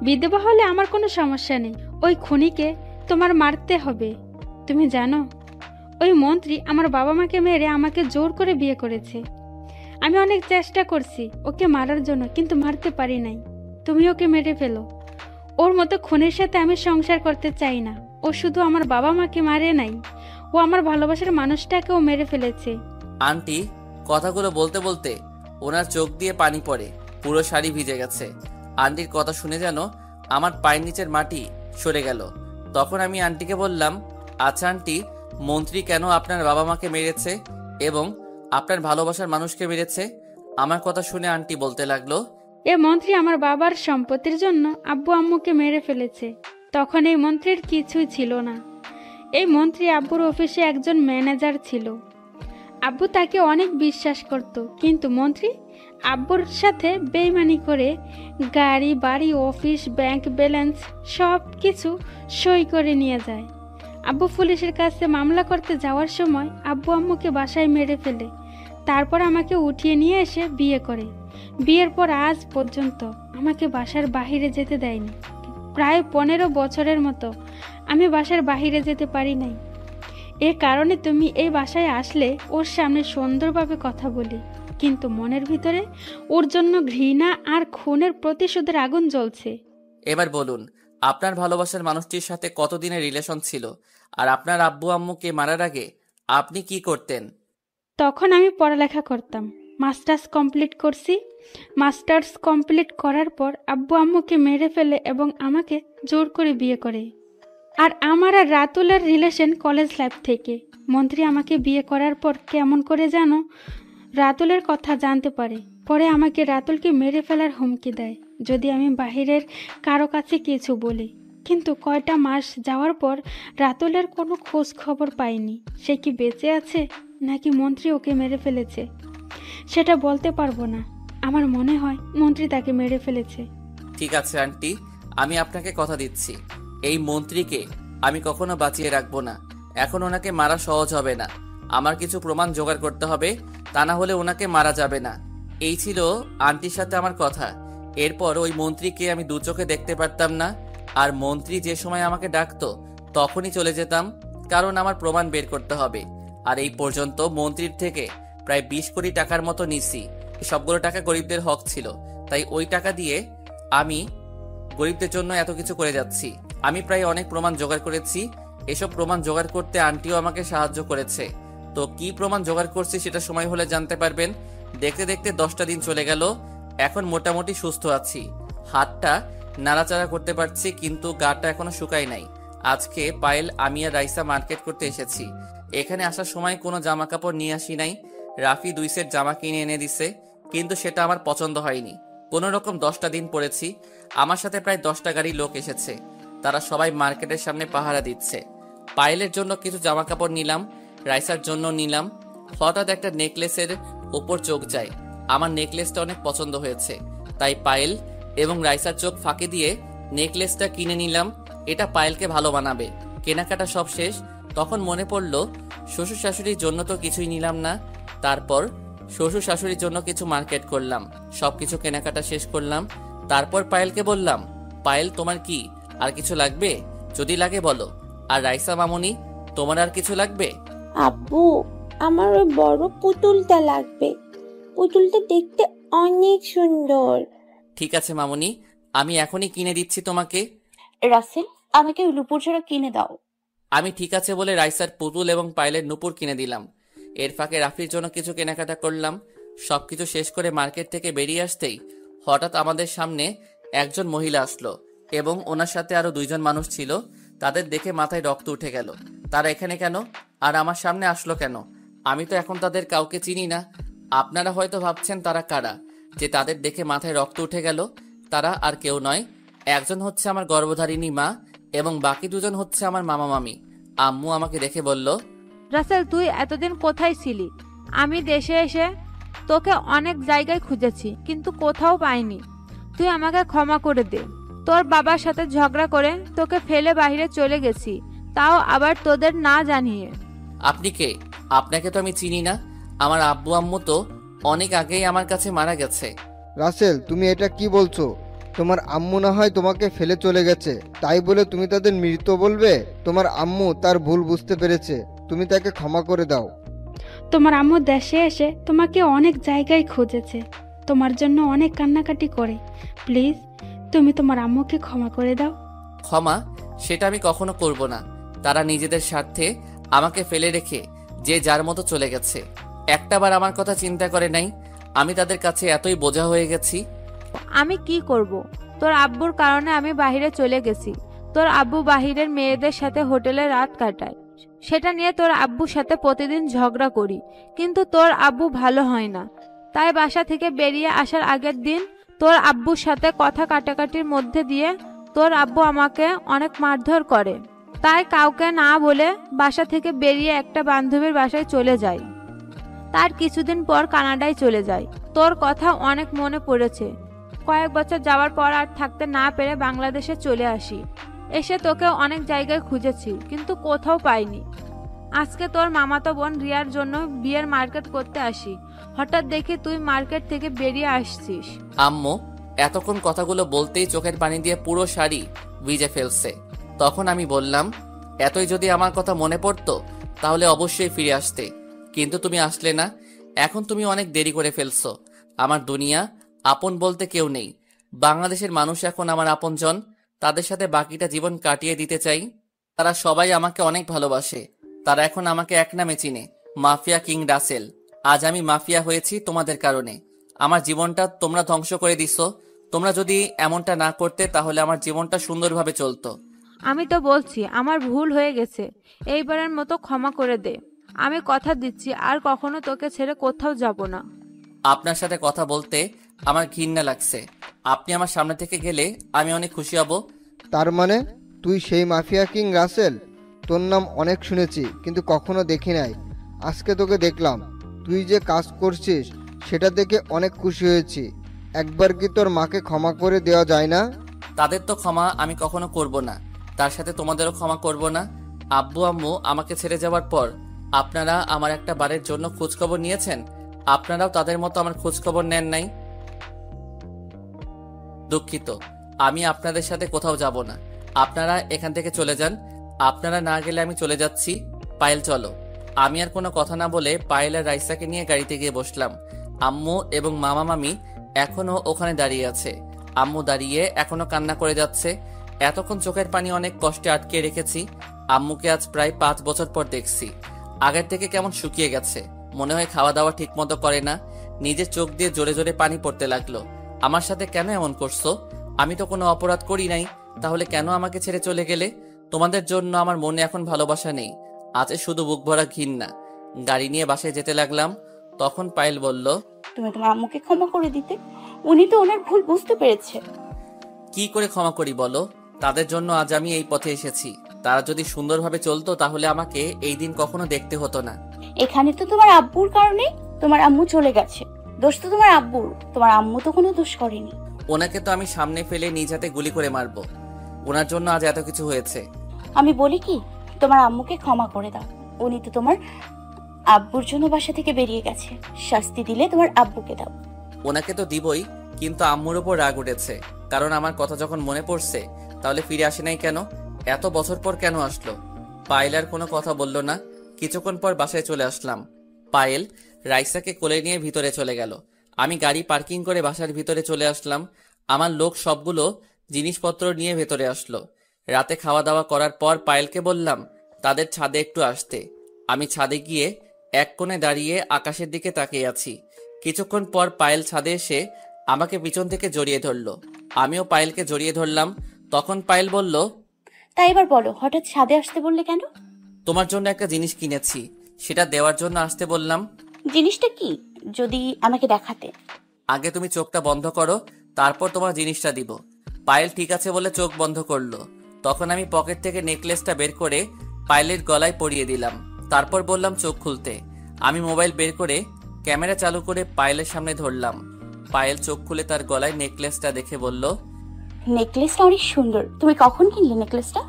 বিধবা হলে আমার কোনো সমস্যা নেই, ওই খুনিকে তোমার মারতে হবে। তুমি জানো, ওই মন্ত্রী আমার বাবা মাকে মেরে আমাকে জোর করে বিয়ে করেছে। আমি অনেক চেষ্টা করছি ওকে মারার জন্য, কিন্তু মারতে পারি নাই। তুমি ওকে মেরে ফেলো। ওর মতো খুনের সাথে আমি সংসার করতে চাই না। ও শুধু আমার বাবা মাকে মারে নাই, ও আমার ভালোবাসার মানুষটাকেও মেরে ফেলেছে। আন্টি কথাগুলো বলতে বলতে ওনার চোখ দিয়ে পানি পড়ে, পুরো শাড়ি ভিজে গেছে। আন্টির কথা শুনে যেন আমার পায়ের নিচের মাটি সরে গেল। তখন আমি আন্টিকে বললাম, আচ্ছা আন্টি, মন্ত্রী কেন আপনার বাবা মাকে মেরেছে এবং আপনার ভালোবাসার মানুষকে মেরেছে? আমার কথা শুনে আন্টি বলতে লাগলো, এ মন্ত্রী আমার বাবার সম্পত্তির জন্য আব্বু আম্মুকে মেরে ফেলেছে। তখন এই মন্ত্রীর কিছুই ছিল না। এই মন্ত্রী আব্বুর অফিসে একজন ম্যানেজার ছিল। আব্বু তাকে অনেক বিশ্বাস করত, কিন্তু মন্ত্রী আব্বুর সাথে বেইমানি করে গাড়ি বাড়ি অফিস ব্যাংক ব্যালেন্স সব কিছু সই করে নিয়ে যায়। আব্বু পুলিশের কাছে মামলা করতে যাওয়ার সময় আব্বু আম্মুকে বাসায় মেরে ফেলে। তারপর আমাকে উঠিয়ে নিয়ে এসে বিয়ে করে। বিয়ের পর আজ পর্যন্ত আমাকে বাসার বাহিরে যেতে দেয়নি। প্রায় 15 বছরের মতো আমি বাসার বাহিরে যেতে পারি নাই। এ কারণে তুমি এই বাসায় আসলে ওর সামনে সুন্দরভাবে কথা বলি, কিন্তু মনের ভিতরে ওর জন্য ঘৃণা আর খুনের প্রতিশোধের আগুন জ্বলছে। এবার বলুন, আপনার ভালোবাসার মানুষটির সাথে কতদিনের রিলেশন ছিল? আর আপনার আব্বু আম্মুকে মারার আগে আপনি কি করতেন? তখন আমি পড়ালেখা করতাম, মাস্টার্স কমপ্লিট করছি। মাস্টার্স কমপ্লিট করার পর আব্বু আম্মুকে মেরে ফেলে এবং আমাকে জোর করে বিয়ে করে। আর আমার আর রাতুলের রিলেশন কলেজ লাইফ থেকে। মন্ত্রী আমাকে বিয়ে করার পর কেমন করে যেন রাতুলের কথা জানতে পারে। পরে আমাকে রাতুলকে মেরে ফেলার হুমকি দেয় যদি আমি বাহিরের কারো কাছে কিছু বলি। কিন্তু কয়টা মাস যাওয়ার পর রাতুলের কোনো খোঁজ খবর পাইনি। সে কি বেঁচে আছে নাকি মন্ত্রী ওকে মেরে ফেলেছে সেটা বলতে পারবো না। আমার মনে হয় মন্ত্রী তাকে মেরে ফেলেছে। ঠিক আছে আন্টি, আমি আপনাকে কথা দিচ্ছি, এই মন্ত্রীকে আমি কখনো বাঁচিয়ে রাখবো না। এখন ওনাকে মারা সহজ হবে না, আমার কিছু প্রমাণ জোগাড় করতে হবে, তা না হলে ওনাকে মারা যাবে না। এই ছিল আন্টির সাথে আমার কথা। এরপর ওই মন্ত্রীকে আমি দু চোখে দেখতে পারতাম না, আর মন্ত্রী যে সময় আমাকে ডাকতো তখনই চলে যেতাম, কারণ আমার প্রমাণ বের করতে হবে। আর এই পর্যন্ত মন্ত্রীর থেকে প্রায় 20 কোটি টাকার মতো নিছি। সবগুলো টাকা গরিবদের হক ছিল, তাই ওই টাকা দিয়ে আমি গরিবদের জন্য এত কিছু করে যাচ্ছি। আমি প্রায় অনেক প্রমাণ জোগাড় করেছি। এসব প্রমাণ জোগাড় করতে আন্টিও আমাকে সাহায্য করেছে। তো কি প্রমাণ জোগাড় করছি সেটা সময় হলে জানতে পারবেন। দেখতে দেখতে 10টা দিন চলে গেল। এখন মোটামুটি সুস্থ আছি, হাতটা নাড়াচাড়া করতে পারছি, কিন্তু গাটা এখনো শুকায় নাই। আজকে পায়েল, আমি আর রাইসা মার্কেট করতে এসেছি। এখানে আসার সময় কোনো জামা কাপড় নিয়ে আসি নাই। রাফি 2 সেট জামা কিনে এনে দিছে, কিন্তু সেটা আমার পছন্দ হয়নি। কোনো রকম 10টা দিন পরেছি। আমার সাথে প্রায় 10টা গাড়ি লোক এসেছে, তারা সবাই মার্কেটের সামনে পাহারা দিচ্ছে। পায়েলের জন্য কিছু জামা কাপড় নিলাম, রাইসার জন্য নিলাম। হঠাৎ একটা নেকলেসের ওপর চোখ যায়। আমার নেকলেসটা অনেক পছন্দ হয়েছে, তাই পায়েল এবং রাইসার চোখ ফাঁকি দিয়ে নেকলেসটা কিনে নিলাম। এটা পায়েলকে ভালো বানাবে। কেনাকাটা সব শেষ। তখন মনে পড়লো শ্বশুর শাশুড়ির জন্য তো কিছুই নিলাম না। তারপর শ্বশুর শাশুড়ির জন্য কিছু মার্কেট করলাম, সবকিছু কেনাকাটা শেষ করলাম। তারপর পায়েলকে বললাম, পায়েল তোমার কি আর কিছু লাগবে? যদি লাগে বলো। আর রাইসা মামুনি, তোমার আর কিছু লাগবে? আব্বু, আমার ওই বড় পুতুলটা লাগবে। পুতুলটা দেখতে অনেক সুন্দর। ঠিক আছে মামুনি, আমি এখনই কিনে দিচ্ছি তোমাকে। রাসেল, আমাকে ওই নুপুর জোড়া কিনে দাও। আমি ঠিক আছে বলে রাইসার পুতুল এবং পায়েলের নুপুর কিনে দিলাম। এর ফাঁকে রাফির জন্য কিছু কেনাকাটা করলাম। সবকিছু শেষ করে মার্কেট থেকে বেরিয়ে আসতেই হঠাৎ আমাদের সামনে একজন মহিলা আসলো এবং ওনার সাথে আরো 2 জন মানুষ ছিল। তাদের দেখে মাথায় রক্ত উঠে গেল। তারা এখানে কেন আর আমার সামনে আসলো কেন? আমি তো এখন তাদের কাউকে চিনি না। আপনারা হয়তো ভাবছেন তারা কারা, যে তাদের দেখে মাথায় রক্ত উঠে গেল। তারা আর কেউ নয়, একজন হচ্ছে আমার গর্ভধারিণী মা এবং বাকি 2 জন হচ্ছে আমার মামা মামি। আম্মু আমাকে দেখে বলল, রাসেল, তুই এতদিন কোথায় ছিলি? আমি দেশে এসে তোকে অনেক জায়গায় খুঁজেছি, কিন্তু কোথাও পাইনি। তুই আমাকে ক্ষমা করে দে। তোর বাবার সাথে ঝগড়া করে তোকে ফেলে বাইরে চলে গেছি, তাও আবার তোদের না জানিয়ে। আপনি কে? আপনাকে তো আমি চিনি না। আমার আব্বু আম্মু তো অনেক আগেই আমার কাছে মারা গেছে। রাসেল, তুমি এটা কি বলছো? তোমার আম্মু না হয় তোমাকে ফেলে চলে গেছে, তাই বলে তুমি তাদের মৃত বলবে? তোমার আম্মু তার ভুল বুঝতে পেরেছে, তুমি তাকে ক্ষমা করে দাও। তোমার আম্মু দেশে এসে তোমাকে অনেক জায়গায় খুঁজেছে, তোমার জন্য অনেক কান্নাকাটি করে। প্লিজ তুমি তোমার আম্মুকে ক্ষমা করে দাও। ক্ষমা? সেটা আমি কখনো করব না। তারা নিজেদের স্বার্থে আমাকে ফেলে রেখে যে যার মতো চলে গেছে, একটাবার আমার কথা চিন্তা করে নাই। আমি তাদের কাছে এতই বোঝা হয়ে গেছি। আমি কি করব? তোর আব্বুর কারণে আমি বাইরে চলে গেছি। তোর আব্বু বাহিরের মেয়েদের সাথে হোটেলে রাত কাটায়, সেটা নিয়ে তোর আব্বুর সাথে প্রতিদিন ঝগড়া করি, কিন্তু তোর আব্বু ভালো হয় না। তাই বাসা থেকে বেরিয়ে আসার আগের দিন তোর আব্বুর সাথে কথা কাটাকাটির মধ্যে দিয়ে তোর আব্বু আমাকে অনেক মারধর করে। তাই কাউকে না বলে বাসা থেকে বেরিয়ে একটা বান্ধবীর বাসায় চলে যাই। তার কিছুদিন পর কানাডায় চলে যাই। তোর কথা অনেক মনে পড়েছে। কয়েক বছর যাওয়ার পর আর থাকতে না পেরে বাংলাদেশে চলে আসি। এসে তোকে অনেক জায়গায় খুঁজেছি, কিন্তু কোথাও পাইনি। আজকে তোর মামাতো বোন রিয়ার জন্য বিয়ের মার্কেট করতে আসি। হঠাৎ দেখি তুই মার্কেট থেকে বেরিয়ে আসছিস। আম্মু এতক্ষণ কথাগুলো বলতেই চোখের পানি দিয়ে পুরো শাড়ি ভিজে ফেলছে। তখন আমি বললাম, এতই যদি আমার কথা মনে পড়তো তাহলে অবশ্যই ফিরে আসতে, কিন্তু তুমি আসলে না। এখন তুমি অনেক দেরি করে ফেলছো। আমার দুনিয়া আপন বলতে কেউ নেই। বাংলাদেশের মানুষ এখন আমার আপনজন। তাদের সাথে বাকিটা জীবন কাটিয়ে দিতে চাই। তারা সবাই আমাকে অনেক ভালোবাসে। তারা এখন আমাকে এক নামে চিনে, মাফিয়া কিং রাসেল। আজ আমি মাফিয়া হয়েছি তোমাদের কারণে। আমার জীবনটা তোমরা ধ্বংস করে দিছো। তোমরা যদি এমনটা না করতে তাহলে আমার জীবনটা সুন্দরভাবে চলতো। আমি তো বলছি আমার ভুল হয়ে গেছে, এইবারের মতো ক্ষমা করে দে। আমি কথা দিচ্ছি আর কখনো তোকে ছেড়ে কোথাও যাব না। আপনার সাথে কথা বলতে আমার ঘৃণা লাগছে। আপনি আমার সামনে থেকে গেলে আমি অনেক খুশি হব। তার মানে তুই সেই মাফিয়া কিং রাসেল? তোর নাম অনেক শুনেছি, কিন্তু কখনো দেখি নাই। আজকে তোকে দেখলাম। তুই যে কাজ করছিস সেটা দেখে অনেক খুশি হয়েছি। একবার কি তোর মাকে ক্ষমা করে দেওয়া যায় না? তাদের তো ক্ষমা আমি কখনো করব না, তার সাথে তোমাদেরও ক্ষমা করব না। আব্বু আম্মু আমাকে ছেড়ে যাওয়ার পর আপনারা আমার একটা বারের জন্য খোঁজখবর নিয়েছেন। আপনারাও তাদের মতো আমার খোঁজখবর নেন নাই। দুঃখিত, আমি আপনাদের সাথে কোথাও যাব না। আপনারা এখান থেকে চলে যান। আপনারা না গেলে আমি চলে যাচ্ছি। পায়েল চলো। আমি আর কোনো কথা না বলে পায়েল আর রাইসাকে নিয়ে গাড়িতে গিয়ে বসলাম। আম্মু এবং মামা মামি এখনো ওখানে দাঁড়িয়ে আছে। আম্মু দাঁড়িয়ে এখনো কান্না করে যাচ্ছে। এতক্ষণ চোখের পানি অনেক কষ্টে আটকে রেখেছি। আম্মুকে আজ প্রায় 5 বছর পর দেখছি। আগের থেকে কেমন শুকিয়ে গেছে, মনে হয় খাওয়া দাওয়া ঠিক মতো করে না। নিজের চোখ দিয়ে জোরে জোরে পানি পড়তে লাগলো। আমার সাথে কেন এমন করছো? আমি তো কোনো অপরাধ করি নাই, তাহলে কেন আমাকে ছেড়ে চলে গেলে? তোমাদের জন্য আমার মনে এখন ভালোবাসা নেই, আছে শুধু বুক ভরা ঘৃণা। গাড়ি নিয়ে বাসায় যেতে লাগলাম। তখন পায়েল বলল, তুমি তোমার আম্মুকে ক্ষমা করে দিতে, উনি তো ওনার ভুল বুঝতে পেরেছে। কি করে ক্ষমা করি বলো? তাদের জন্য আজ আমি এই পথে এসেছি। তারা যদি সুন্দরভাবে চলতো তাহলে আমাকে এই দিন কখনো দেখতে হতো না। এখানে তো তোমার আব্বুর কারণে তোমার আম্মু চলে গেছে। দোষ তো তোমার আব্বুর, তোমার আম্মু তো কোনো দোষ করেনি। ওনাকে তো আমি সামনে ফেলে নিজ হাতে গুলি করে মারবো। ওনার জন্য আজ এত কিছু হয়েছে। আমি বলি কি, তোমার আম্মুকে ক্ষমা করে দাও। উনি তো তোমার আব্বুর জন্য বাসা থেকে বেরিয়ে গেছে। শাস্তি দিলে তোমার আব্বুকে দাও। ওনাকে তো দিবই, কিন্তু আম্মুর ওপর রাগ উঠেছে। কারণ আমার কথা যখন মনে পড়ছে, তাহলে ফিরে আসে নাই কেন? এত বছর পর কেন আসলো? পায়েল আর কোনো কথা বলল না। কিছুক্ষণ পর বাসায় চলে আসলাম। পায়েল রাইসাকে কোলে নিয়ে ভিতরে চলে গেল। আমি গাড়ি পার্কিং করে বাসার ভিতরে চলে আসলাম। আমার লোক সবগুলো জিনিসপত্র নিয়ে ভেতরে আসলো। রাতে খাওয়া দাওয়া করার পর পায়েলকে বললাম তাদের ছাদে একটু আসতে। আমি ছাদে গিয়ে এক কোণে দাঁড়িয়ে আকাশের দিকে তাকিয়ে আছি। কিছুক্ষণ পর পায়েল ছাদে এসে আমাকে পিছন থেকে জড়িয়ে ধরলো। আমিও পায়েলকে জড়িয়ে ধরলাম। তখন পায়েল বলল, তাই এবার বলো, হঠাৎ ছাদে আসতে বললে কেন? তোমার জন্য একটা জিনিস কিনেছি, সেটা দেওয়ার জন্য আসতে বললাম। জিনিসটা কি, যদি আমাকে দেখাতে? আগে তুমি চোখটা বন্ধ করো, তারপর তোমার জিনিসটা দিব। পায়েল ঠিক আছে বলে চোখ বন্ধ করলো। তখন আমি পকেট থেকে নেকলেসটা বের করে পায়েলের গলায় পরিয়ে দিলাম। তারপর বললাম চোখ খুলতে। আমি মোবাইল বের করে ক্যামেরা চালু করে পায়েলের সামনে ধরলাম। পায়েল চোখ খুলে তার গলায় নেকলেসটা দেখে বলল, নেকলেসটা অনেক সুন্দর। তুমি কখন কিনলে নেকলেসটা?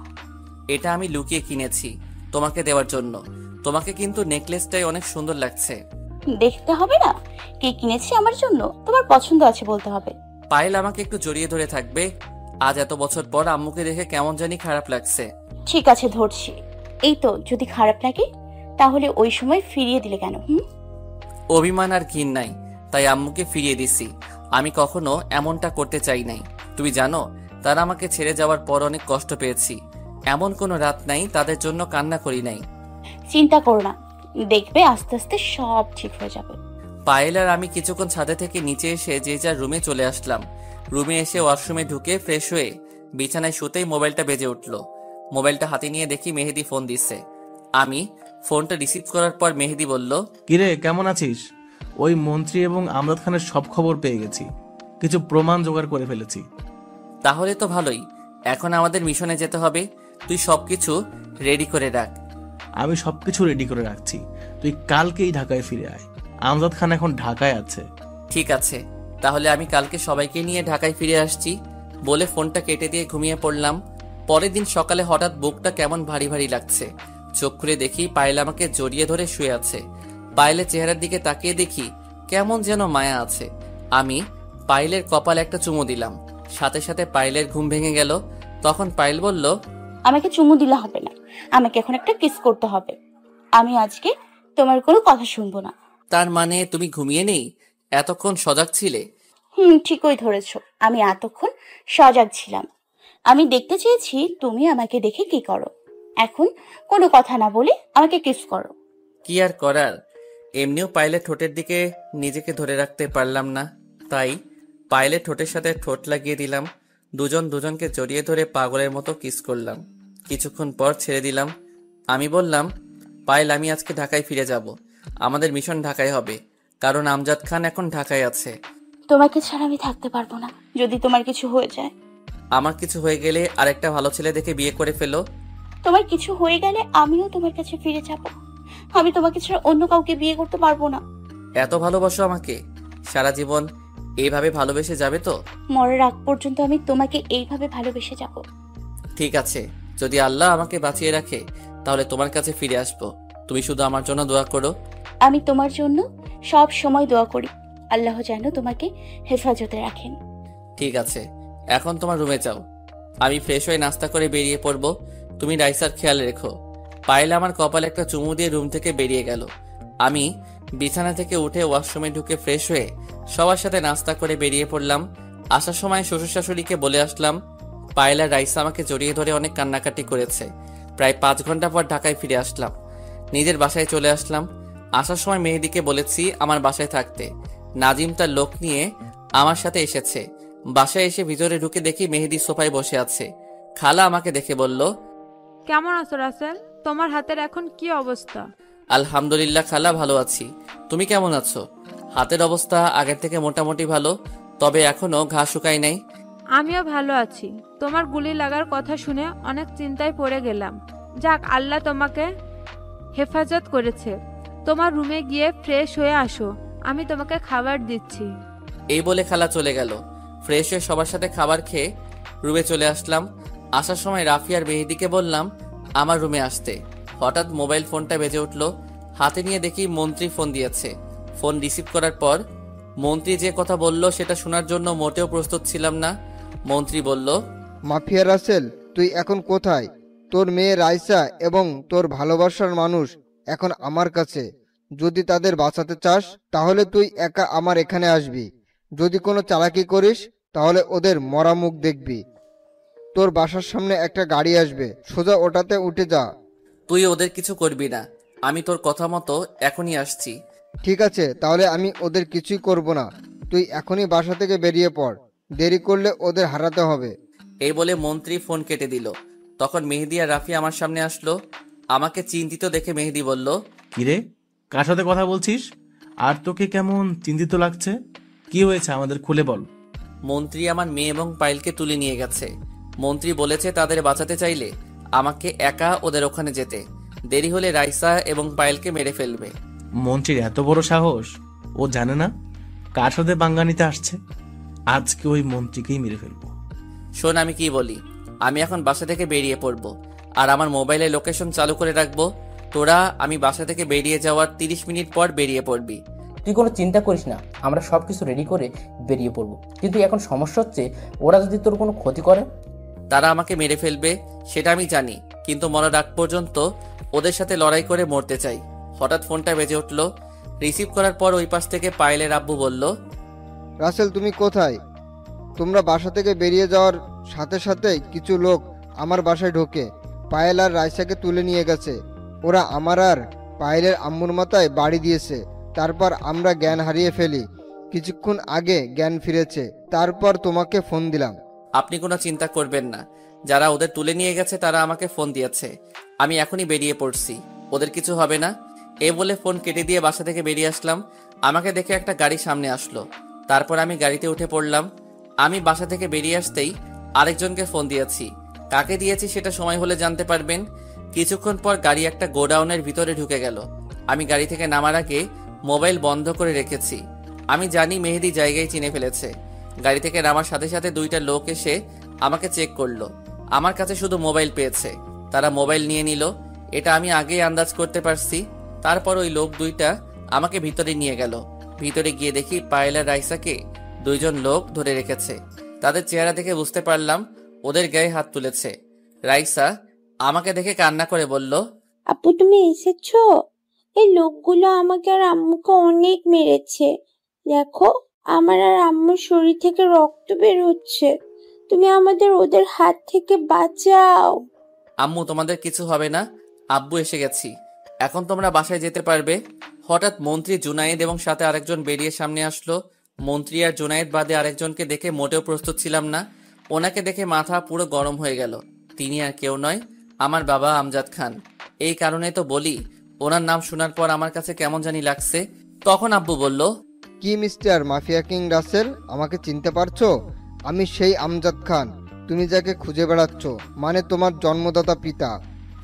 এটা আমি লুকিয়ে কিনেছি তোমাকে দেওয়ার জন্য। তোমাকে কিন্তু নেকলেসটাই অনেক সুন্দর লাগছে। দেখতে হবে না কে কিনেছে আমার জন্য? তোমার পছন্দ আছে বলতে হবে। পায়েল আমাকে একটু জড়িয়ে ধরে থাকবে? আজ এত বছর পর আম্মুকে দেখে কেমন জানি খারাপ লাগছে। ঠিক আছে ধরছি। এই তো, যদি খারাপ লাগে তাহলে ওই সময় ফিরিয়ে দিলে কেন? অভিমান আর ঘিন নাই, তাই আম্মুকে ফিরিয়ে দিছি। আমি কখনো এমনটা করতে চাই নাই। তুমি জানো, তারা আমাকে ছেড়ে যাওয়ার পর অনেক কষ্ট পেয়েছি। এমন কোনো রাত নাই তাদের জন্য কান্না করি নাই। চিন্তা করো না, দেখবে আস্তে আস্তে সব ঠিক হয়ে যাবে। পায়েল আর আমি কিছুক্ষণ ছাদে থেকে নিচে এসে যে যার রুমে চলে আসলাম। রুমে এসে ওয়াশরুমে ঢুকে ফ্রেশ হয়ে বিছানায় শুতেই মোবাইলটা বেজে উঠল। মোবাইলটা হাতে নিয়ে দেখি মেহেদি ফোন দিচ্ছে। আমি ফোনটা রিসিভ করার পর মেহেদি বলল, কিরে কেমন আছিস? ওই মন্ত্রী এবং আমজাদ খানের সব খবর পেয়ে গেছি, কিছু প্রমাণ জোগাড় করে ফেলেছি। তাহলে তো ভালোই। এখন আমাদের মিশনে যেতে হবে। তুই সবকিছু রেডি করে রাখ। আমি সবকিছু রেডি করে রাখছি, তুই কালকেই ঢাকায় ফিরে আয়। আমজাদ খান এখন ঢাকায় আছে। ঠিক আছে, তাহলে আমি কালকে সবাইকে নিয়ে ঢাকায় ফিরে আসছি বলে ফোনটা কেটে দিয়ে ঘুমিয়ে পড়লাম। পরের দিন সকালে হঠাৎ বুকটা কেমন ভারী ভারী লাগছে। চোখ খুলে দেখি পায়েল আমাকে জড়িয়ে ধরে শুয়ে আছে। পায়েলের চেহারার দিকে তাকিয়ে দেখি কেমন যেন মায়া আছে। আমি পায়েলের কপালে একটা চুমু দিলাম, সাথে সাথে পায়েলের ঘুম ভেঙে গেল। তখন পায়েল বলল, আমাকে চুমু দিলে হবে না, আমাকে এখন একটা কিস করতে হবে। আমি আজকে তোমার কোনো কথা শুনবো না। তার মানে তুমি ঘুমিয়ে নেই? এতক্ষণ সজাগ ছিলে? ঠিকই ধরেছো, আমি এতক্ষণ সজাগ ছিলাম। আমি দেখতে চেয়েছি তুমি আমাকে দেখে কি করো। এখন কোনো কথা না বলে আমাকে কিস করো। কি আর করার, এমনিও পায়েলের ঠোঁটের দিকে নিজেকে ধরে রাখতে পারলাম না, তাই পায়েলের ঠোঁটের সাথে ঠোঁট লাগিয়ে দিলাম। দুজন দুজনকে জড়িয়ে ধরে পাগলের মতো কিস করলাম। কিছুক্ষণ পর ছেড়ে দিলাম। আমি বললাম, পায়েল আমি আজকে ঢাকায় ফিরে যাব। আমাদের মিশন ঢাকায় হবে, কারণ আমজাদ খান এখন ঢাকায় আছে। তোমাকে ছাড়া আমি থাকতে পারবো না, যদি তোমার কিছু হয়ে যায়। আমার কিছু হয়ে গেলে আরেকটা ভালো ছেলে দেখে বিয়ে করে ফেলো। তোমার কিছু হয়ে গেলে আমিও তোমার কাছে ফিরে যাব। আমি তোমাকে ছাড়া অন্য কাউকে বিয়ে করতে পারবো না। এত ভালোবাসো আমাকে, সারা জীবন এইভাবে ভালোবেসে যাবে তো? মরার আগ পর্যন্ত আমি তোমাকে এইভাবে ভালোবেসে যাব। ঠিক আছে, যদি আল্লাহ আমাকে বাঁচিয়ে রাখে তাহলে তোমার কাছে ফিরে আসবো। তুমি শুধু আমার জন্য দোয়া করো। আমি তোমার জন্য সব সময় দোয়া করি, আল্লাহ যেন তোমাকে হেফাজতে রাখেন। ঠিক আছে, এখন তোমার রুমে যাও। আমি ফ্রেশ হয়ে নাস্তা করে বেরিয়ে পড়বো। তুমি রাইসার খেয়াল রেখো। পায়েল আমার কপালে একটা চুমু দিয়ে রুম থেকে বেরিয়ে গেল। আমি বিছানা থেকে উঠে ওয়াশরুমে ঢুকে ফ্রেশ হয়ে সবার সাথে নাস্তা করে বেরিয়ে পড়লাম। আসার সময় শ্বশুর শাশুড়িকে বলে আসলাম পায়েল আর রাইসা আমাকে জড়িয়ে ধরে অনেক কান্নাকাটি করেছে। প্রায় 5 ঘন্টা পর ঢাকায় ফিরে আসলাম। নিজের বাসায় চলে আসলাম। আসার সময় মেহেদিকে বলেছি আমার বাসায় থাকতে। নাজিম তার লোক নিয়ে আমার সাথে এসেছে। বাসায় এসে ভিতরে ঢুকে দেখি মেহেদি সোফায় বসে আছে। খালা আমাকে দেখে বলল, কেমন আছো রাসেল? তোমার হাতের এখন কি অবস্থা? আলহামদুলিল্লাহ খালা, ভালো আছি। তুমি কেমন আছো? হাতের অবস্থা আগের থেকে মোটামুটি ভালো, তবে এখনো ঘা শুকায় নাই। আমিও ভালো আছি। তোমার গুলি লাগার কথা শুনে অনেক চিন্তায় পড়ে গেলাম। যাক, আল্লাহ তোমাকে হেফাজত করেছে। তোমার রুমে গিয়ে ফ্রেশ হয়ে আসো, আমি তোমাকে খাবার দিচ্ছি। এই বলে খালা চলে গেল। ফ্রেশ হয়ে সবার সাথে খাবার খেয়ে রুমে চলে আসলাম। আসার সময় রাফি আর মেহেদিকে বললাম আমার রুমে আসতে। হঠাৎ মোবাইল ফোনটা বেজে উঠল। হাতে নিয়ে দেখি মন্ত্রী ফোন দিয়েছে। ফোন রিসিভ করার পর মন্ত্রী যে কথা বলল সেটা শোনার জন্য মোটেও প্রস্তুত ছিলাম না। মন্ত্রী বলল, মাফিয়া রাসেল, তুই এখন কোথায়? তোর মেয়ে রাইসা এবং তোর ভালোবাসার মানুষ এখন আমার কাছে। যদি তাদের বাঁচাতে চাস তাহলে তুই একা আমার এখানে আসবি। যদি কোনো চালাকি করিস তাহলে ওদের মরা মুখ দেখবি। তোর বাসার সামনে একটা গাড়ি আসবে, সোজা ওটাতে উঠে যা। তুই ওদের কিছু করবি না, আমি তোর কথা মতো এখনই আসছি। ঠিক আছে, তাহলে আমি ওদের কিছুই করব না। তুই এখনই বাসা থেকে বেরিয়ে পড়, দেরি করলে ওদের হারাতে হবে। এই বলে মন্ত্রী ফোন কেটে দিল। তখন মেহেদি আর রাফি আমার সামনে আসলো। আমাকে চিন্তিত দেখে মেহেদি বলল, কিরে, কার সাথে কথা বলছিস? আর তোকে কেমন চিন্তিত লাগছে? কি হয়েছে আমাদের খুলে বল। মন্ত্রী আমার মেয়ে এবং পায়েলকে তুলে নিয়ে গেছে। মন্ত্রী বলেছে তাদের বাঁচাতে চাইলে আমাকে একা ওদের ওখানে যেতে। দেরি হলে রাইসা এবং পায়েলকে মেরে ফেলবে। মন্ত্রীর এত বড় সাহস! ও জানে না কার সাথে পাঙ্গা নিতে আসছে। আজকে ওই মন্ত্রীকেই মেরে ফেলবো। শোন আমি কি বলি, আমি এখন বাসা থেকে বেরিয়ে পড়বো আর আমার মোবাইলে লোকেশন চালু করে রাখবো। তোরা আমি বাসা থেকে বেরিয়ে যাওয়ার 30 মিনিট পর বেরিয়ে পড়বি। তুই কোনো চিন্তা করিস না, আমরা সব কিছু রেডি করে বেরিয়ে পড়বো। কিন্তু এখন সমস্যা হচ্ছে, ওরা যদি তোর কোনো ক্ষতি করে। তারা আমাকে মেরে ফেলবে সেটা আমি জানি, কিন্তু মরার আগ পর্যন্ত ওদের সাথে লড়াই করে মরতে চাই। হঠাৎ ফোনটা বেজে উঠল। রিসিভ করার পর ওই পাশ থেকে পায়েলের আব্বু বলল, রাসেল তুমি কোথায়? তোমরা বাসা থেকে বেরিয়ে যাওয়ার সাথে সাথে কিছু লোক আমার বাসায় ঢোকে পায়েল আর রাইসাকে তুলে নিয়ে গেছে। ওরা আমার আর পায়েলের আম্মুর মাথায় বাড়ি দিয়েছে। তারপর আমরা জ্ঞান হারিয়ে ফেলি। কিছুক্ষণ আগে জ্ঞান ফিরেছে, তারপর তোমাকে ফোন দিলাম। আপনি কোনো চিন্তা করবেন না, যারা ওদের তুলে নিয়ে গেছে তারা আমাকে ফোন দিয়েছে। আমি এখনই বেরিয়ে পড়ছি, ওদের কিছু হবে না। এ বলে ফোন কেটে দিয়ে বাসা থেকে বেরিয়ে আসলাম। আমাকে দেখে একটা গাড়ি সামনে আসলো, তারপর আমি গাড়িতে উঠে পড়লাম। আমি বাসা থেকে বেরিয়ে আসতেই আরেকজনকে ফোন দিয়েছি। কাকে দিয়েছি সেটা সময় হলে জানতে পারবেন। কিছুক্ষণ পর গাড়ি একটা গোডাউনের ভিতরে ঢুকে গেল। আমি গাড়ি থেকে নামার আগে মোবাইল বন্ধ করে রেখেছি। আমি জানি মেহেদি জায়গায় চিনে ফেলেছে। গাড়ি থেকে নামার সাথে সাথে দুইটা লোক এসে আমাকে চেক করলো। আমার কাছে শুধু মোবাইল পেয়েছে, তারা মোবাইল নিয়ে নিল। এটা আমি আগেই আন্দাজ করতে পারছি। তারপর ওই লোক দুইটা আমাকে ভিতরে নিয়ে গেল। ভিতরে গিয়ে দেখি পায়েল আর রাইসাকে দুইজন লোক ধরে রেখেছে। তাদের চেহারা দেখে বুঝতে পারলাম ওদের গায়ে হাত তুলেছে। রাইসা আমাকে দেখে কান্না করে বলল, আপু তুমি এসেছো? এই লোকগুলো আমাকে আর আম্মুকে অনেক মেরেছে। দেখো আমার আর আম্মুর শরীর থেকে রক্ত বের হচ্ছে। তুমি আমাদের ওদের হাত থেকে বাঁচাও। আম্মু তোমাদের কিছু হবে না, আব্বু এসে গেছি, এখন তোমরা বাসায় যেতে পারবে। হঠাৎ মন্ত্রী জুনায়েদ এবং সাথে আরেকজন বেরিয়ে সামনে আসলো। মন্ত্রী আর জুনায়েদ বাদে আরেকজনকে দেখে মোটেও প্রস্তুত ছিলাম না। ওনাকে দেখে মাথা পুরো গরম হয়ে গেল। তিনি আর কেউ নয়, আমার বাবা আমজাদ খান। এই কারণে তো বলি ওনার নাম শোনার পর আমার কাছে কেমন জানি লাগছে। তখন আব্বু বলল, কি মিস্টার মাফিয়া কিং রাসেল, আমাকে চিনতে পারছো? আমি সেই আমজাদ খান, তুমি যাকে খুঁজে বেড়াচ্ছ, মানে তোমার জন্মদাতা পিতা।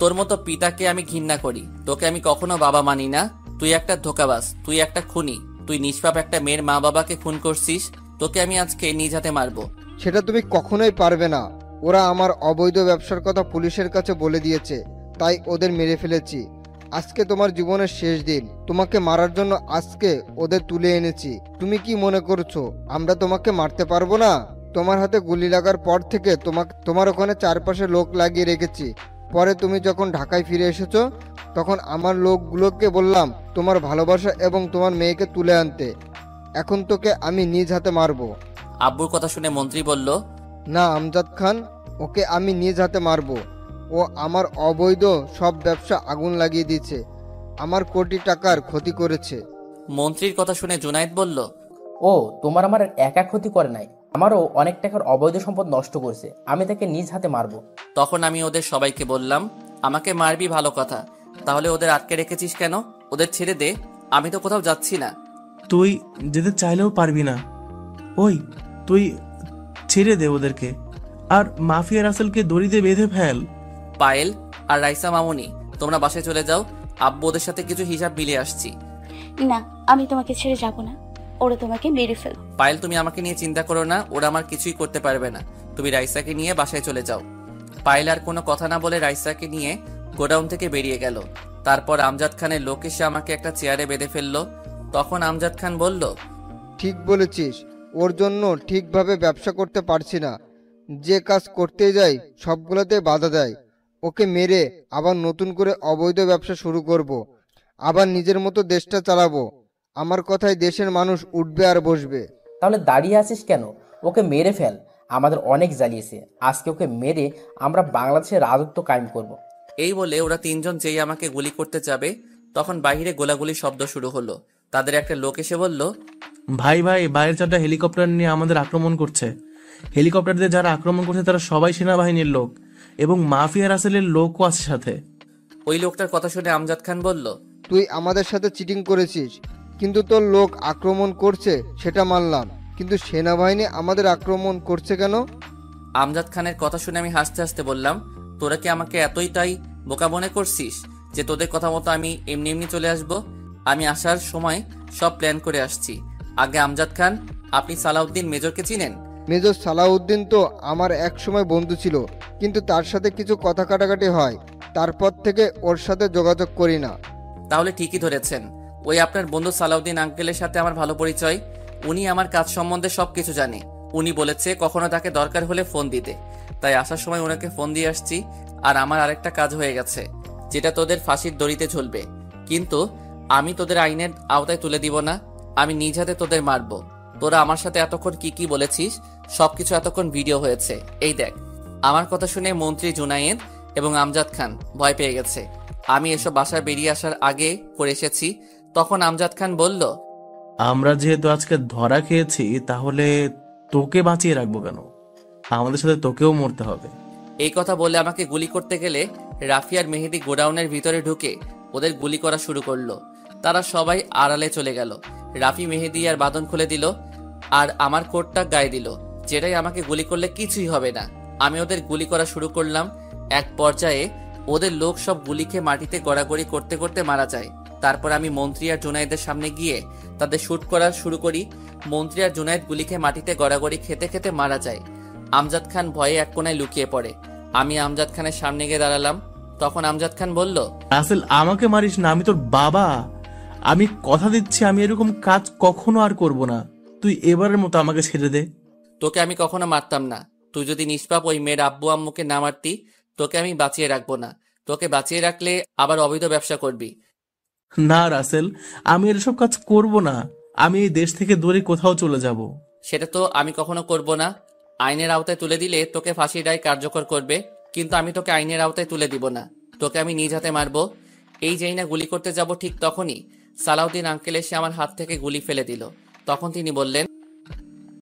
তোর মতো পিতাকে আমি ঘৃণা করি, তোকে আমি কখনো বাবা মানি না। তুই একটা ধোঁকাবাজ, তুই একটা খুনি, তুই নিষ্পাপ একটা মেয়ের মা বাবাকে খুন করছিস। তোকে আমি আজকে নিজ হাতে মারবো। সেটা তুমি কখনোই পারবে না। ওরা আমার অবৈধ ব্যবসার কথা পুলিশের কাছে বলে দিয়েছে, তাই ওদের মেরে ফেলেছি। আজকে তোমার জীবনের শেষ দিন, তোমাকে মারার জন্য আজকে ওদের তুলে এনেছি। তুমি কি মনে করছো আমরা তোমাকে মারতে পারবো না? তোমার হাতে গুলি লাগার পর থেকে তোমার ওখানে চারপাশে লোক লাগিয়ে রেখেছি। পরে তুমি যখন ঢাকায় ফিরে এসেছো তখন আমার লোকগুলোকে বললাম তোমার ভালোবাসা এবং তোমার মেয়েকে তুলে আনতে। এখন তোকে আমি নিজ হাতে মারবো। আব্বুর কথা শুনে মন্ত্রী বলল, না আমজাদ খান, ওকে আমি নিজ হাতে মারবো। ও আমার অবৈধ সব ব্যবসা আগুন লাগিয়ে দিয়েছে, আমার কোটি টাকার ক্ষতি করেছে। মন্ত্রীর কথা শুনে জুনায়েদ বলল, ও তোমার আমার একা ক্ষতি করে নাই, আমারও অনেক টাকার অবৈধ সম্পদ নষ্ট করেছে। আমি তাকে নিজ হাতে মারবো। তখন আমি ওদের সবাইকে বললাম, আমাকে মারবি ভালো কথা, তাহলে ওদের আটকে রেখেছিস কেন? ওদের ছেড়ে দে, আমি তো কোথাও যাচ্ছি না। তুই যেতে চাইলেও পারবি না। ওই তুই ছেড়ে দে ওদেরকে, আর মাফিয়া রাসেলকে দড়িতে বেঁধে ফেল। পায়েল আর রাইসা মামুনি তোমরা বাসায় চলে যাও, আব্বু ওদের সাথে কিছু হিসাব মিলিয়ে আসছি। না, আমি তোমাকে ছেড়ে যাব না, ওরা তোমাকে মেরে ফেল। পায়েল তুমি আমাকে নিয়ে চিন্তা করো না, ওরা আমার কিছুই করতে পারবে না। তুমি রাইসাকে নিয়ে বাসায় চলে যাও। পায়েল আর কোনো কথা না বলে রাইসাকে নিয়ে গোডাউন থেকে বেরিয়ে গেল। তারপর আমজাদ খানের লোক এসে আমাকে একটা চেয়ারে বেঁধে ফেললো। তখন আমজাদ খান বলল, ঠিক বলেছিস, ওর জন্য ঠিকভাবে ব্যবসা করতে পারছি না। যে কাজ করতে যাই সবগুলোতে বাধা দেয়। ওকে মেরে আবার নতুন করে অবৈধ ব্যবসা শুরু করব, আবার নিজের মতো দেশটা চালাবো। আমার কথায় দেশের মানুষ উঠবে আর বসবে। তাহলে দাঁড়িয়ে আছিস কেন? ওকে মেরে ফেল, আমাদের অনেক জ্বালিয়েছে। আজকে ওকে মেরে আমরা বাংলাদেশের রাজত্ব কায়েম করব। এই বলে ওরা তিনজন যেই আমাকে গুলি করতে যাবে তখন বাইরে গোলাগুলি শব্দ শুরু হলো। তাদের একটা লোক এসে বলল, ভাই বাইরের চারটা হেলিকপ্টার নিয়ে আমাদের আক্রমণ করছে। হেলিকপ্টার দিয়ে যারা আক্রমণ করছে তারা সবাই সেনাবাহিনীর লোক এবং মাফিয়া রাসেলের লোকও আছে সাথে। ওই লোকটার কথা শুনে আমজাদ খান বলল, তুই আমাদের সাথে চিটিং করেছিস, কিন্তু তোর লোক আক্রমণ করছে সেটা মানলাম, কিন্তু সেনাবাহিনী আমাদের আক্রমণ করছে কেন? আমজাদ খানের কথা শুনে আমি হাসতে হাসতে বললাম, তোরা কি আমাকে এতই তাই বোকা মনে করছিস যে তোদের কথা মতো আমি এমনি এমনি চলে আসব? আমি আসার সময় সব প্ল্যান করে আসছি। আগে আমজাদ খান, আপনি সালাউদ্দিন মেজরকে চিনেন? মেজর সালাউদ্দিন তো আমার এক সময় বন্ধু ছিল, কিন্তু তার সাথে কিছু কথা কাটাকাটি হয়, তারপর থেকে ওর সাথে যোগাযোগ করি না। তাহলে ঠিকই ধরেছেন, ওই আপনার বন্ধু সালাউদ্দিন আঙ্কেলের সাথে আমার ভালো পরিচয়। উনি আমার কাজ সম্বন্ধে সবকিছু জানে। উনি বলেছে কখনো তাকে দরকার হলে ফোন দিতে, তাই আসার সময় ওনাকে ফোন দিয়ে আসছি। আর আমার আরেকটা কাজ হয়ে গেছে, যেটা তোদের ফাঁসির দড়িতে ঝুলবে। কিন্তু আমি তোদের আইনের আওতায় তুলে দিব না, আমি নিজ হাতে তোদের মারবো। তোরা আমার সাথে এতক্ষণ কি কি বলেছিস সবকিছু এতক্ষণ ভিডিও হয়েছে, এই দেখ। আমার কথা শুনে মন্ত্রী জুনায়েদ এবং আমজাদ খান ভয় পেয়ে গেছে। আমি এসব বাসায় বেরিয়ে আসার আগে করে এসেছি। তখন আমজাদ খান বলল, আমরা যেহেতু আজকে ধরা খেয়েছি, তাহলে তোকে বাঁচিয়ে রাখবো কেন? আমাদের সাথে তোকেও মরতে হবে। এই কথা বলে আমাকে গুলি করতে গেলে রাফি আর মেহেদি গোডাউনের ভিতরে ঢুকে ওদের গুলি করা শুরু করলো। তারা সবাই আড়ালে চলে গেল। রাফি মেহেদি আর বাঁধন খুলে দিল আর আমার কোটটা গায়ে দিল, যেটাই আমাকে গুলি করলে কিছুই হবে না। আমি ওদের গুলি করা শুরু করলাম। এক পর্যায়ে ওদের লোক সব গুলি খেয়ে মাটিতে গড়াগড়ি করতে করতে মারা যায়। তারপর আমি মন্ত্রী আর জুনায়েদের সামনে গিয়ে তাদের শুট করা শুরু করি। মন্ত্রী আর জুনায়েদ গুলি খেয়ে মাটিতে গড়াগড়ি খেতে খেতে মারা যায়। আমজাদ খান ভয়ে এক কোনায় লুকিয়ে পড়ে। আমি আমজাদ খানের সামনে গিয়ে দাঁড়ালাম। তখন আমজাদ খান বলল, রাসেল, আমাকে মারিস না, আমি তোর বাবা। আমি কথা দিচ্ছি আমি এরকম কাজ কখনো আর করব না। তুই এবারের মতো আমাকে ছেড়ে দে। তোকে আমি কখনো মারতাম না। তুই যদি নিষ্পাপ ওই মেয়ের আব্বু আম্মুকে না মারতি, তোকে আমি বাঁচিয়ে রাখবো না। তোকে বাঁচিয়ে রাখলে আবার অবৈধ ব্যবসা করবি। না রাসেল, আমি এসব কাজ করব না। আমি এই দেশ থেকে দূরে কোথাও চলে যাব। সেটা তো আমি কখনো করব না। আইনের আওতায় তুলে দিলে তোকে ফাঁসির রায় কার্যকর করবে, কিন্তু আমি তোকে আইনের আওতায় তুলে দিব না। তোকে আমি নিজ হাতে মারবো। এই যেই না গুলি করতে যাব, ঠিক তখনই সালাউদ্দিন আঙ্কেল এসে আমার হাত থেকে গুলি ফেলে দিল। তখন তিনি বললেন,